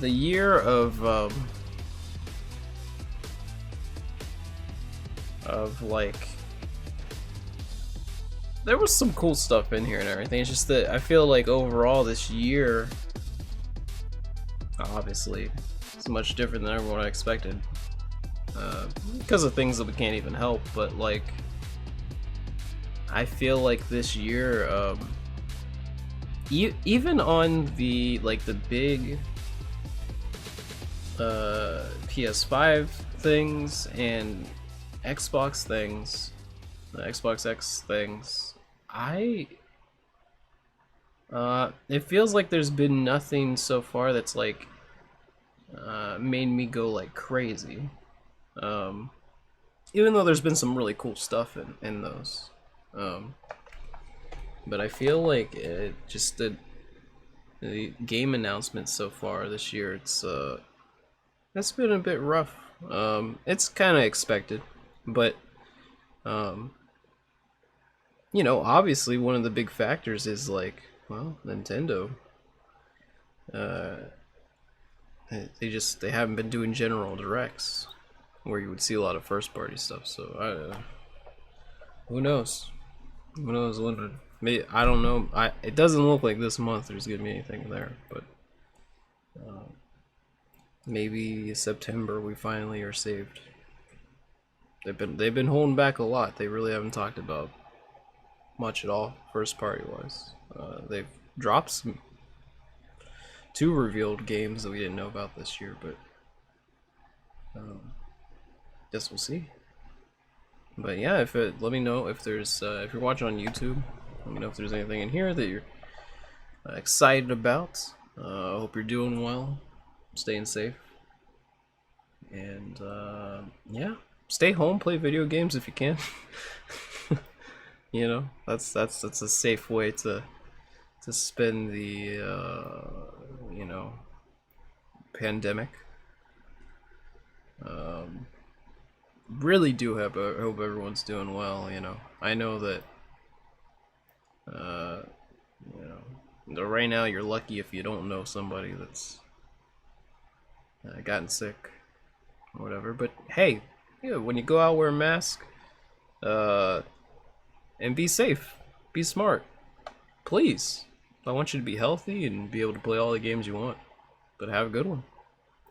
[SPEAKER 3] The year of there was some cool stuff in here and everything. It's just that I feel like overall this year, obviously, it's much different than everyone expected. Because of things that we can't even help, but I feel like this year, even on the big PS5 things and Xbox things, the Xbox X things, it feels like there's been nothing so far that's made me go crazy. Even though there's been some really cool stuff in those. But I feel like the game announcements so far this year, it's been a bit rough It's kind of expected, but you know, obviously one of the big factors is like, well, Nintendo. They haven't been doing general directs where you would see a lot of first party stuff. So who knows? Who knows when? Maybe, I don't know. It doesn't look like this month there's gonna be anything there, but maybe September we finally are saved. They've been holding back a lot. They really haven't talked about much at all, first party wise. They've dropped two revealed games that we didn't know about this year, but guess we'll see. But yeah, let me know if there's if you're watching on YouTube. Let me know if there's anything in here that you're excited about. I hope you're doing well, staying safe, and yeah, stay home, play video games if you can. You know, that's a safe way to spend the you know, pandemic. Really do hope everyone's doing well. You know, I know that you know, right now you're lucky if you don't know somebody that's gotten sick or whatever. But hey, yeah, when you go out, wear a mask, and be safe, be smart, please. I want you to be healthy and be able to play all the games you want. But have a good one.